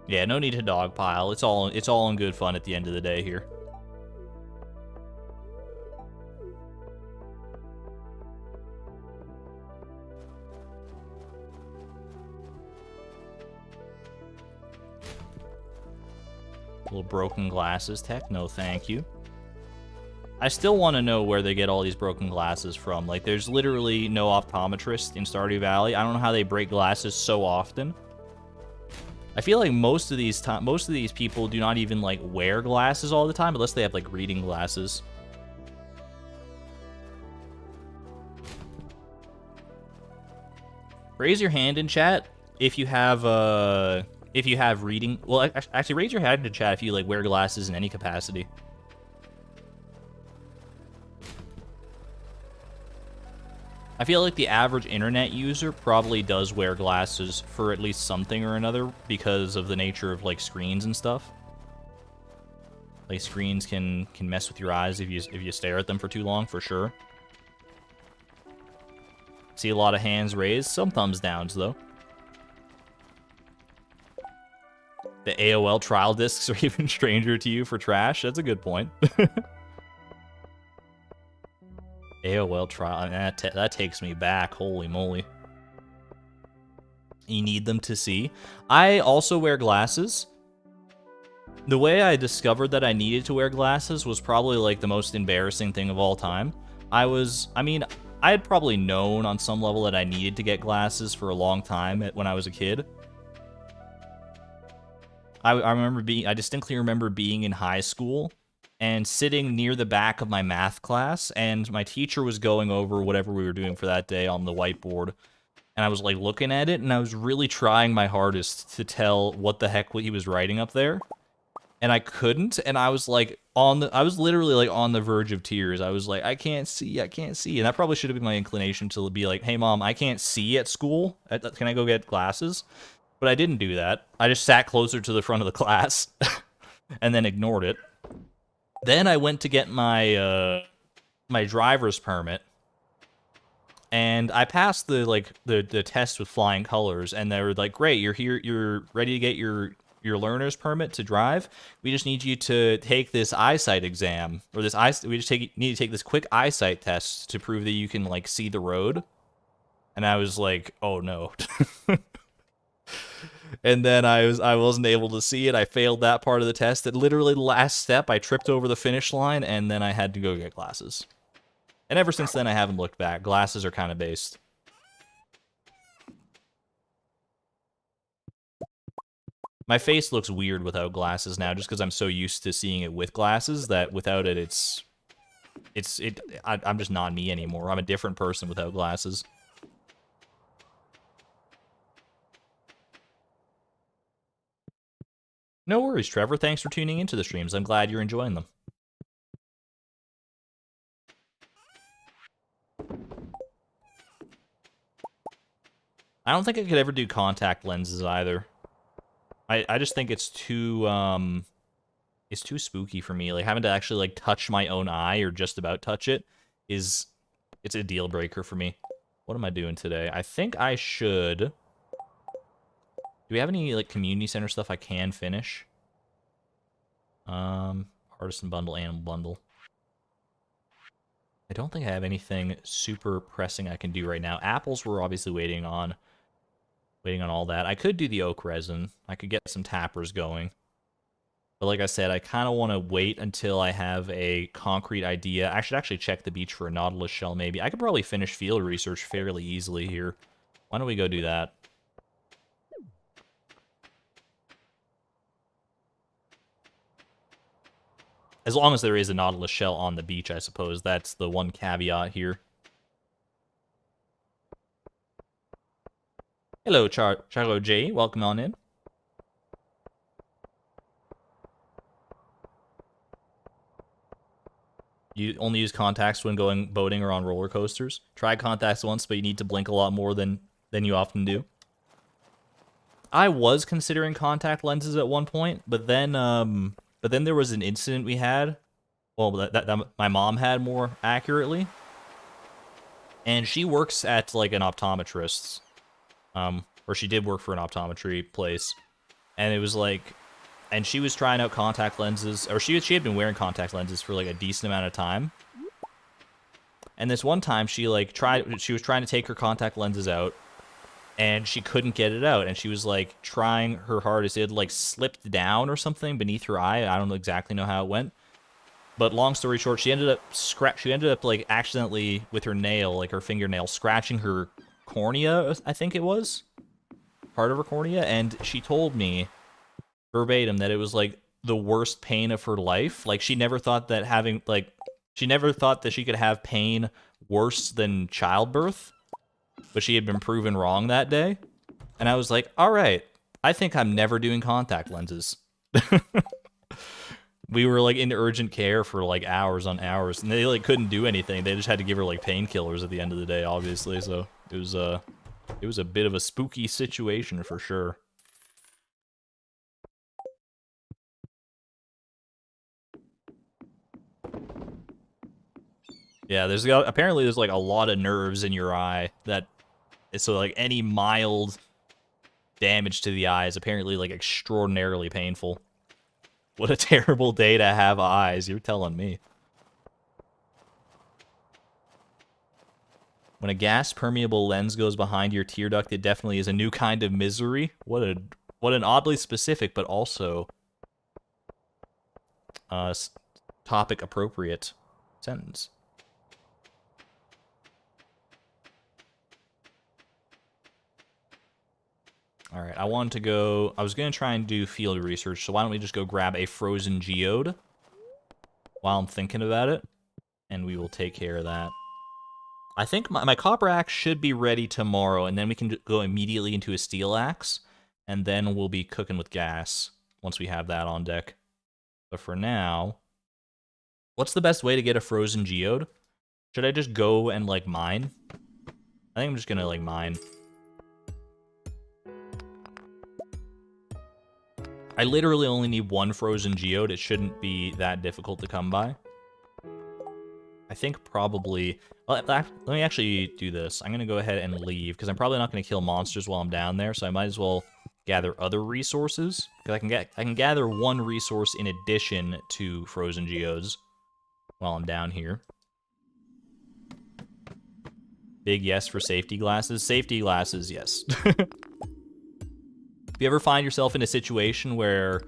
Yeah, no need to dogpile. It's all in good fun at the end of the day here. Little broken glasses tech, no thank you. I still want to know where they get all these broken glasses from. Like, there's literally no optometrist in Stardew Valley. I don't know how they break glasses so often. I feel like most of these people do not even, like, wear glasses all the time, unless they have, like, reading glasses. Raise your hand in chat if you have reading. Well, actually, raise your hand in chat if you, like, wear glasses in any capacity. I feel like the average internet user probably does wear glasses for at least something or another because of the nature of, like, screens and stuff. Like, screens can mess with your eyes if you stare at them for too long, for sure. See a lot of hands raised, some thumbs downs though. The AOL trial discs are even stranger to you for trash. That's a good point. AOL trial, that takes me back. Holy moly. You need them to see. I also wear glasses. The way I discovered that I needed to wear glasses was probably like the most embarrassing thing of all time. I had probably known on some level that I needed to get glasses for a long time when I was a kid. I distinctly remember being in high school and sitting near the back of my math class, and my teacher was going over whatever we were doing for that day on the whiteboard. And I was like looking at it, and I was really trying my hardest to tell what the heck he was writing up there. And I couldn't, and I was like I was literally like on the verge of tears. I was like, I can't see. And that probably should have been my inclination to be like, hey mom, I can't see at school. Can I go get glasses? But I didn't do that. I just sat closer to the front of the class and then ignored it. Then I went to get my my driver's permit, and I passed the test with flying colors, and they were like, great, you're here, you're ready to get your learner's permit to drive. We just need you to take this eyesight exam, or we just need to take this quick eyesight test to prove that you can, like, see the road. And I was like, oh no. And then I wasn't able to see it. I failed that part of the test. At literally the last step, I tripped over the finish line, and then I had to go get glasses. And ever since then, I haven't looked back. Glasses are kind of based. My face looks weird without glasses now, just because I'm so used to seeing it with glasses that without it, I'm just not me anymore. I'm a different person without glasses. No worries, Trevor. Thanks for tuning into the streams. I'm glad you're enjoying them. I don't think I could ever do contact lenses either. I just think it's too spooky for me. Like, having to actually, like, touch my own eye or just about touch it it's a deal breaker for me. What am I doing today? I think I should... Do we have any, like, community center stuff I can finish? Artisan bundle, animal bundle. I don't think I have anything super pressing I can do right now. Apples we're obviously waiting on all that. I could do the oak resin. I could get some tappers going. But like I said, I kind of want to wait until I have a concrete idea. I should actually check the beach for a nautilus shell, maybe. I could probably finish field research fairly easily here. Why don't we go do that? As long as there is a nautilus shell on the beach, I suppose. That's the one caveat here. Hello, Charlo J. Welcome on in. You only use contacts when going boating or on roller coasters. Tried contacts once, but you need to blink a lot more than you often do. I was considering contact lenses at one point, but then there was an incident we had. Well, that my mom had, more accurately. And she works at like an optometrist's, or she did work for an optometry place, and it was like, and she was trying out contact lenses, or she had been wearing contact lenses for like a decent amount of time. And this one time she was trying to take her contact lenses out, and she couldn't get it out, and she was like trying her hardest. It had like slipped down or something beneath her eye. I don't exactly know how it went. But long story short, she ended up like accidentally with her nail, like her fingernail, scratching her cornea, I think it was. Part of her cornea, and she told me verbatim that it was like the worst pain of her life. Like she never thought that she could have pain worse than childbirth, but she had been proven wrong that day. And I was like, all right, I think I'm never doing contact lenses. We were like in urgent care for like hours on hours, and they like couldn't do anything. They just had to give her like painkillers at the end of the day, obviously. So it was a bit of a spooky situation for sure. Yeah, apparently there's like a lot of nerves in your eye so like any mild damage to the eye is apparently like extraordinarily painful. What a terrible day to have eyes, you're telling me. When a gas-permeable lens goes behind your tear duct, it definitely is a new kind of misery. What an oddly specific, but also topic-appropriate sentence. All right, I was going to try and do field research, so why don't we just go grab a frozen geode while I'm thinking about it, and we will take care of that. I think my copper axe should be ready tomorrow, and then we can go immediately into a steel axe, and then we'll be cooking with gas once we have that on deck. But for now, what's the best way to get a frozen geode? Should I just go and, like, mine? I think I'm just going to, like, mine. I literally only need one frozen geode. It shouldn't be that difficult to come by. I think probably... Well, let me actually do this. I'm going to go ahead and leave, because I'm probably not going to kill monsters while I'm down there, so I might as well gather other resources. Because I can gather one resource in addition to frozen geodes while I'm down here. Big yes for safety glasses. Safety glasses, yes. If you ever find yourself in a situation where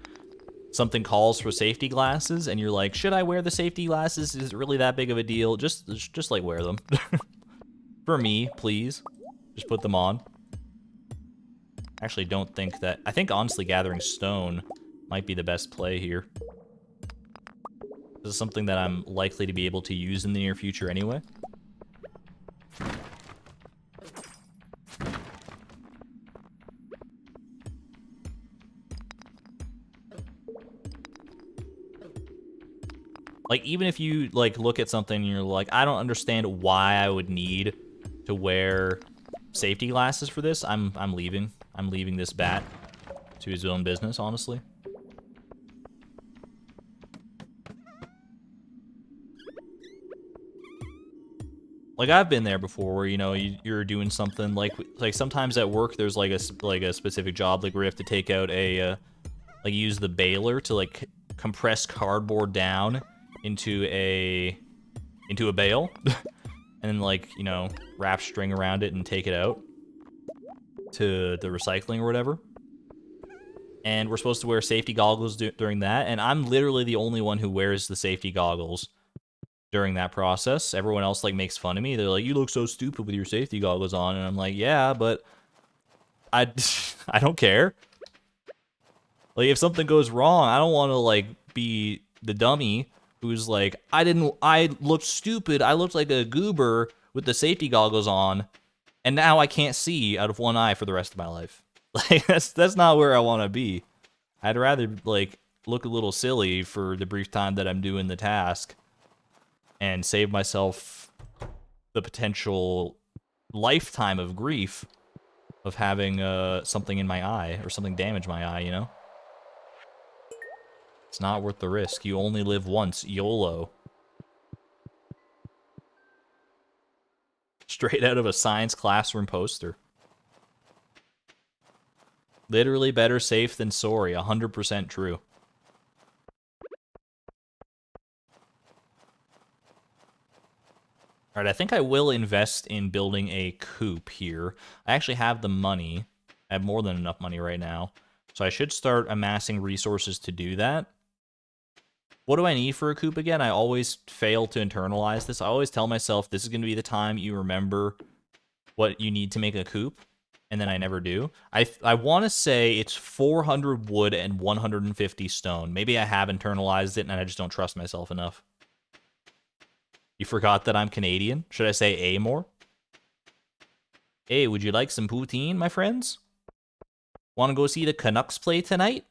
something calls for safety glasses and you're like, should I wear the safety glasses? Is it really that big of a deal? Just like wear them. For me, please. Just put them on. Actually, don't think that... I think honestly gathering stone might be the best play here. This is something that I'm likely to be able to use in the near future anyway. Like, even if you, like, look at something and you're like, I don't understand why I would need to wear safety glasses for this, I'm leaving. I'm leaving this bat to his own business, honestly. Like, I've been there before where, you know, you're doing something, like sometimes at work there's, like, a specific job, like, where you have to take out a, like, use the baler to, like, compress cardboard down into a bale and then, like, you know, wrap string around it and take it out to the recycling or whatever. And we're supposed to wear safety goggles during that, and I'm literally the only one who wears the safety goggles during that process. Everyone else, like, makes fun of me. They're like, you look so stupid with your safety goggles on, and I'm like, yeah, but I don't care. Like, if something goes wrong, I don't want to, like, be the dummy who's like, I looked stupid, I looked like a goober with the safety goggles on, And now I can't see out of one eye for the rest of my life. Like, that's not where I want to be. I'd rather, like, look a little silly for the brief time that I'm doing the task and save myself the potential lifetime of grief of having something in my eye or something damage my eye, you know? It's not worth the risk. You only live once. YOLO. Straight out of a science classroom poster. Literally better safe than sorry. 100% true. Alright, I think I will invest in building a coop here. I actually have the money. I have more than enough money right now. So I should start amassing resources to do that. What do I need for a coop again? I always fail to internalize this. I always tell myself this is going to be the time you remember what you need to make a coop, and then I never do. I want to say it's 400 wood and 150 stone. Maybe I have internalized it and I just don't trust myself enough. You forgot that I'm Canadian? Should I say A more? Hey, would you like some poutine, my friends? Want to go see the Canucks play tonight?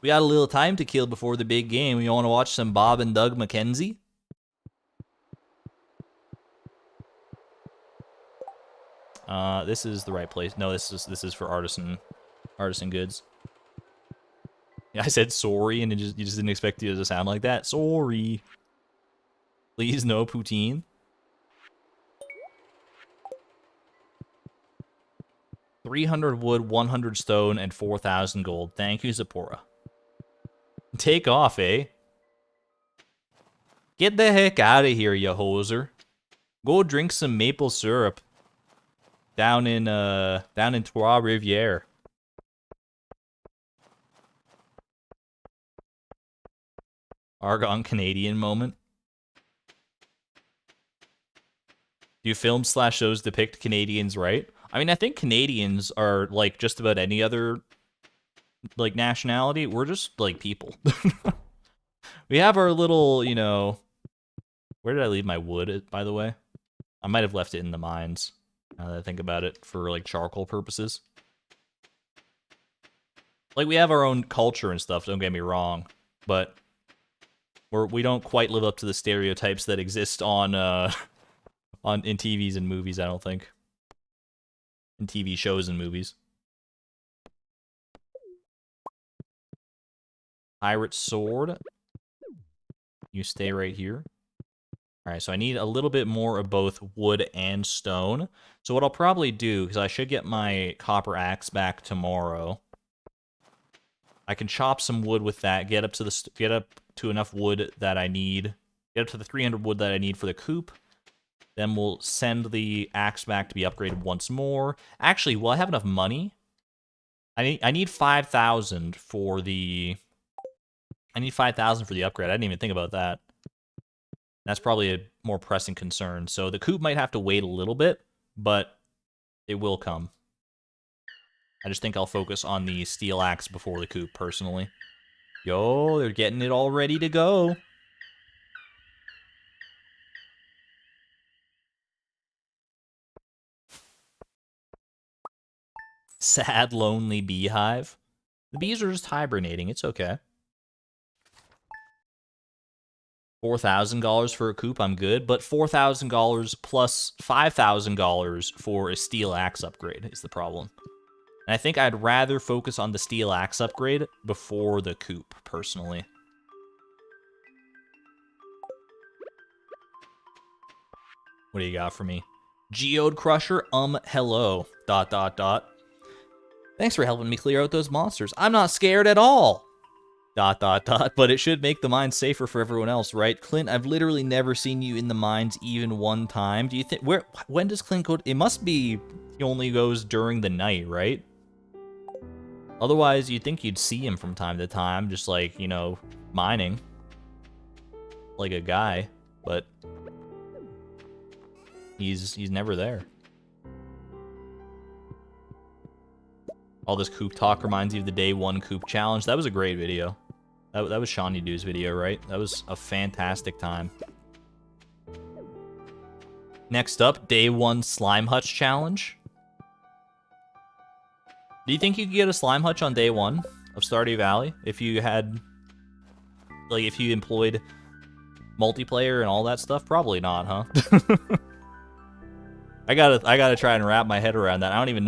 We got a little time to kill before the big game. You want to watch some Bob and Doug McKenzie? This is the right place. No, this is for artisan goods. Yeah, I said sorry, and you just didn't expect it to sound like that. Sorry. Please, no poutine. $300 wood, 100 stone, and 4,000 gold. Thank you, Zipporah. Take off, eh? Get the heck out of here, you hoser. Go drink some maple syrup down in Trois Rivières. Argonne Canadian moment. Do films/shows depict Canadians right? I mean, I think Canadians are like just about any other like nationality. We're just like people. We have our little, you know. Where did I leave my wood, by the way? I might have left it in the mines. Now that I think about it, for like charcoal purposes. Like, we have our own culture and stuff, don't get me wrong, but we don't quite live up to the stereotypes that exist on in TVs and movies, I don't think. In TV shows and movies. Pirate sword. You stay right here. Alright, so I need a little bit more of both wood and stone. So what I'll probably do, because I should get my copper axe back tomorrow, I can chop some wood with that, get up to enough wood that I need, get up to the 300 wood that I need for the coop. Then we'll send the axe back to be upgraded once more. Actually, will I have enough money? I need 5,000 for the... I need 5,000 for the upgrade. I didn't even think about that. That's probably a more pressing concern. So the coop might have to wait a little bit, but it will come. I just think I'll focus on the steel axe before the coop, personally. Yo, they're getting it all ready to go. Sad, lonely beehive. The bees are just hibernating. It's okay. $4,000 for a coop, I'm good. But $4,000 plus $5,000 for a steel axe upgrade is the problem. And I think I'd rather focus on the steel axe upgrade before the coop, personally. What do you got for me? Geode Crusher, hello, ... Thanks for helping me clear out those monsters. I'm not scared at all, ... But it should make the mines safer for everyone else, right? Clint, I've literally never seen you in the mines even one time. Do you think, when does Clint go? It must be, he only goes during the night, right? Otherwise, you'd think you'd see him from time to time, just like, you know, mining. Like a guy, but he's never there. All this coop talk reminds you of the day one coop challenge. That was a great video. That was Shawnee Dude's video, right? That was a fantastic time. Next up, day 1 slime hutch challenge. Do you think you could get a slime hutch on day 1 of Stardew Valley if you had, like, if you employed multiplayer and all that stuff? Probably not, huh? I gotta try and wrap my head around that. I don't even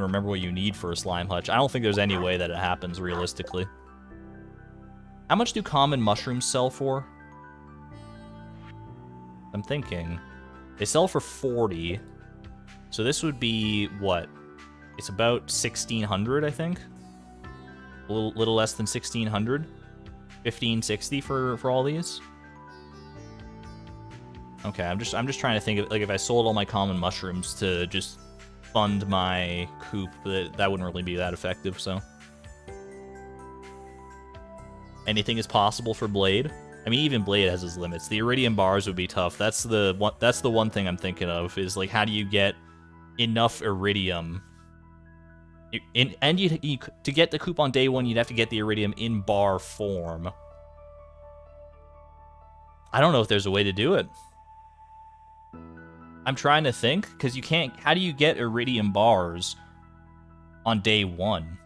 remember what you need for a slime hutch. I don't think there's any way that it happens realistically. How much do common mushrooms sell for? I'm thinking. They sell for 40. So this would be, what? It's about 1,600, I think. A little less than 1,600. 1,560 for all these. Okay, I'm just trying to think of, like, if I sold all my common mushrooms to just fund my coop, that wouldn't really be that effective, so. Anything is possible for Blade. I mean, even Blade has its limits. The Iridium bars would be tough. That's the one thing I'm thinking of, is, like, how do you get enough Iridium? To get the coop on day 1, you'd have to get the Iridium in bar form. I don't know if there's a way to do it. I'm trying to think, because you can't... How do you get Iridium bars on day 1?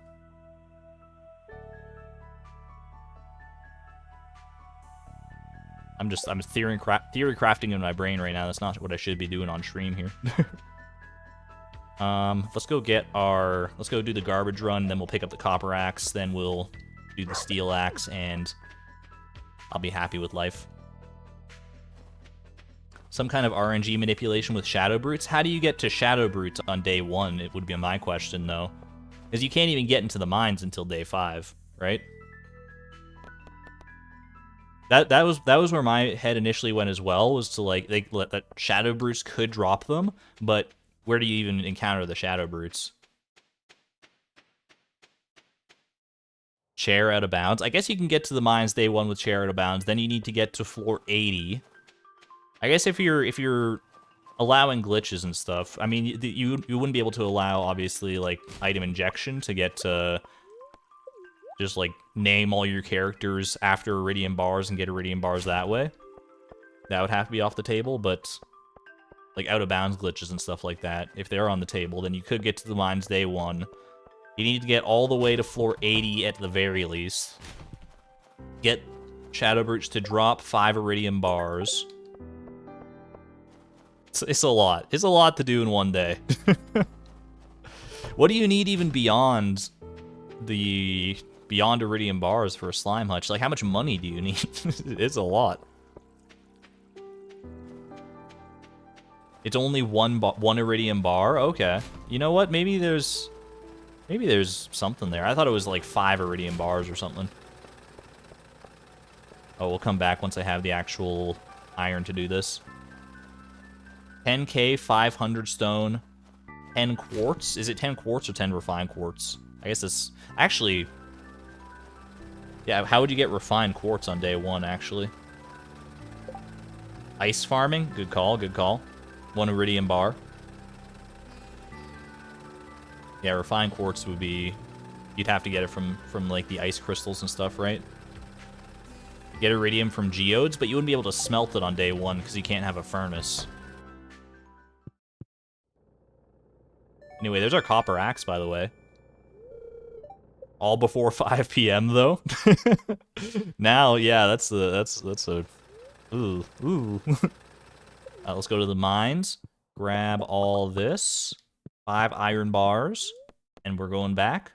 I'm theory crafting in my brain right now. That's not what I should be doing on stream here. Let's go do the garbage run, then we'll pick up the copper axe, then we'll do the steel axe, and I'll be happy with life. Some kind of RNG manipulation with Shadow Brutes? How do you get to Shadow Brutes on day 1? It would be my question, though. Because you can't even get into the mines until day 5, right? That was where my head initially went as well, was to, like, that Shadow Brutes could drop them, but where do you even encounter the Shadow Brutes? Chair out of bounds? I guess you can get to the mines day 1 with chair out of bounds, then you need to get to floor 80. I guess if you're allowing glitches and stuff, I mean, you wouldn't be able to allow, obviously, like, item injection to get to just, like, name all your characters after Iridium bars and get Iridium bars that way. That would have to be off the table, but, like, out-of-bounds glitches and stuff like that, if they're on the table, then you could get to the mines day 1. You need to get all the way to floor 80 at the very least. Get Shadow Brutes to drop 5 Iridium bars. It's a lot. It's a lot to do in one day. What do you need even beyond Iridium bars for a slime hutch? Like, how much money do you need? It's a lot. It's only one Iridium bar? Okay. You know what? Maybe there's something there. I thought it was like 5 Iridium bars or something. Oh, we'll come back once I have the actual iron to do this. 10k, 500 stone, 10 quartz. Is it 10 quartz or 10 refined quartz? I guess it's... Actually... Yeah, how would you get refined quartz on day 1, actually? Ice farming? Good call, good call. 1 Iridium bar. Yeah, refined quartz would be... You'd have to get it from like, the ice crystals and stuff, right? Get Iridium from geodes, but you wouldn't be able to smelt it on day 1, because you can't have a furnace. Anyway, there's our copper axe, by the way. All before 5 p.m. though. Now, yeah, that's a ooh. Let's go to the mines. Grab all this. 5 iron bars, and we're going back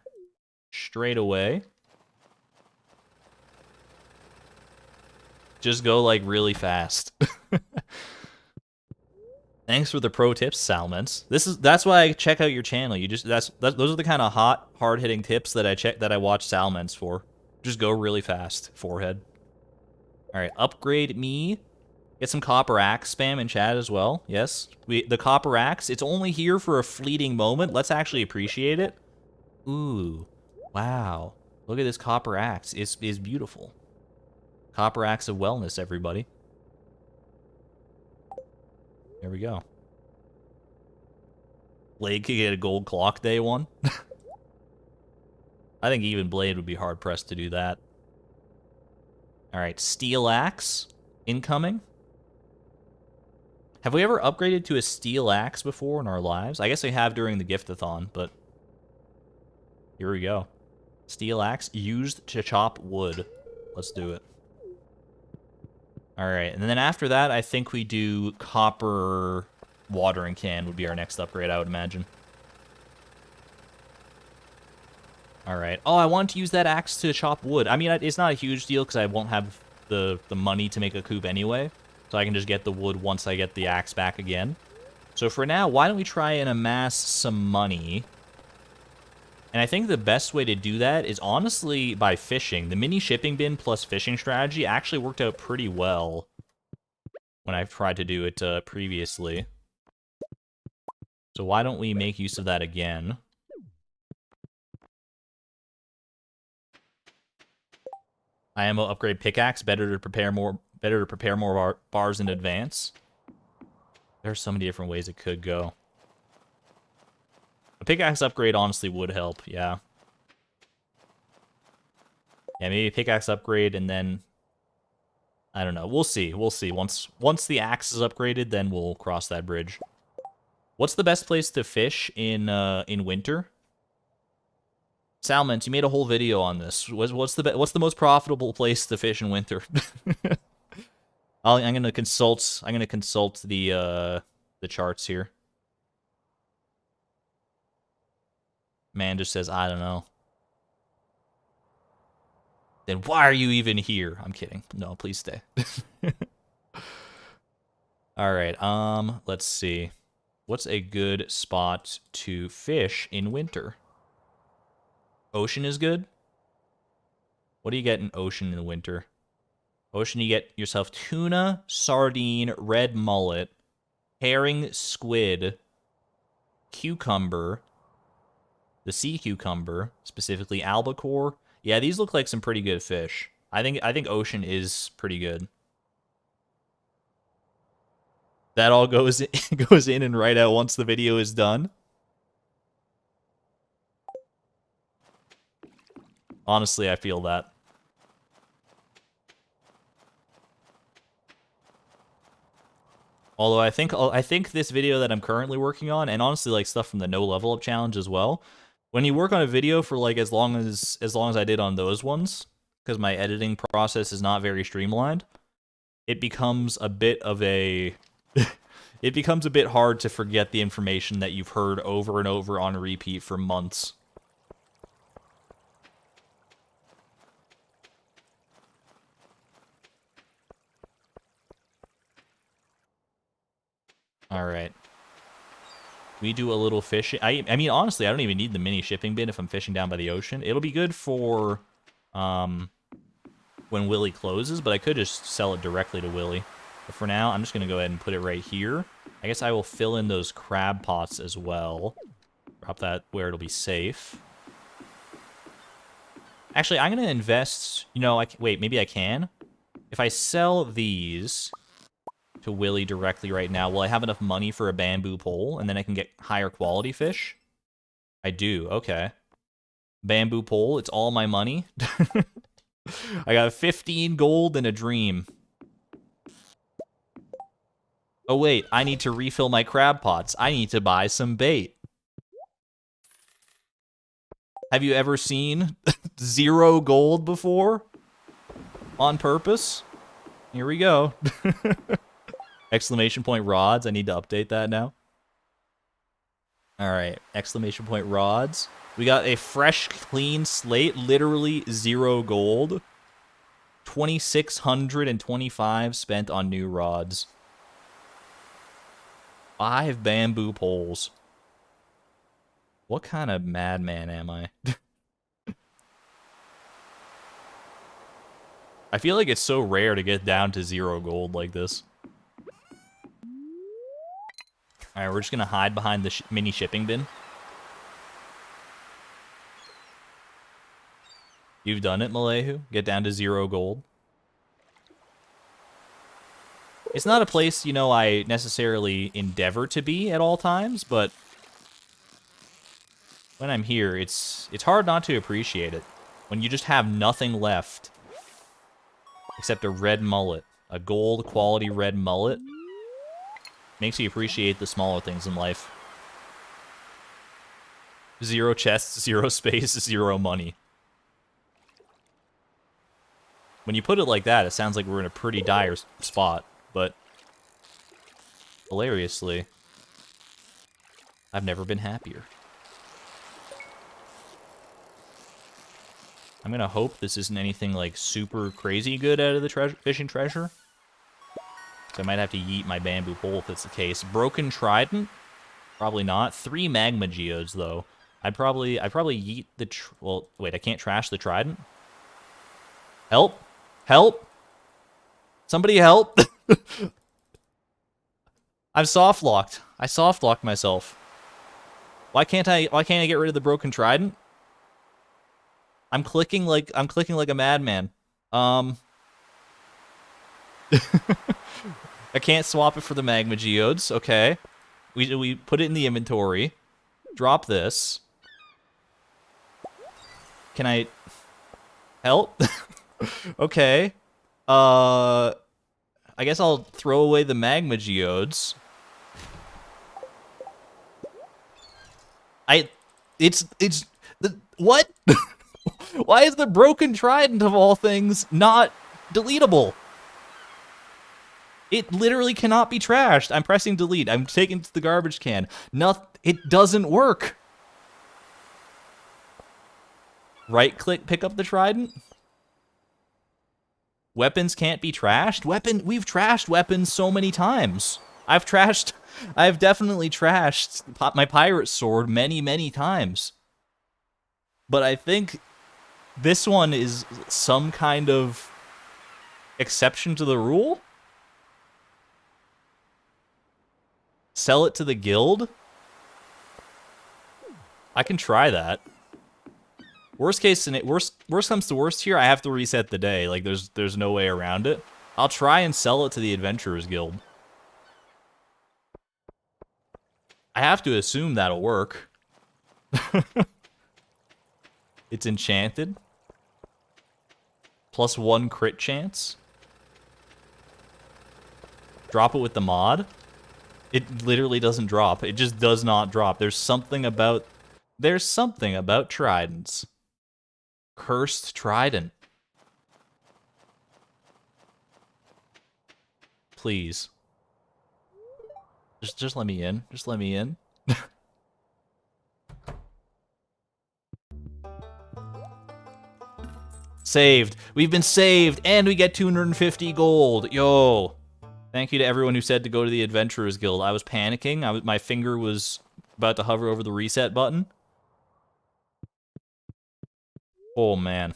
straight away. Just go like really fast. Thanks for the pro tips, Salments. That's why I check out your channel. Those are the kind of hot, hard-hitting tips that I watch Salments for. Just go really fast, forehead. All right, upgrade me. Get some copper axe spam in chat as well. Yes, the copper axe. It's only here for a fleeting moment. Let's actually appreciate it. Ooh, wow! Look at this copper axe. It's beautiful. Copper axe of wellness, everybody. There we go. Blade could get a gold clock day 1. I think even Blade would be hard-pressed to do that. All right, steel axe incoming. Have we ever upgraded to a steel axe before in our lives? I guess we have during the gift-a-thon, but here we go. Steel axe used to chop wood. Let's do it. All right, and then after that, I think we do copper watering can would be our next upgrade, I would imagine. All right. Oh, I want to use that axe to chop wood. I mean, it's not a huge deal because I won't have the money to make a coop anyway. So I can just get the wood once I get the axe back again. So for now, why don't we try and amass some money? And I think the best way to do that is honestly by fishing. The mini shipping bin plus fishing strategy actually worked out pretty well when I've tried to do it previously. So why don't we make use of that again? IMO upgrade pickaxe, better to prepare more bars in advance. There's so many different ways it could go. A pickaxe upgrade honestly would help, yeah. Yeah, maybe a pickaxe upgrade and then I don't know. We'll see. We'll see. Once the axe is upgraded, then we'll cross that bridge. What's the best place to fish in winter? Salmons, you made a whole video on this. What's the most profitable place to fish in winter? I'm gonna consult the charts here. Man just says, I don't know. Then why are you even here? I'm kidding. No, please stay. All right. Let's see. What's a good spot to fish in winter? Ocean is good. What do you get in ocean in winter? Ocean, you get yourself tuna, sardine, red mullet, herring, squid, cucumber, the sea cucumber, specifically albacore. Yeah, these look like some pretty good fish. I think ocean is pretty good. That all goes in and right out once the video is done. Honestly, I feel that. Although I think this video that I'm currently working on, and honestly like stuff from the no level up challenge as well, when you work on a video for like as long as I did on those ones, because my editing process is not very streamlined, it becomes a bit of a it becomes a bit hard to forget the information that you've heard over and over on repeat for months. All right. We do a little fishing. I mean, honestly, I don't even need the mini shipping bin if I'm fishing down by the ocean. It'll be good for when Willy closes, but I could just sell it directly to Willy. But for now, I'm just going to go ahead and put it right here. I guess I will fill in those crab pots as well. Drop that where it'll be safe. Actually, I'm going to invest... You know, wait, maybe I can? If I sell these to Willy directly right now, will I have enough money for a bamboo pole, and then I can get higher quality fish? I do, okay. Bamboo pole, it's all my money. I got 15 gold and a dream. Oh wait, I need to refill my crab pots. I need to buy some bait. Have you ever seen 0 gold before? On purpose? Here we go. Exclamation point rods. I need to update that now. Alright, exclamation point rods. We got a fresh, clean slate. Literally 0 gold. 2,625 spent on new rods. 5 bamboo poles. What kind of madman am I? I feel like it's so rare to get down to 0 gold like this. Alright, we're just gonna hide behind the mini shipping bin. You've done it, Malehu? Get down to 0 gold. It's not a place, you know, I necessarily endeavor to be at all times, but when I'm here, it's hard not to appreciate it. When you just have nothing left. Except a red mullet. A gold quality red mullet. Makes you appreciate the smaller things in life. 0 chests, 0 space, 0 money. When you put it like that, it sounds like we're in a pretty dire spot, but hilariously, I've never been happier. I'm gonna hope this isn't anything like super crazy good out of the fishing treasure. So I might have to yeet my bamboo pole if it's the case. Broken Trident? Probably not. 3 magma geodes though. I'd probably yeet the well, wait, I can't trash the Trident? Help! Help! Somebody help! I'm soft locked. I soft locked myself. Why can't I get rid of the Broken Trident? I'm clicking like a madman. I can't swap it for the magma geodes. Okay. We put it in the inventory. Drop this. Can I help? Okay. I guess I'll throw away the magma geodes. It's the what? Why is the Broken Trident of all things not deletable? It literally cannot be trashed. I'm pressing delete. I'm taking it to the garbage can. It doesn't work. Right click, pick up the Trident. Weapons can't be trashed. We've trashed weapons so many times. I've definitely trashed my pirate sword many, many times. But I think this one is some kind of exception to the rule. Sell it to the guild? I can try that. Worst comes to worst here, I have to reset the day. Like, there's no way around it. I'll try and sell it to the Adventurers Guild. I have to assume that'll work. It's enchanted. +1 crit chance. Drop it with the mod. It literally doesn't drop. It just does not drop. There's something about tridents. Cursed Trident. Please. Just let me in. Just let me in. Saved. We've been saved, and we get 250 gold. Yo. Thank you to everyone who said to go to the Adventurers Guild. I was panicking. My finger was about to hover over the reset button. Oh man.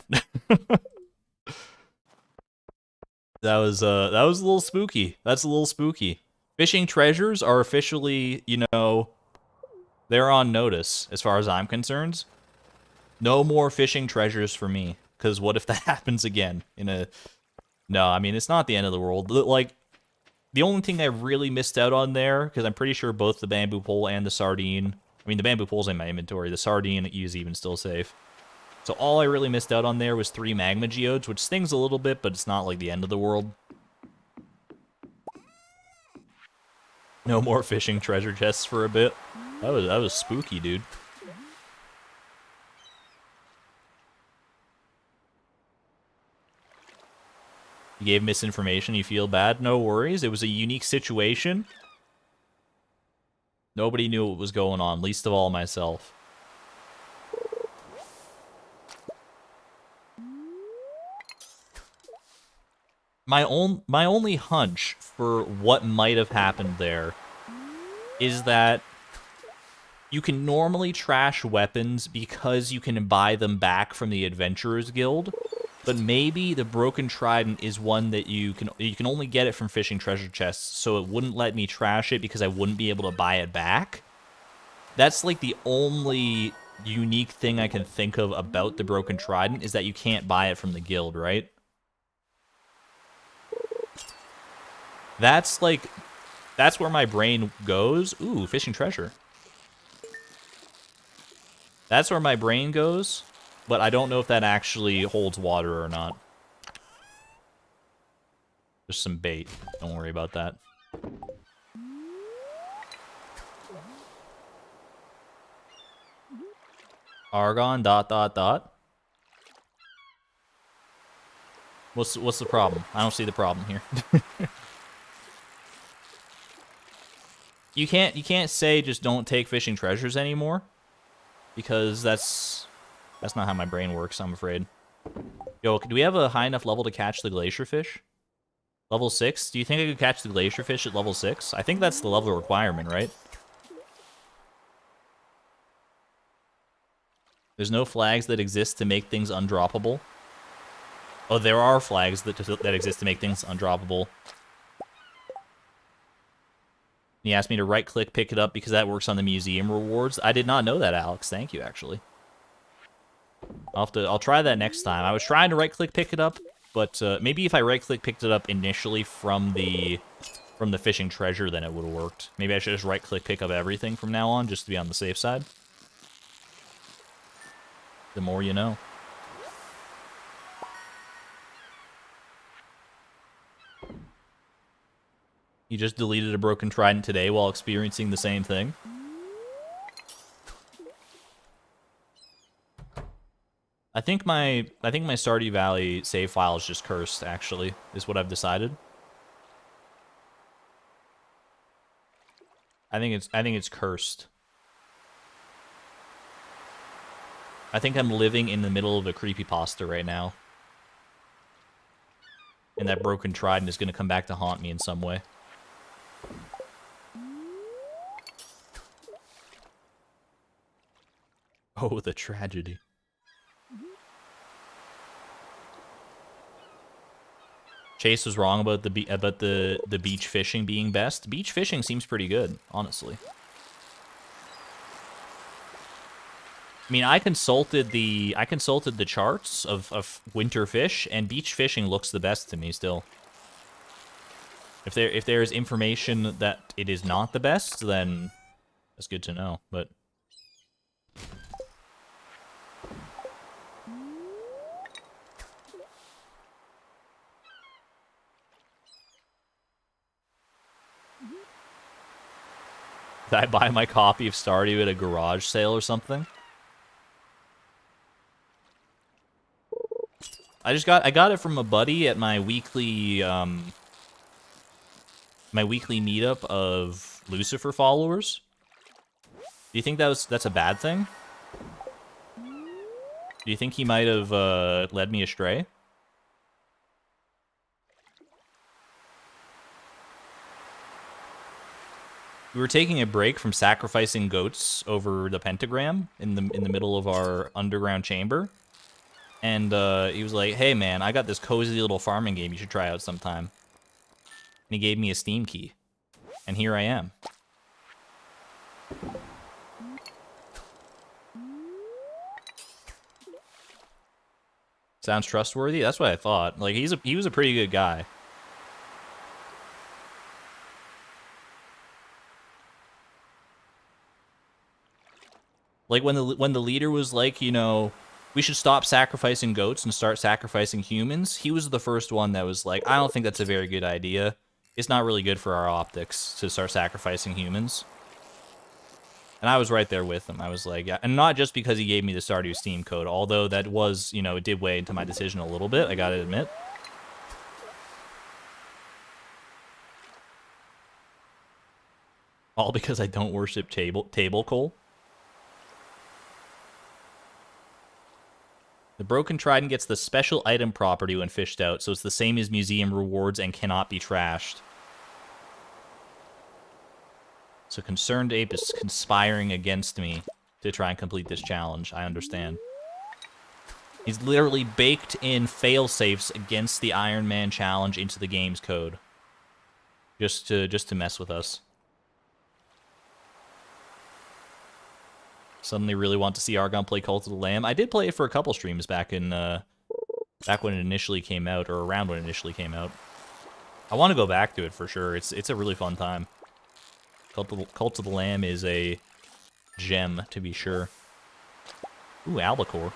That was a little spooky. That's a little spooky. Fishing treasures are officially, you know, they're on notice as far as I'm concerned. No more fishing treasures for me, because what if that happens again No, I mean, it's not the end of the world. Like, the only thing I really missed out on there, because I'm pretty sure both the bamboo pole and the sardine, I mean, the bamboo pole's in my inventory, the sardine is even still safe. So all I really missed out on there was 3 magma geodes, which stings a little bit, but it's not like the end of the world. No more fishing treasure chests for a bit. That was spooky, dude. You gave misinformation, you feel bad? No worries, it was a unique situation. Nobody knew what was going on, least of all myself. My only hunch for what might have happened there is that you can normally trash weapons because you can buy them back from the Adventurers Guild, but maybe the Broken Trident is one that you can only get it from fishing treasure chests, so it wouldn't let me trash it because I wouldn't be able to buy it back. That's like the only unique thing I can think of about the Broken Trident, is that you can't buy it from the guild, right? That's where my brain goes. Ooh, fishing treasure. That's where my brain goes, but I don't know if that actually holds water or not. Just some bait. Don't worry about that. Argon, ... What's the problem? I don't see the problem here. You can't say just don't take fishing treasures anymore, because that's not how my brain works, I'm afraid. Yo, do we have a high enough level to catch the glacier fish? Level 6? Do you think I could catch the glacier fish at level 6? I think that's the level requirement, right? There's no flags that exist to make things undroppable. Oh, there are flags that exist to make things undroppable. He asked me to right-click pick it up because that works on the museum rewards. I did not know that, Alex. Thank you, actually. I'll try that next time. I was trying to right-click pick it up, but maybe if I right-click picked it up initially from the fishing treasure, then it would have worked. Maybe I should just right-click pick up everything from now on, just to be on the safe side. The more you know. You just deleted a broken trident today while experiencing the same thing. I think my Stardew Valley save file is just cursed, actually, is what I've decided. I think it's cursed. I think I'm living in the middle of a creepypasta right now. And that broken trident is going to come back to haunt me in some way. Oh, the tragedy. Chase was wrong about the beach fishing being best. Beach fishing seems pretty good, honestly. I mean, I consulted the charts of winter fish, and beach fishing looks the best to me still. If there is information that it is not the best, then that's good to know. But did I buy my copy of Stardew at a garage sale or something? I got it from a buddy at my weekly meetup of Lucifer followers. Do you think that's a bad thing? Do you think he might have led me astray? We were taking a break from sacrificing goats over the pentagram in the middle of our underground chamber. And he was like, hey man, I got this cozy little farming game you should try out sometime. And he gave me a Steam key. And here I am. Sounds trustworthy? That's what I thought. Like, he was a pretty good guy. Like, when the leader was like, you know, we should stop sacrificing goats and start sacrificing humans, he was the first one that was like, I don't think that's a very good idea. It's not really good for our optics to start sacrificing humans. And I was right there with him. I was like, yeah. And not just because he gave me the Stardew Steam code, although that was, you know, it did weigh into my decision a little bit, I gotta admit. All because I don't worship table coal. The broken trident gets the special item property when fished out, so it's the same as museum rewards and cannot be trashed. So Concerned Ape is conspiring against me to try and complete this challenge. I understand. He's literally baked in fail-safes against the Ironman challenge into the game's code. Just to mess with us. Suddenly really want to see Argon play Cult of the Lamb. I did play it for a couple streams back in back when it initially came out, or around when it initially came out. I want to go back to it for sure. It's a really fun time. Cult of the Lamb is a gem, to be sure. Ooh, albacore.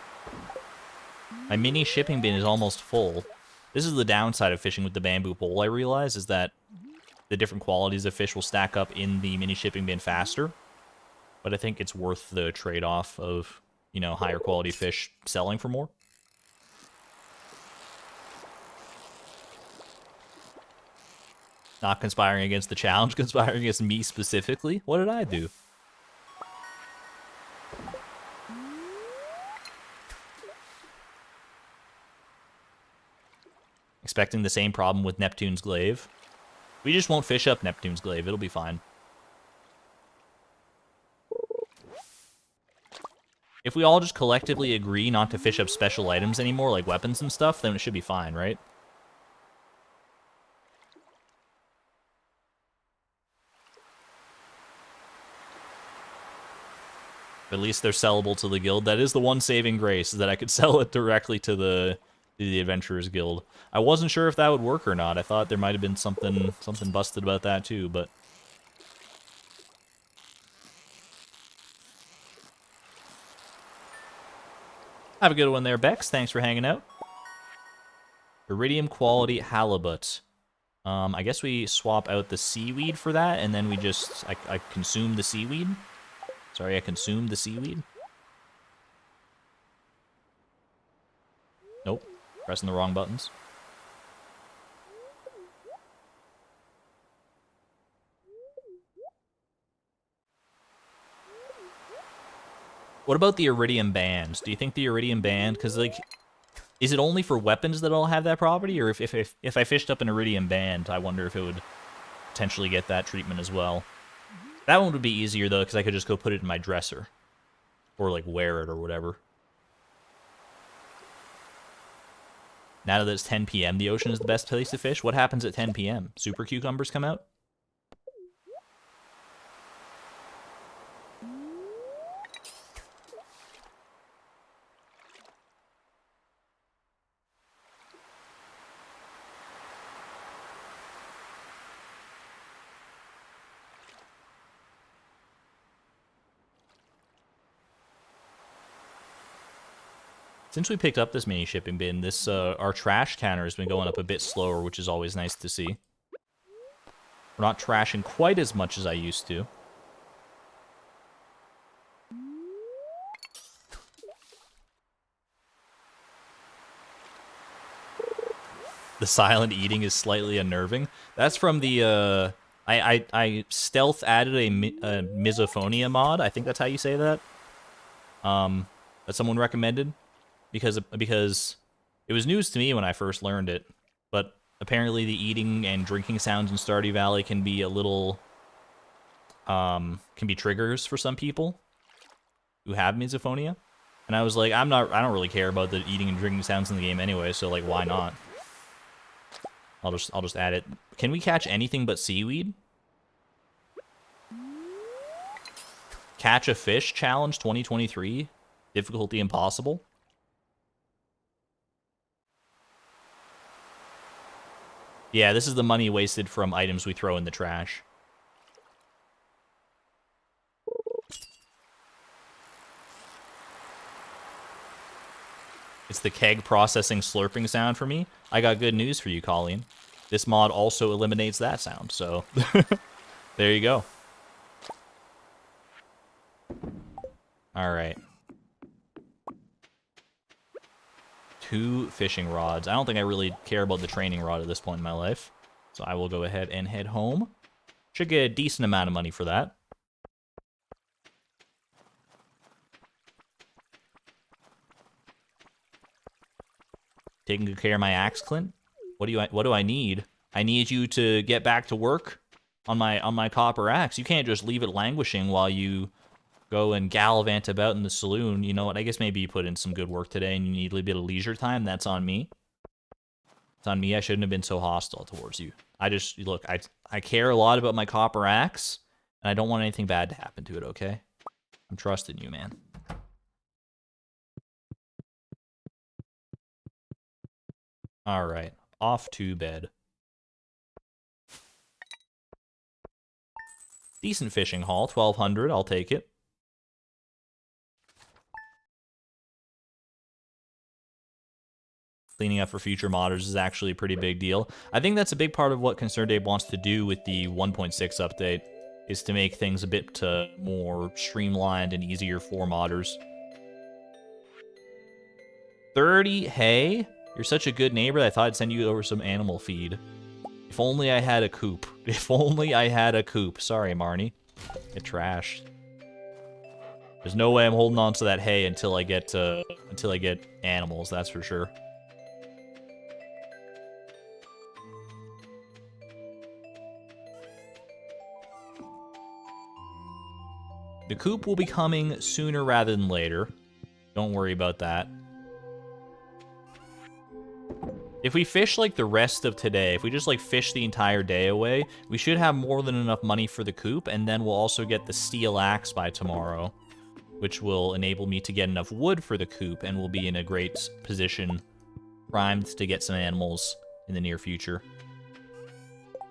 My mini shipping bin is almost full. This is the downside of fishing with the bamboo pole, I realize, is that the different qualities of fish will stack up in the mini shipping bin faster. But I think it's worth the trade-off of, you know, higher quality fish selling for more. Not conspiring against the challenge, conspiring against me specifically. What did I do? Expecting the same problem with Neptune's glaive. We just won't fish up Neptune's glaive. It'll be fine. If we all just collectively agree not to fish up special items anymore, like weapons and stuff, then it should be fine, right? At least they're sellable to the guild. That is the one saving grace, is that I could sell it directly to the Adventurers Guild. I wasn't sure if that would work or not. I thought there might have been something busted about that too, but... Have a good one there, Bex. Thanks for hanging out. Iridium quality halibut. I guess we swap out the seaweed for that, and then we just... I consume the seaweed. Sorry, I consumed the seaweed. Nope. Pressing the wrong buttons. What about the iridium bands? Do you think the iridium band, because like, is it only for weapons that it'll have that property, or if I fished up an iridium band, I wonder if it would potentially get that treatment as well. That one would be easier though, because I could just go put it in my dresser, or like wear it or whatever. Now that it's 10 p.m., the ocean is the best place to fish. What happens at 10 p.m.? Super cucumbers come out? Since we picked up this mini shipping bin, this our trash counter has been going up a bit slower, which is always nice to see. We're not trashing quite as much as I used to. The silent eating is slightly unnerving. That's from the I stealth added a misophonia mod. I think that's how you say that. That someone recommended. Because it was news to me when I first learned it, but apparently the eating and drinking sounds in Stardew Valley can be a little, can be triggers for some people who have misophonia. And I was like, I don't really care about the eating and drinking sounds in the game anyway, so like, why not? I'll just add it. Can we catch anything but seaweed? Catch a fish challenge 2023? Difficulty impossible? Yeah, this is the money wasted from items we throw in the trash. It's the keg processing slurping sound for me. I got good news for you, Colleen. This mod also eliminates that sound, so there you go. Alright. 2 fishing rods. I don't think I really care about the training rod at this point in my life. So I will go ahead and head home. Should get a decent amount of money for that. Taking good care of my axe, Clint. What do I need? I need you to get back to work on my copper axe. You can't just leave it languishing while you go and gallivant about in the saloon. You know what? I guess maybe you put in some good work today and you need a little bit of leisure time. That's on me. It's on me. I shouldn't have been so hostile towards you. Look, I care a lot about my copper axe, and I don't want anything bad to happen to it, okay? I'm trusting you, man. All right, off to bed. Decent fishing haul, 1,200, I'll take it. cleaning up for future modders is actually a pretty big deal. I think that's a big part of what ConcernedApe wants to do with the 1.6 update, is to make things a bit more streamlined and easier for modders. 30 hay? You're such a good neighbor that I thought I'd send you over some animal feed. If only I had a coop. If only I had a coop. Sorry, Marnie. Get trashed. There's no way I'm holding on to that hay until I get animals, that's for sure. The coop will be coming sooner rather than later. Don't worry about that. If we fish like the rest of today, if we just like fish the entire day away, we should have more than enough money for the coop, and then we'll also get the steel axe by tomorrow, which will enable me to get enough wood for the coop, and we'll be in a great position, primed to get some animals in the near future.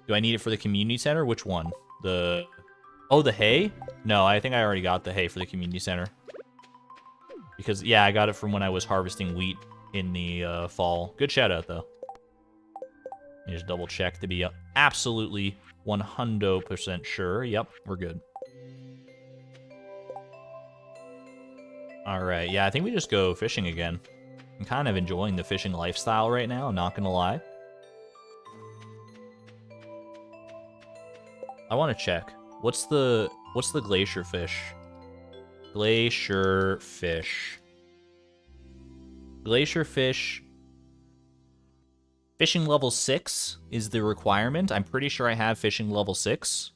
Do I need it for the community center? Which one? Oh, the hay? No, I think I already got the hay for the community center. Because, yeah, I got it from when I was harvesting wheat in the fall. Good shout out, though. Let me just double check to be absolutely 100% sure. Yep, we're good. Alright, yeah, I think we just go fishing again. I'm kind of enjoying the fishing lifestyle right now, I'm not gonna lie. I want to check. What's the glacier fish? Glacier fish. Glacier fish. Fishing level 6 is the requirement. I'm pretty sure I have fishing level 6.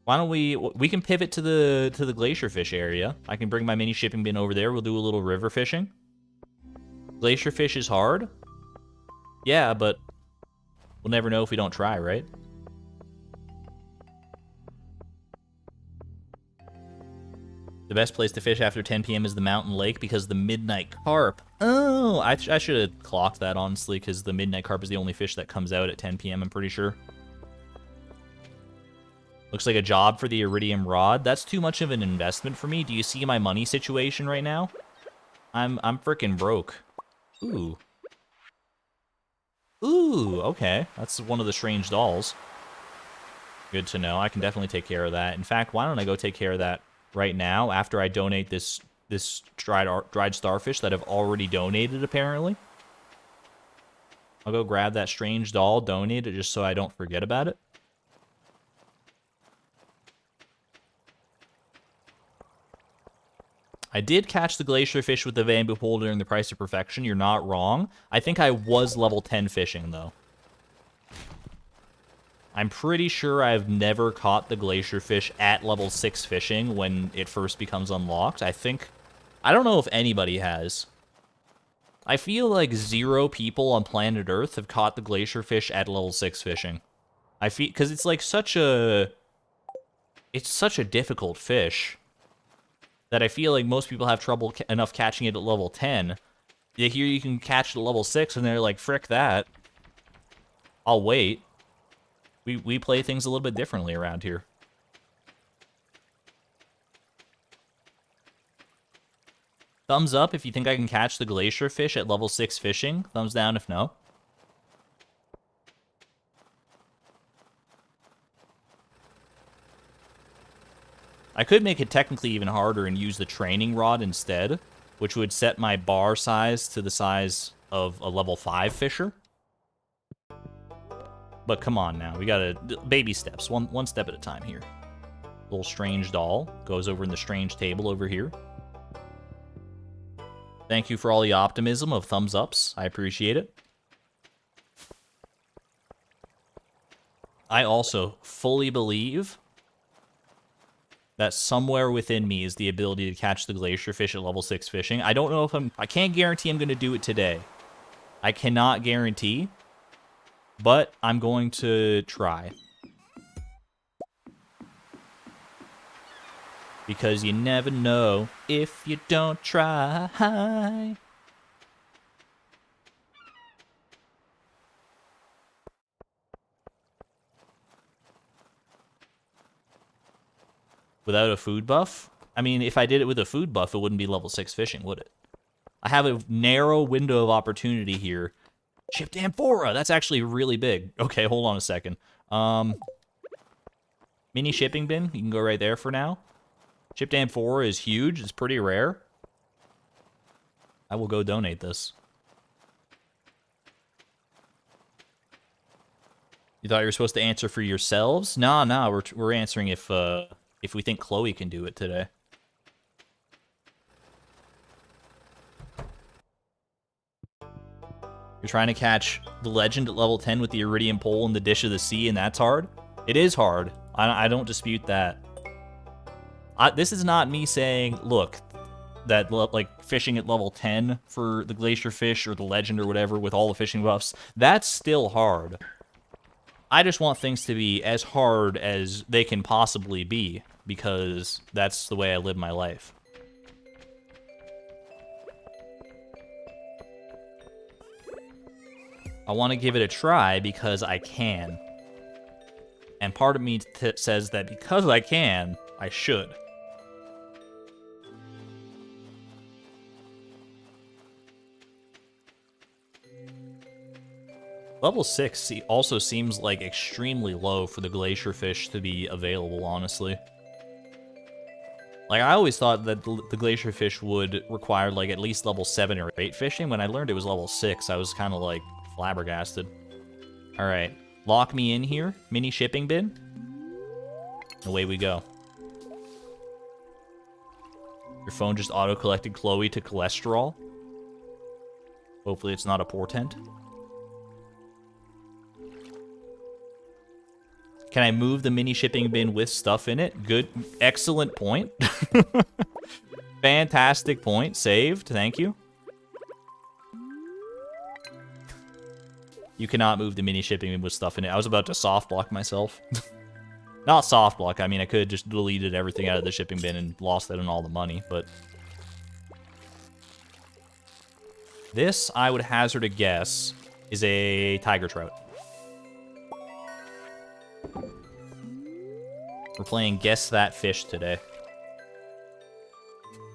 Why don't we can pivot to the glacier fish area. I can bring my mini shipping bin over there. We'll do a little river fishing. Glacier fish is hard. Yeah, but we'll never know if we don't try, right? The best place to fish after 10 p.m. is the mountain lake because the midnight carp. Oh, I should have clocked that, honestly, because the midnight carp is the only fish that comes out at 10 p.m., I'm pretty sure. Looks like a job for the iridium rod. That's too much of an investment for me. Do you see my money situation right now? I'm freaking broke. Ooh. Ooh, okay. That's one of the strange dolls. Good to know. I can definitely take care of that. In fact, why don't I go take care of that right now after I donate this dried starfish that I've already donated, apparently? I'll go grab that strange doll, donate it, just so I don't forget about it. I did catch the glacier fish with the bamboo pole during the Price of Perfection. You're not wrong. I think I was level 10 fishing, though. I'm pretty sure I've never caught the glacier fish at level 6 fishing when it first becomes unlocked. I don't know if anybody has. I feel like 0 people on planet Earth have caught the glacier fish at level 6 fishing. I feel, because it's like it's such a difficult fish that I feel like most people have trouble enough catching it at level 10. They hear you can catch it at level 6, and they're like, frick that. I'll wait. We play things a little bit differently around here. Thumbs up if you think I can catch the glacier fish at level 6 fishing. Thumbs down if no. I could make it technically even harder and use the training rod instead, which would set my bar size to the size of a level 5 fisher. But come on now, we gotta baby steps, one step at a time here. Little strange doll goes over in the strange table over here. Thank you for all the optimism of thumbs ups. I appreciate it. I also fully believe that somewhere within me is the ability to catch the glacier fish at level 6 fishing. I don't know if I can't guarantee I'm going to do it today. I cannot guarantee, but I'm going to try. Because you never know if you don't try. Without a food buff? I mean, if I did it with a food buff, it wouldn't be level 6 fishing, would it? I have a narrow window of opportunity here. Chipped amphora, that's actually really big. Okay, hold on a second. Mini shipping bin, you can go right there for now. Chipped amphora is huge, it's pretty rare. I will go donate this. You thought you were supposed to answer for yourselves? Nah, we're answering if we think Chloe can do it today. You're trying to catch the legend at level 10 with the iridium pole in the dish of the sea, and that's hard? It is hard. I don't dispute that. This is not me saying, look, that like fishing at level 10 for the glacier fish or the legend or whatever with all the fishing buffs, that's still hard. I just want things to be as hard as they can possibly be, because that's the way I live my life. I want to give it a try because I can. And part of me says that because I can, I should. Level 6 also seems like extremely low for the glacier fish to be available, honestly. Like, I always thought that the glacier fish would require, like, at least level 7 or 8 fishing. When I learned it was level 6, I was kind of, like, flabbergasted. Alright, lock me in here. Mini shipping bin. Away we go. Your phone just auto-collected Chloe to cholesterol. Hopefully it's not a portent. Can I move the mini shipping bin with stuff in it? Good. Excellent point. Fantastic point. Saved. Thank you. You cannot move the mini shipping bin with stuff in it. I was about to soft block myself. Not soft block. I mean, I could have just deleted everything out of the shipping bin and lost that and all the money, but... This, I would hazard a guess, is a tiger trout. We're playing Guess That Fish today.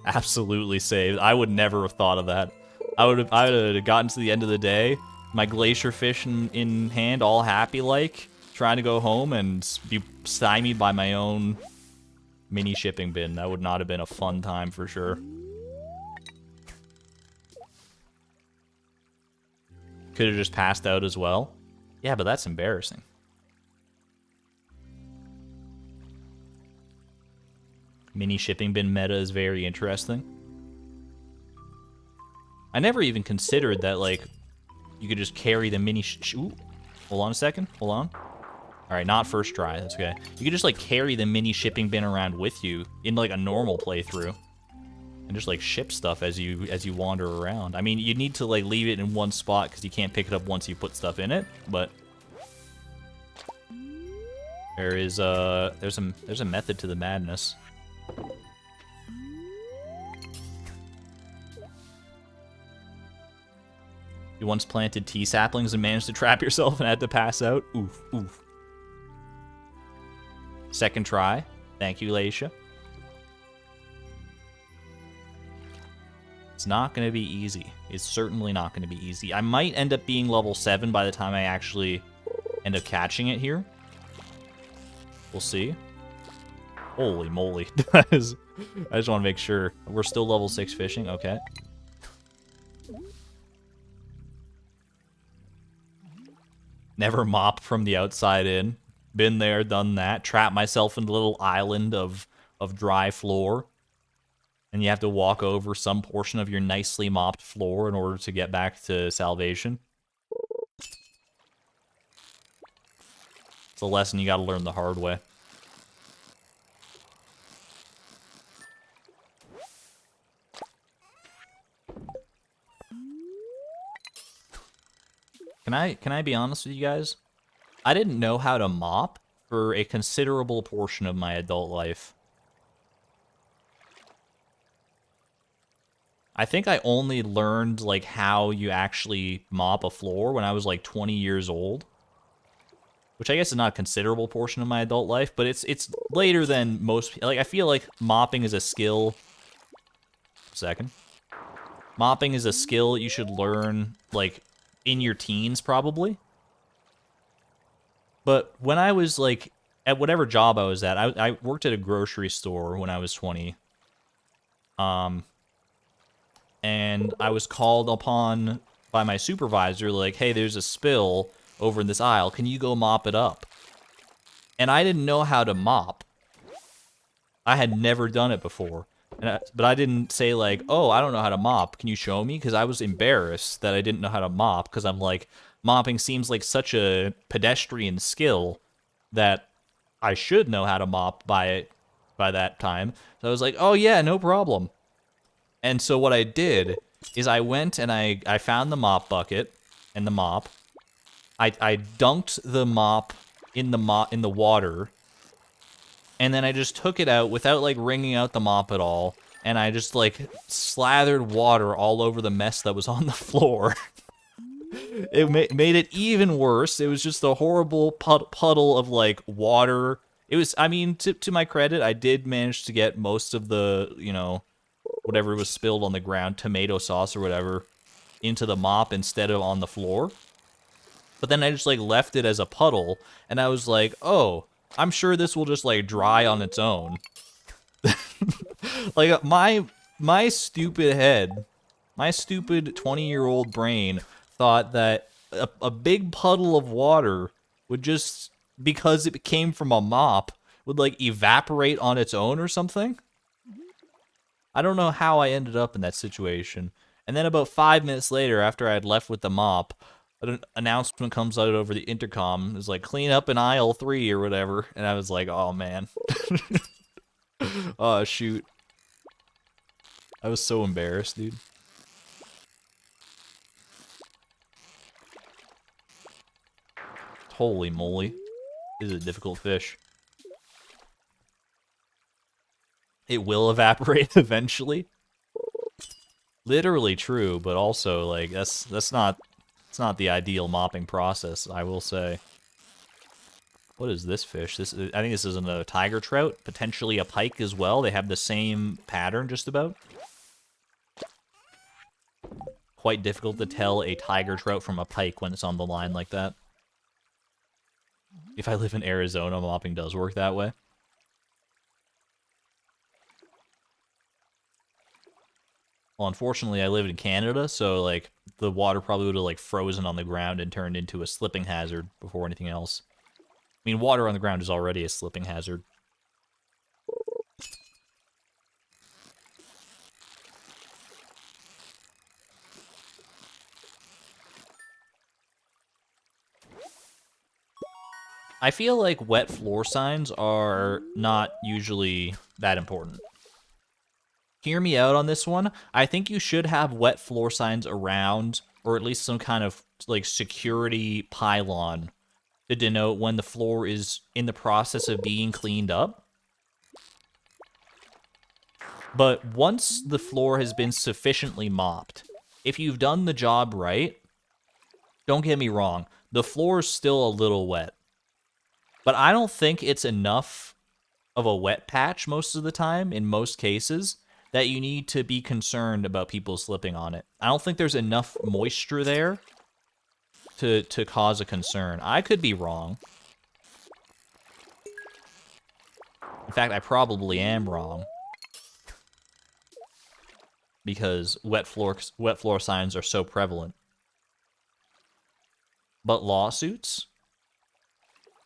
Absolutely saved. I would never have thought of that. I would have gotten to the end of the day, my glacier fish in hand, all happy like, trying to go home and be stymied by my own mini shipping bin. That would not have been a fun time for sure. Could have just passed out as well. Yeah, but that's embarrassing. Mini shipping bin meta is very interesting. I never even considered that, like, you could just carry the mini... Ooh, hold on a second. Hold on. Alright, not first try. That's okay. You could just, like, carry the mini shipping bin around with you in, like, a normal playthrough. And just, like, ship stuff as you wander around. I mean, you need to, like, leave it in one spot because you can't pick it up once you put stuff in it, but... There's a method to the madness. You once planted tea saplings and managed to trap yourself and had to pass out? Oof, oof. Second try. Thank you, Glacier. It's not going to be easy. It's certainly not going to be easy. I might end up being level 7 by the time I actually end up catching it here. We'll see. Holy moly. I just want to make sure. We're still level 6 fishing. Okay. Never mop from the outside in. Been there, done that. Trapped myself in a little island of dry floor. And you have to walk over some portion of your nicely mopped floor in order to get back to salvation. It's a lesson you gotta learn the hard way. Can I be honest with you guys? I didn't know how to mop for a considerable portion of my adult life. I think I only learned, like, how you actually mop a floor when I was, like, 20 years old. which I guess is not a considerable portion of my adult life, but it's later than most. Like I feel like mopping is a skill. Second, mopping is a skill you should learn like in your teens probably. But when I was like at whatever job I was at, I worked at a grocery store when I was 20. And I was called upon by my supervisor, like, hey, there's a spill over in this aisle. Can you go mop it up? And I didn't know how to mop. I had never done it before. But I didn't say, like, oh, I don't know how to mop. Can you show me? Because I was embarrassed that I didn't know how to mop. Because I'm like, mopping seems like such a pedestrian skill that I should know how to mop by that time. So I was like, oh, yeah, no problem. And so what I did is I went and I found the mop bucket and the mop. I dunked the mop in the water, and then I just took it out without like wringing out the mop at all, and I just like slathered water all over the mess that was on the floor. It made it even worse. It was just a horrible puddle of like water. It was, I mean, to my credit, I did manage to get most of the, you know, whatever was spilled on the ground, tomato sauce or whatever, into the mop instead of on the floor. But then I just like left it as a puddle, and I was like, oh, I'm sure this will just like dry on its own. Like my stupid head, my stupid 20-year-old brain thought that a big puddle of water would just, because it came from a mop, would like evaporate on its own or something. I don't know how I ended up in that situation. And then about 5 minutes later, after I had left with the mop, an announcement comes out over the intercom. It's like, clean up in aisle 3 or whatever. And I was like, oh, man. Oh, shoot. I was so embarrassed, dude. Holy moly. This is a difficult fish. It will evaporate eventually. Literally true, but also like that's not the ideal mopping process, I will say. What is this fish? I think this is a tiger trout, potentially a pike as well. They have the same pattern just about. Quite difficult to tell a tiger trout from a pike when it's on the line like that. If I live in Arizona, mopping does work that way. Well, unfortunately, I live in Canada, so, like, the water probably would have, like, frozen on the ground and turned into a slipping hazard before anything else. I mean, water on the ground is already a slipping hazard. I feel like wet floor signs are not usually that important. Hear me out on this one. I think you should have wet floor signs around, or at least some kind of like security pylon to denote when the floor is in the process of being cleaned up. But once the floor has been sufficiently mopped, if you've done the job right, don't get me wrong, the floor is still a little wet. But I don't think it's enough of a wet patch most of the time, in most cases, that you need to be concerned about people slipping on it. I don't think there's enough moisture there to cause a concern. I could be wrong. In fact, I probably am wrong. Because wet floor signs are so prevalent. But lawsuits?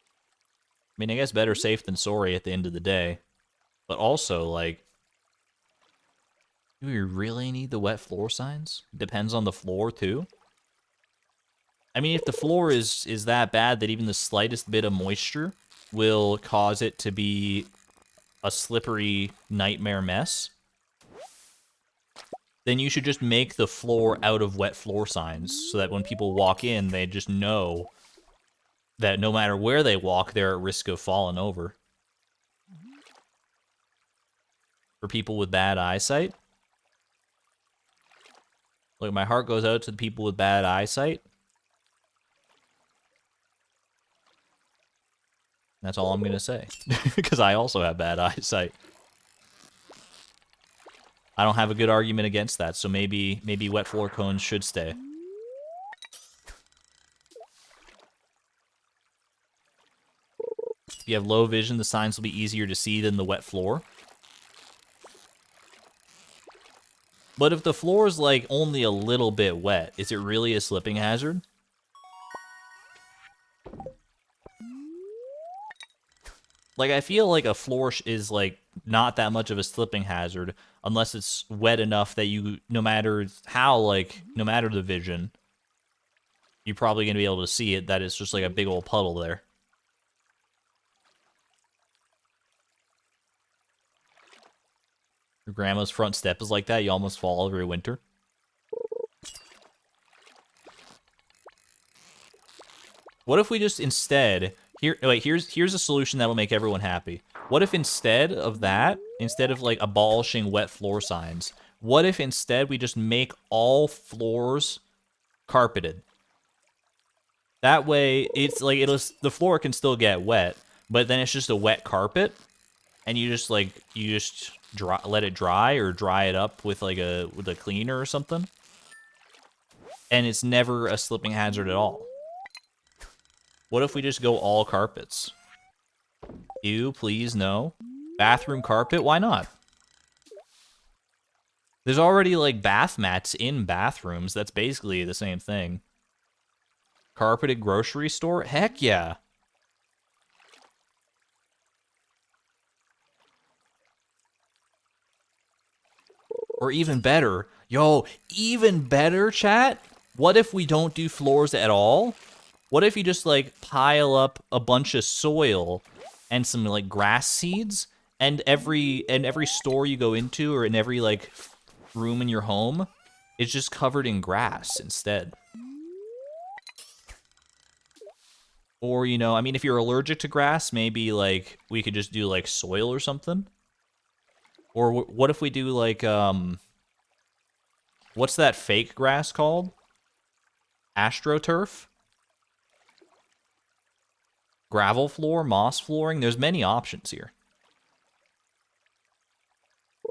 I mean, I guess better safe than sorry at the end of the day. But also, like, do we really need the wet floor signs? Depends on the floor, too. I mean, if the floor is that bad that even the slightest bit of moisture will cause it to be a slippery nightmare mess, then you should just make the floor out of wet floor signs so that when people walk in, they just know that no matter where they walk, they're at risk of falling over. For people with bad eyesight. Look, my heart goes out to the people with bad eyesight. That's all I'm gonna say. Because I also have bad eyesight. I don't have a good argument against that, so maybe wet floor cones should stay. If you have low vision, the signs will be easier to see than the wet floor. But if the floor is, like, only a little bit wet, is it really a slipping hazard? Like, I feel like a floor is, like, not that much of a slipping hazard unless it's wet enough that you, no matter how, like, no matter the vision, you're probably going to be able to see it, that it's just, like, a big old puddle there. Your grandma's front step is like that, you almost fall every winter. What if we just instead... here's a solution that will make everyone happy. What if instead of that, instead of, like, abolishing wet floor signs, what if instead we just make all floors carpeted? That way, it's like, the floor can still get wet, but then it's just a wet carpet, and you just, like, let it dry, or dry it up with, like, with a cleaner or something. And it's never a slipping hazard at all. What if we just go all carpets? Ew, please, no. Bathroom carpet? Why not? There's already, like, bath mats in bathrooms. That's basically the same thing. Carpeted grocery store? Heck yeah. Or even better. Yo, even better, chat? What if we don't do floors at all? What if you just, like, pile up a bunch of soil and some, like, grass seeds, and every store you go into, or in every, like, room in your home, is just covered in grass instead? Or, you know, I mean, if you're allergic to grass, maybe, like, we could just do, like, soil or something? Or what if we do, like, what's that fake grass called? AstroTurf? Gravel floor, moss flooring. There's many options here.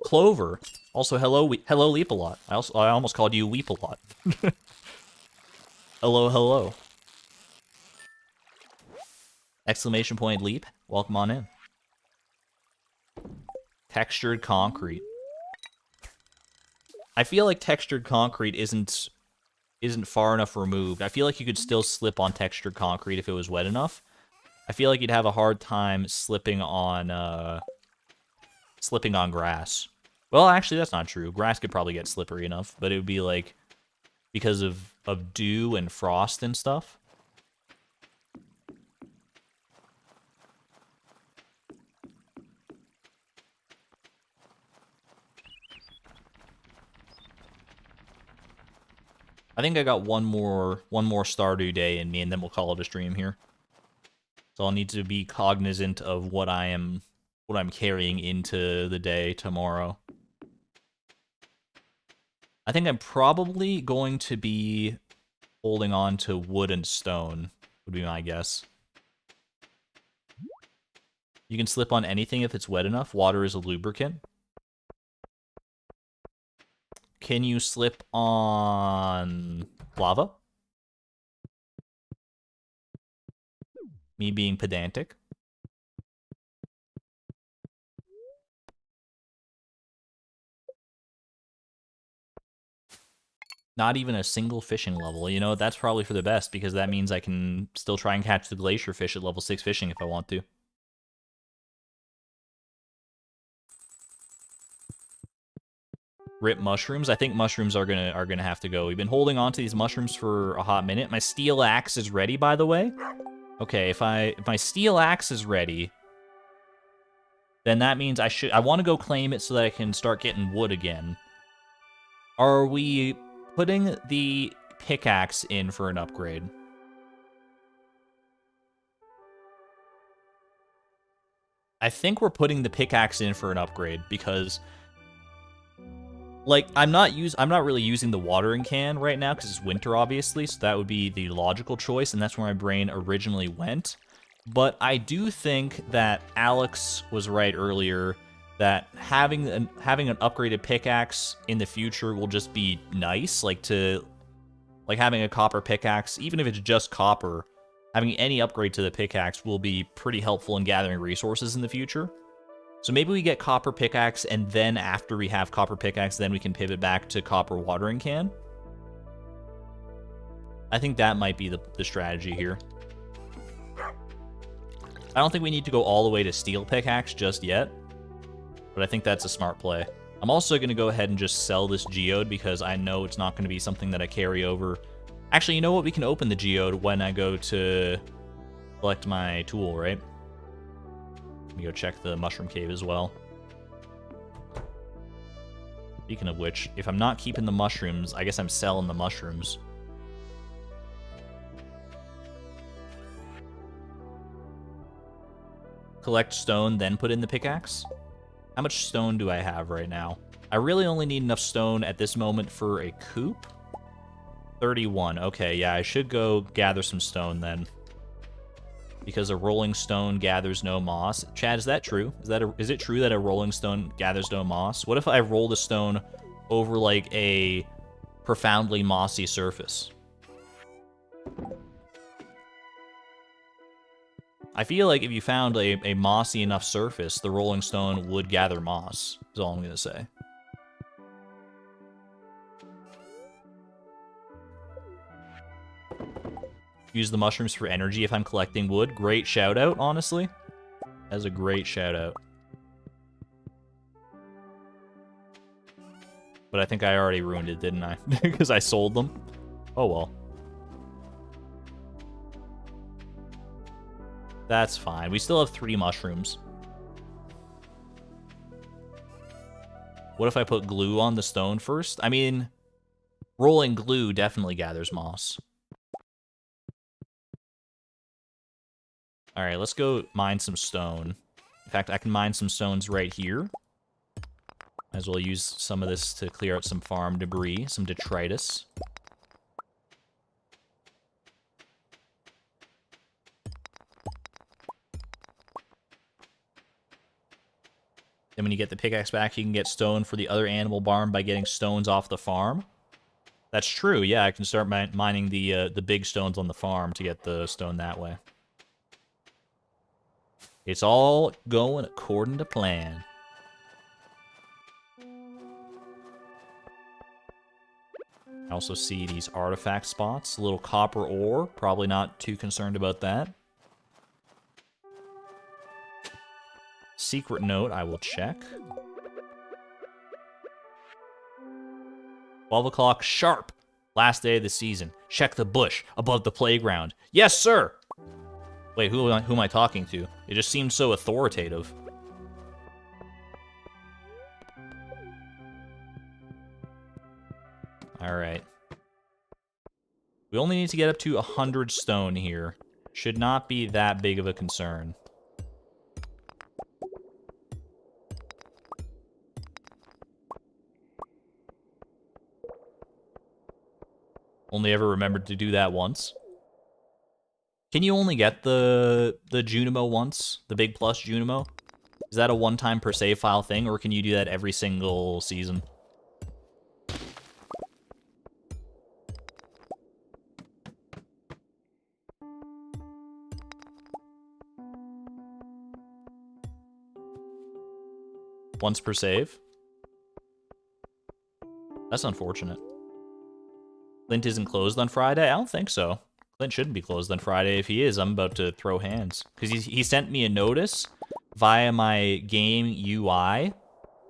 Clover. Also, hello Leap-a-Lot. I almost called you Weep-a-Lot. Hello. Exclamation point leap. Welcome on in. Textured concrete. I feel like textured concrete isn't far enough removed. I feel like you could still slip on textured concrete if it was wet enough. I feel like you'd have a hard time slipping on grass. Well, actually, that's not true. Grass could probably get slippery enough, but it would be, like, because of dew and frost and stuff. I think I got one more Stardew day in me, and then we'll call it a stream here. So I'll need to be cognizant of what I'm carrying into the day tomorrow. I think I'm probably going to be holding on to wood and stone, would be my guess. You can slip on anything if it's wet enough. Water is a lubricant. Can you slip on lava? Me being pedantic. Not even a single fishing level. You know, that's probably for the best, because that means I can still try and catch the glacier fish at level 6 fishing if I want to. Rip mushrooms. I think mushrooms are gonna have to go. We've been holding on to these mushrooms for a hot minute. My steel axe is ready, by the way. Okay, if my steel axe is ready, then that means I want to go claim it so that I can start getting wood again. Are we putting the pickaxe in for an upgrade? I think we're putting the pickaxe in for an upgrade, because, like, I'm not really using the watering can right now because it's winter, obviously, so that would be the logical choice, and that's where my brain originally went. But I do think that Alex was right earlier that having an upgraded pickaxe in the future will just be nice, like having a copper pickaxe, even if it's just copper, having any upgrade to the pickaxe will be pretty helpful in gathering resources in the future. So maybe we get copper pickaxe, and then after we have copper pickaxe, then we can pivot back to copper watering can. I think that might be the strategy here. I don't think we need to go all the way to steel pickaxe just yet, but I think that's a smart play. I'm also going to go ahead and just sell this geode because I know it's not going to be something that I carry over. Actually, you know what? We can open the geode when I go to collect my tool, right? Let me go check the mushroom cave as well. Speaking of which, if I'm not keeping the mushrooms, I guess I'm selling the mushrooms. Collect stone, then put in the pickaxe? How much stone do I have right now? I really only need enough stone at this moment for a coop. 31. Okay, yeah, I should go gather some stone then. Because a rolling stone gathers no moss. Chad, is that true? Is it true that a rolling stone gathers no moss? What if I roll the stone over like a profoundly mossy surface? I feel like if you found a mossy enough surface, the rolling stone would gather moss, is all I'm going to say. Use the mushrooms for energy if I'm collecting wood. Great shout out, honestly. That's a great shout out. But I think I already ruined it, didn't I? Because I sold them. Oh well. That's fine. We still have 3 mushrooms. What if I put glue on the stone first? I mean, rolling glue definitely gathers moss. Alright, let's go mine some stone. In fact, I can mine some stones right here. Might as well use some of this to clear out some farm debris, some detritus. Then when you get the pickaxe back, you can get stone for the other animal barn by getting stones off the farm. That's true, yeah, I can start mining the big stones on the farm to get the stone that way. It's all going according to plan. I also see these artifact spots, a little copper ore, probably not too concerned about that. Secret note, I will check. 12 o'clock sharp. Last day of the season. Check the bush above the playground. Yes, sir! Wait, who am I talking to? It just seemed so authoritative. Alright. We only need to get up to 100 stone here. Should not be that big of a concern. Only ever remembered to do that once. Can you only get the Junimo once? The Big Plus Junimo? Is that a one-time per save file thing, or can you do that every single season? Once per save? That's unfortunate. Clint isn't closed on Friday? I don't think so. Clint shouldn't be closed on Friday. If he is, I'm about to throw hands. Because he sent me a notice via my game UI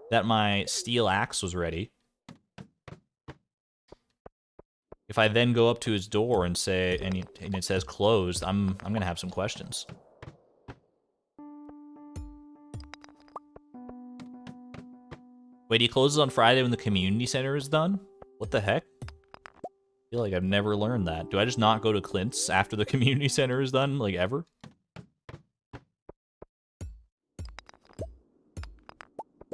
that my steel axe was ready. If I then go up to his door and say, and it says closed, I'm gonna have some questions. Wait, he closes on Friday when the community center is done? What the heck? I feel like I've never learned that. Do I just not go to Clint's after the community center is done, like, ever?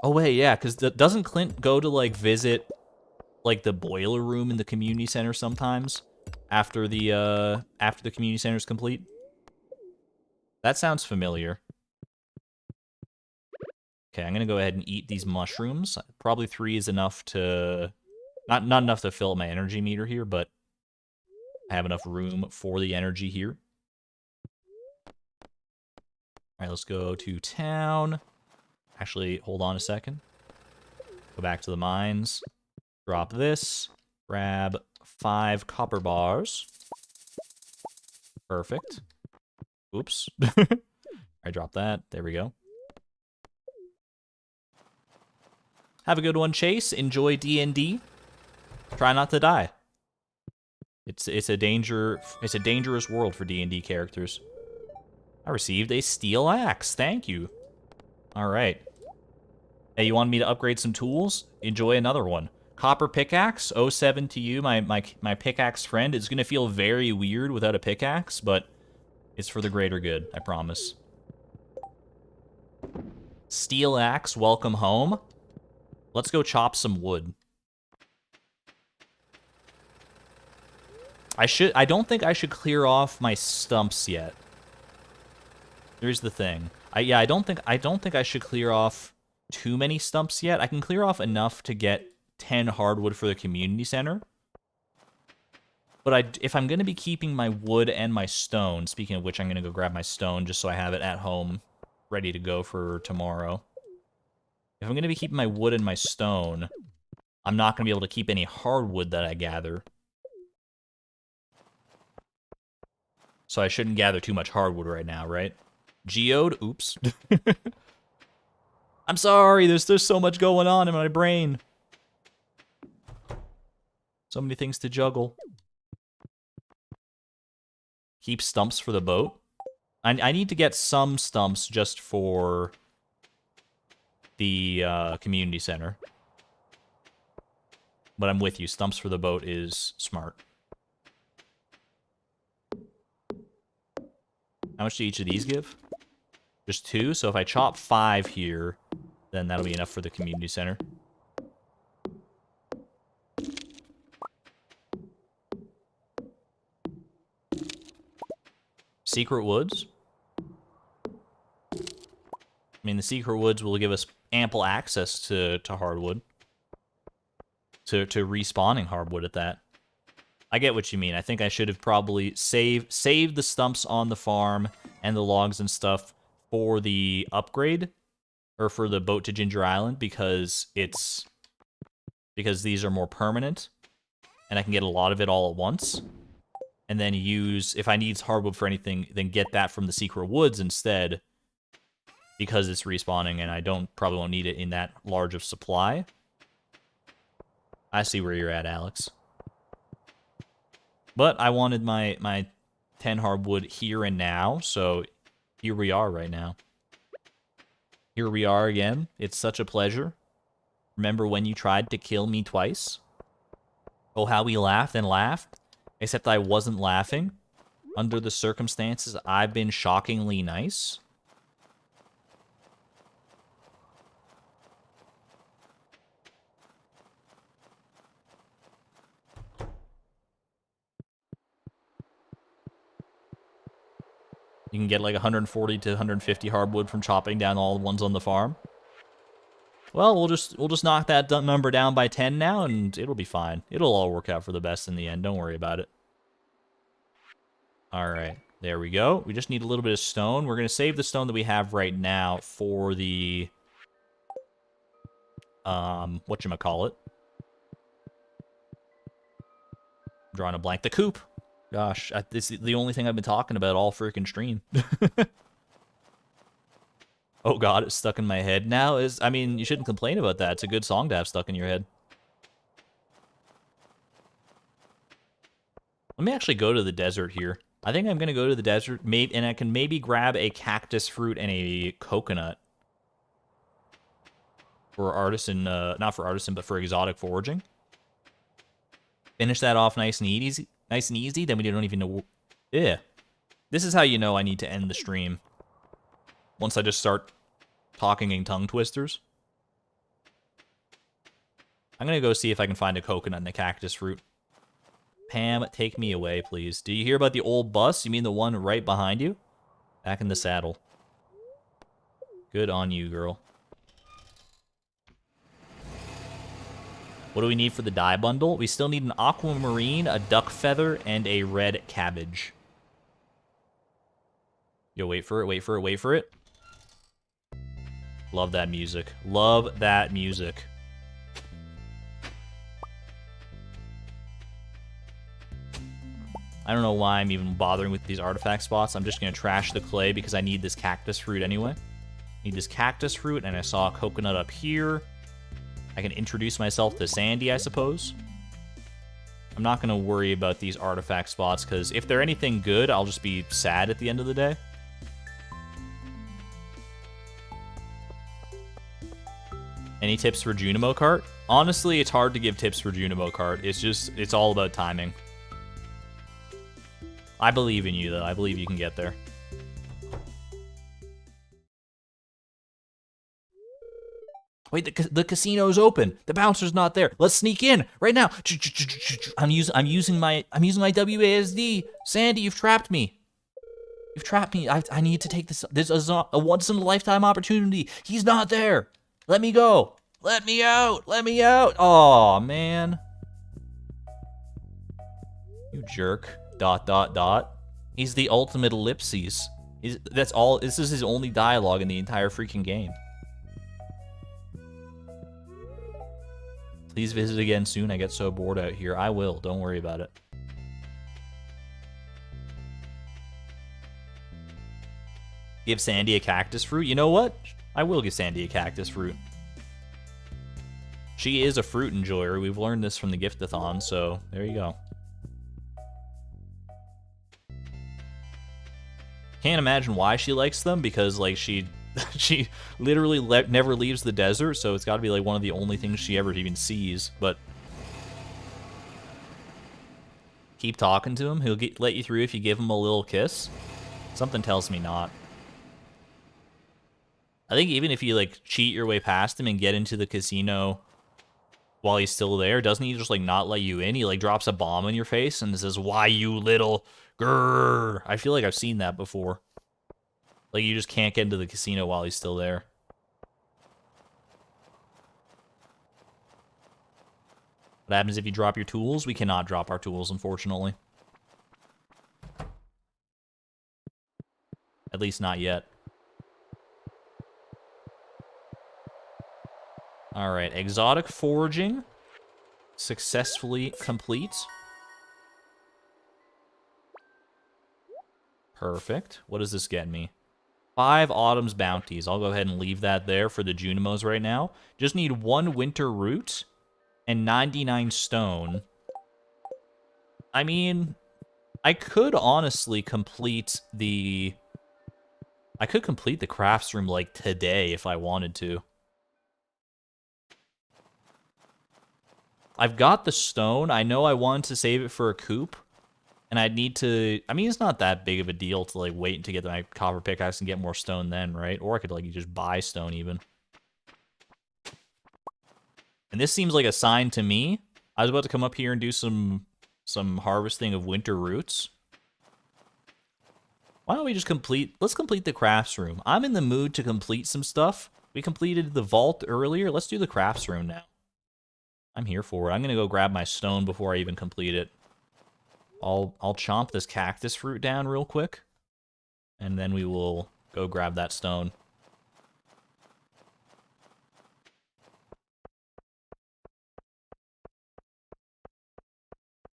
Oh, wait, yeah, because doesn't Clint go to, like, visit, like, the boiler room in the community center sometimes? After the community center is complete? That sounds familiar. Okay, I'm gonna go ahead and eat these mushrooms. Probably 3 is enough to... Not enough to fill my energy meter here, but I have enough room for the energy here. Alright, let's go to town. Actually, hold on a second. Go back to the mines. Drop this. Grab 5 copper bars. Perfect. Oops. I dropped that. There we go. Have a good one, Chase. Enjoy D&D. Try not to die. It's a dangerous world for D&D characters. I received a steel axe. Thank you. All right. Hey, you wanted me to upgrade some tools? Enjoy another one. Copper pickaxe. 07 to you, my pickaxe friend. It's gonna feel very weird without a pickaxe, but it's for the greater good. I promise. Steel axe. Welcome home. Let's go chop some wood. I don't think I should clear off my stumps yet. Here's the thing. I don't think I should clear off too many stumps yet. I can clear off enough to get 10 hardwood for the community center. But if I'm going to be keeping my wood and my stone, speaking of which, I'm going to go grab my stone just so I have it at home ready to go for tomorrow. If I'm going to be keeping my wood and my stone, I'm not going to be able to keep any hardwood that I gather. So I shouldn't gather too much hardwood right now, right? Geode? Oops. I'm sorry, there's so much going on in my brain. So many things to juggle. Keep stumps for the boat. I need to get some stumps just for the community center. But I'm with you. Stumps for the boat is smart. How much do each of these give? Just 2? So if I chop 5 here, then that'll be enough for the community center. Secret woods. I mean, the secret woods will give us ample access to hardwood. To respawning hardwood at that. I get what you mean. I think I should have probably saved the stumps on the farm and the logs and stuff for the upgrade. Or for the boat to Ginger Island, because these are more permanent. And I can get a lot of it all at once. And then use, if I need hardwood for anything, then get that from the secret woods instead. Because it's respawning and I probably won't need it in that large of supply. I see where you're at, Alex. But I wanted my 10 hardwood here and now, so here we are right now. Here we are again. It's such a pleasure. Remember when you tried to kill me twice? Oh, how we laughed and laughed. Except I wasn't laughing. Under the circumstances, I've been shockingly nice. You can get like 140 to 150 hardwood from chopping down all the ones on the farm. Well, we'll just knock that number down by 10 now, and it'll be fine. It'll all work out for the best in the end. Don't worry about it. All right, there we go. We just need a little bit of stone. We're gonna save the stone that we have right now for the whatchamacallit. I'm drawing a blank. The coop. Gosh, this is the only thing I've been talking about all freaking stream. Oh god, it's stuck in my head. Now I mean, you shouldn't complain about that. It's a good song to have stuck in your head. Let me actually go to the desert here. I think I'm going to go to the desert, and I can maybe grab a cactus fruit and a coconut. For artisan, not for artisan, but for exotic foraging. Finish that off nice and easy. Nice and easy, then we don't even know... Yeah. This is how you know I need to end the stream. Once I just start talking in tongue twisters. I'm gonna go see if I can find a coconut and a cactus fruit. Pam, take me away, please. Do you hear about the old bus? You mean the one right behind you? Back in the saddle. Good on you, girl. What do we need for the dye bundle? We still need an aquamarine, a duck feather, and a red cabbage. Yo, wait for it, wait for it, wait for it. Love that music. Love that music. I don't know why I'm even bothering with these artifact spots. I'm just going to trash the clay because I need this cactus fruit anyway. Need this cactus fruit, and I saw a coconut up here. I can introduce myself to Sandy, I suppose. I'm not going to worry about these artifact spots, because if they're anything good, I'll just be sad at the end of the day. Any tips for Junimo Cart? Honestly, it's hard to give tips for Junimo Cart. It's all about timing. I believe in you, though. I believe you can get there. Wait, the casino's open. The bouncer's not there. Let's sneak in right now. I'm using my WASD. Sandy, you've trapped me. You've trapped me. I need to take this. This is a once in a lifetime opportunity. He's not there. Let me go. Let me out. Let me out. Oh man. You jerk. ... He's the ultimate ellipses. That's all. This is his only dialogue in the entire freaking game. Please visit again soon. I get so bored out here. I will. Don't worry about it. Give Sandy a cactus fruit? You know what? I will give Sandy a cactus fruit. She is a fruit enjoyer. We've learned this from the gift-a-thon, so there you go. Can't imagine why she likes them, because like she literally never leaves the desert, so it's got to be like one of the only things she ever even sees. But keep talking to him. He'll let you through if you give him a little kiss. Something tells me not. I think even if you like cheat your way past him and get into the casino while he's still there, doesn't he just like not let you in? He like drops a bomb in your face and says, "Why you little grrr." I feel like I've seen that before. Like you just can't get into the casino while he's still there. What happens if you drop your tools? We cannot drop our tools, unfortunately. At least not yet. Alright, exotic foraging. Successfully complete. Perfect. What does this get me? 5 Autumn's Bounties. I'll go ahead and leave that there for the Junimos right now. Just need 1 Winter Root and 99 Stone. I mean, I could honestly complete the... I could complete the crafts room, like, today if I wanted to. I've got the stone. I know I wanted to save it for a coop. And I'd need to... I mean, it's not that big of a deal to, like, wait to get my copper pickaxe and get more stone then, right? Or I could, like, just buy stone, even. And this seems like a sign to me. I was about to come up here and do some harvesting of winter roots. Why don't we just complete... Let's complete the crafts room. I'm in the mood to complete some stuff. We completed the vault earlier. Let's do the crafts room now. I'm here for it. I'm going to go grab my stone before I even complete it. I'll chomp this cactus fruit down real quick. And then we will go grab that stone.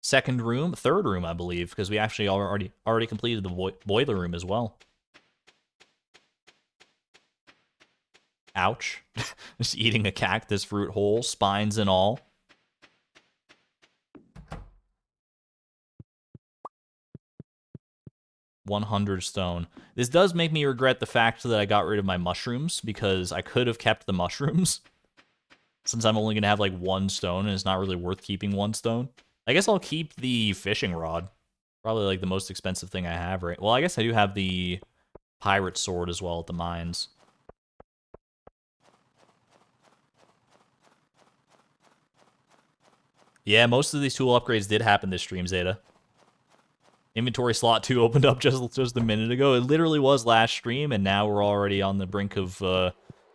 Second room, third room, I believe, because we actually already completed the boiler room as well. Ouch. Just eating a cactus fruit whole, spines and all. $100 stone. This does make me regret the fact that I got rid of my mushrooms, because I could have kept the mushrooms. Since I'm only going to have like 1 stone, and it's not really worth keeping 1 stone. I guess I'll keep the fishing rod. Probably like the most expensive thing I have, right? Well, I guess I do have the pirate sword as well at the mines. Yeah, most of these tool upgrades did happen this stream, Zeta. Inventory slot 2 opened up just a minute ago. It literally was last stream, and now we're already on the brink of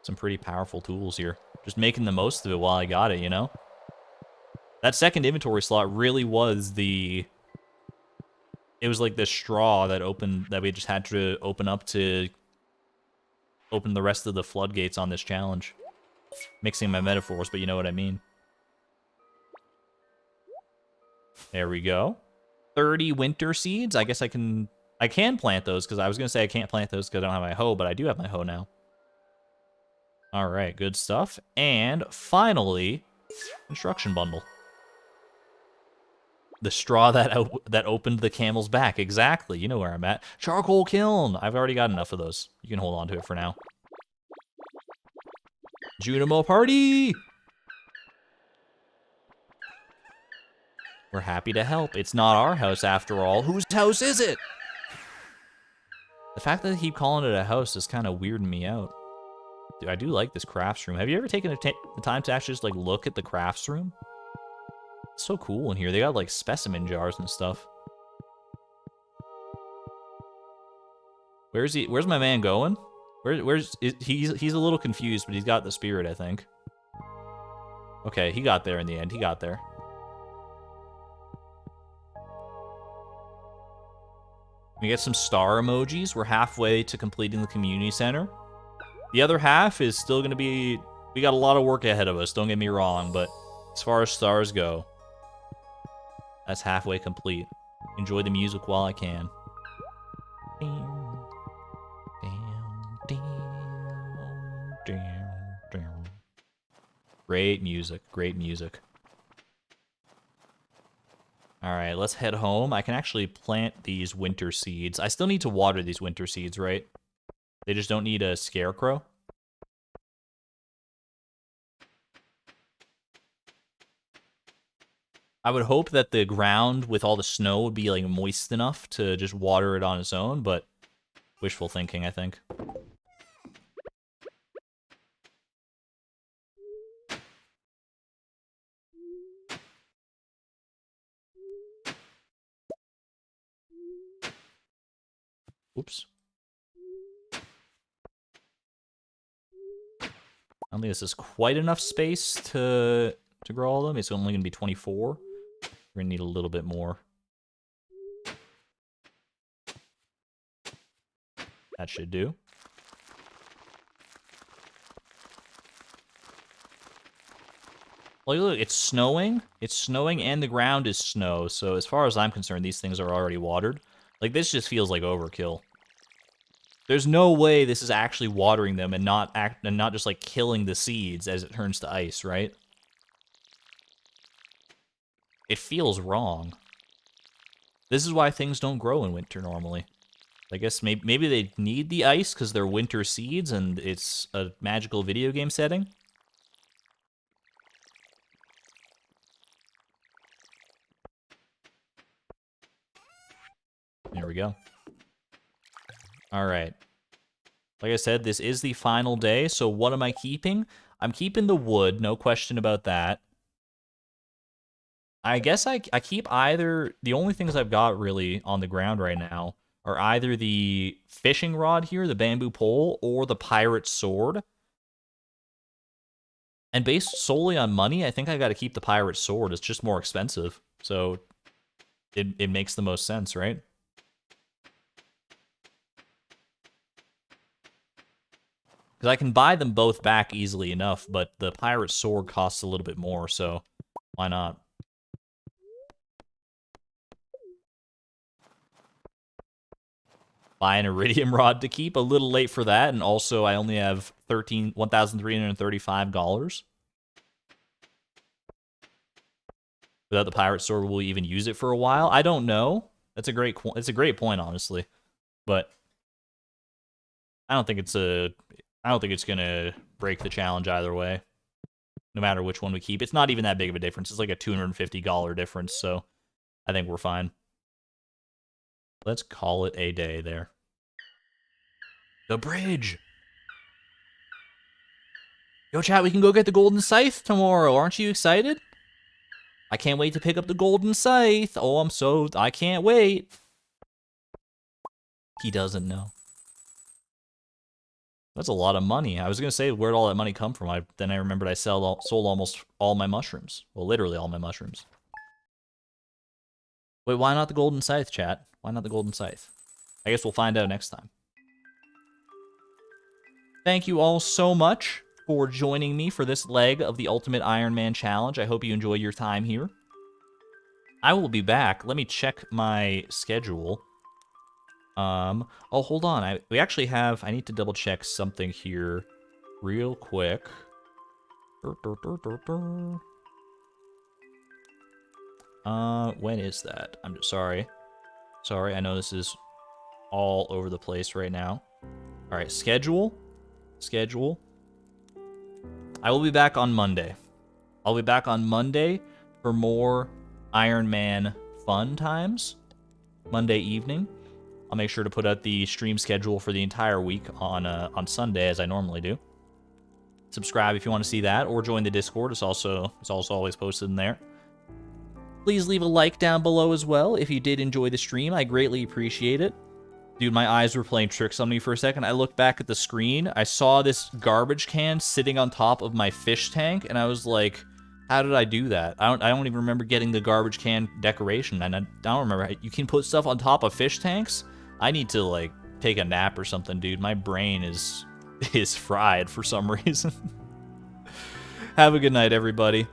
some pretty powerful tools here. Just making the most of it while I got it, you know? That second inventory slot really was the... It was like the straw that opened, that we just had to open up to open the rest of the floodgates on this challenge. Mixing my metaphors, but you know what I mean. There we go. 30 winter seeds. I guess I can plant those, because I was going to say I can't plant those because I don't have my hoe, but I do have my hoe now. All right, good stuff. And finally, construction bundle. The straw that opened the camel's back. Exactly. You know where I'm at. Charcoal kiln. I've already got enough of those. You can hold on to it for now. Junimo party! We're happy to help. It's not our house after all. Whose house is it? The fact that they keep calling it a house is kind of weirding me out. Dude, I do like this crafts room. Have you ever taken the time to actually just like look at the crafts room? It's so cool in here. They got like specimen jars and stuff. Where's he? Where's my man going? He's a little confused, but he's got the spirit, I think. Okay, he got there in the end. He got there. We get some star emojis. We're halfway to completing the community center. The other half is still going to be... We got a lot of work ahead of us, don't get me wrong, but as far as stars go, that's halfway complete. Enjoy the music while I can. Great music, great music. Alright, let's head home. I can actually plant these winter seeds. I still need to water these winter seeds, right? They just don't need a scarecrow. I would hope that the ground with all the snow would be like moist enough to just water it on its own, but wishful thinking, I think. Oops. I don't think this is quite enough space to grow all of them. It's only going to be 24. We're going to need a little bit more. That should do. Well, look, it's snowing. It's snowing and the ground is snow. So as far as I'm concerned, these things are already watered. Like, this just feels like overkill. There's no way this is actually watering them and not just like killing the seeds as it turns to ice, right? It feels wrong. This is why things don't grow in winter normally. I guess maybe they need the ice because they're winter seeds and it's a magical video game setting. There we go. All right. Like I said, this is the final day, so what am I keeping? I'm keeping the wood, no question about that. I guess I keep either... The only things I've got really on the ground right now are either the fishing rod here, the bamboo pole, or the pirate sword. And based solely on money, I think I got to keep the pirate sword. It's just more expensive, so it makes the most sense, right? Because I can buy them both back easily enough, but the pirate sword costs a little bit more, so why not? Buy an iridium rod to keep. A little late for that, and also I only have $1,335. Without the pirate sword, will we even use it for a while? I don't know. It's a great point, honestly, but I don't think it's gonna break the challenge either way. No matter which one we keep, it's not even that big of a difference. It's like a $250 difference, so I think we're fine. Let's call it a day there. The bridge! Yo, chat, we can go get the golden scythe tomorrow. Aren't you excited? I can't wait to pick up the golden scythe. Oh, I can't wait. He doesn't know. That's a lot of money. I was going to say, where'd all that money come from? Then I remembered I sold almost all my mushrooms. Well, literally all my mushrooms. Wait, why not the golden scythe, chat? Why not the golden scythe? I guess we'll find out next time. Thank you all so much for joining me for this leg of the Ultimate Ironman Challenge. I hope you enjoy your time here. I will be back. Let me check my schedule. Oh, hold on. I need to double check something here real quick. When is that? I'm just sorry. Sorry, I know this is all over the place right now. All right, schedule. I will be back on Monday. I'll be back on Monday for more Ironman fun times. Monday evening. I'll make sure to put out the stream schedule for the entire week on Sunday, as I normally do. Subscribe if you want to see that, or join the Discord. It's also always posted in there. Please leave a like down below as well if you did enjoy the stream. I greatly appreciate it. Dude, my eyes were playing tricks on me for a second. I looked back at the screen. I saw this garbage can sitting on top of my fish tank, and I was like, how did I do that? I don't even remember getting the garbage can decoration, and I don't remember. You can put stuff on top of fish tanks? I need to, like, take a nap or something, dude. My brain is fried for some reason. Have a good night, everybody.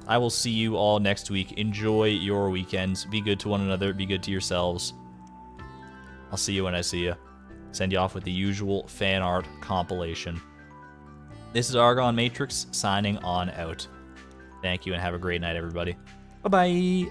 I will see you all next week. Enjoy your weekends. Be good to one another. Be good to yourselves. I'll see you when I see you. Send you off with the usual fan art compilation. This is Argon Matrix signing on out. Thank you and have a great night, everybody. Bye-bye.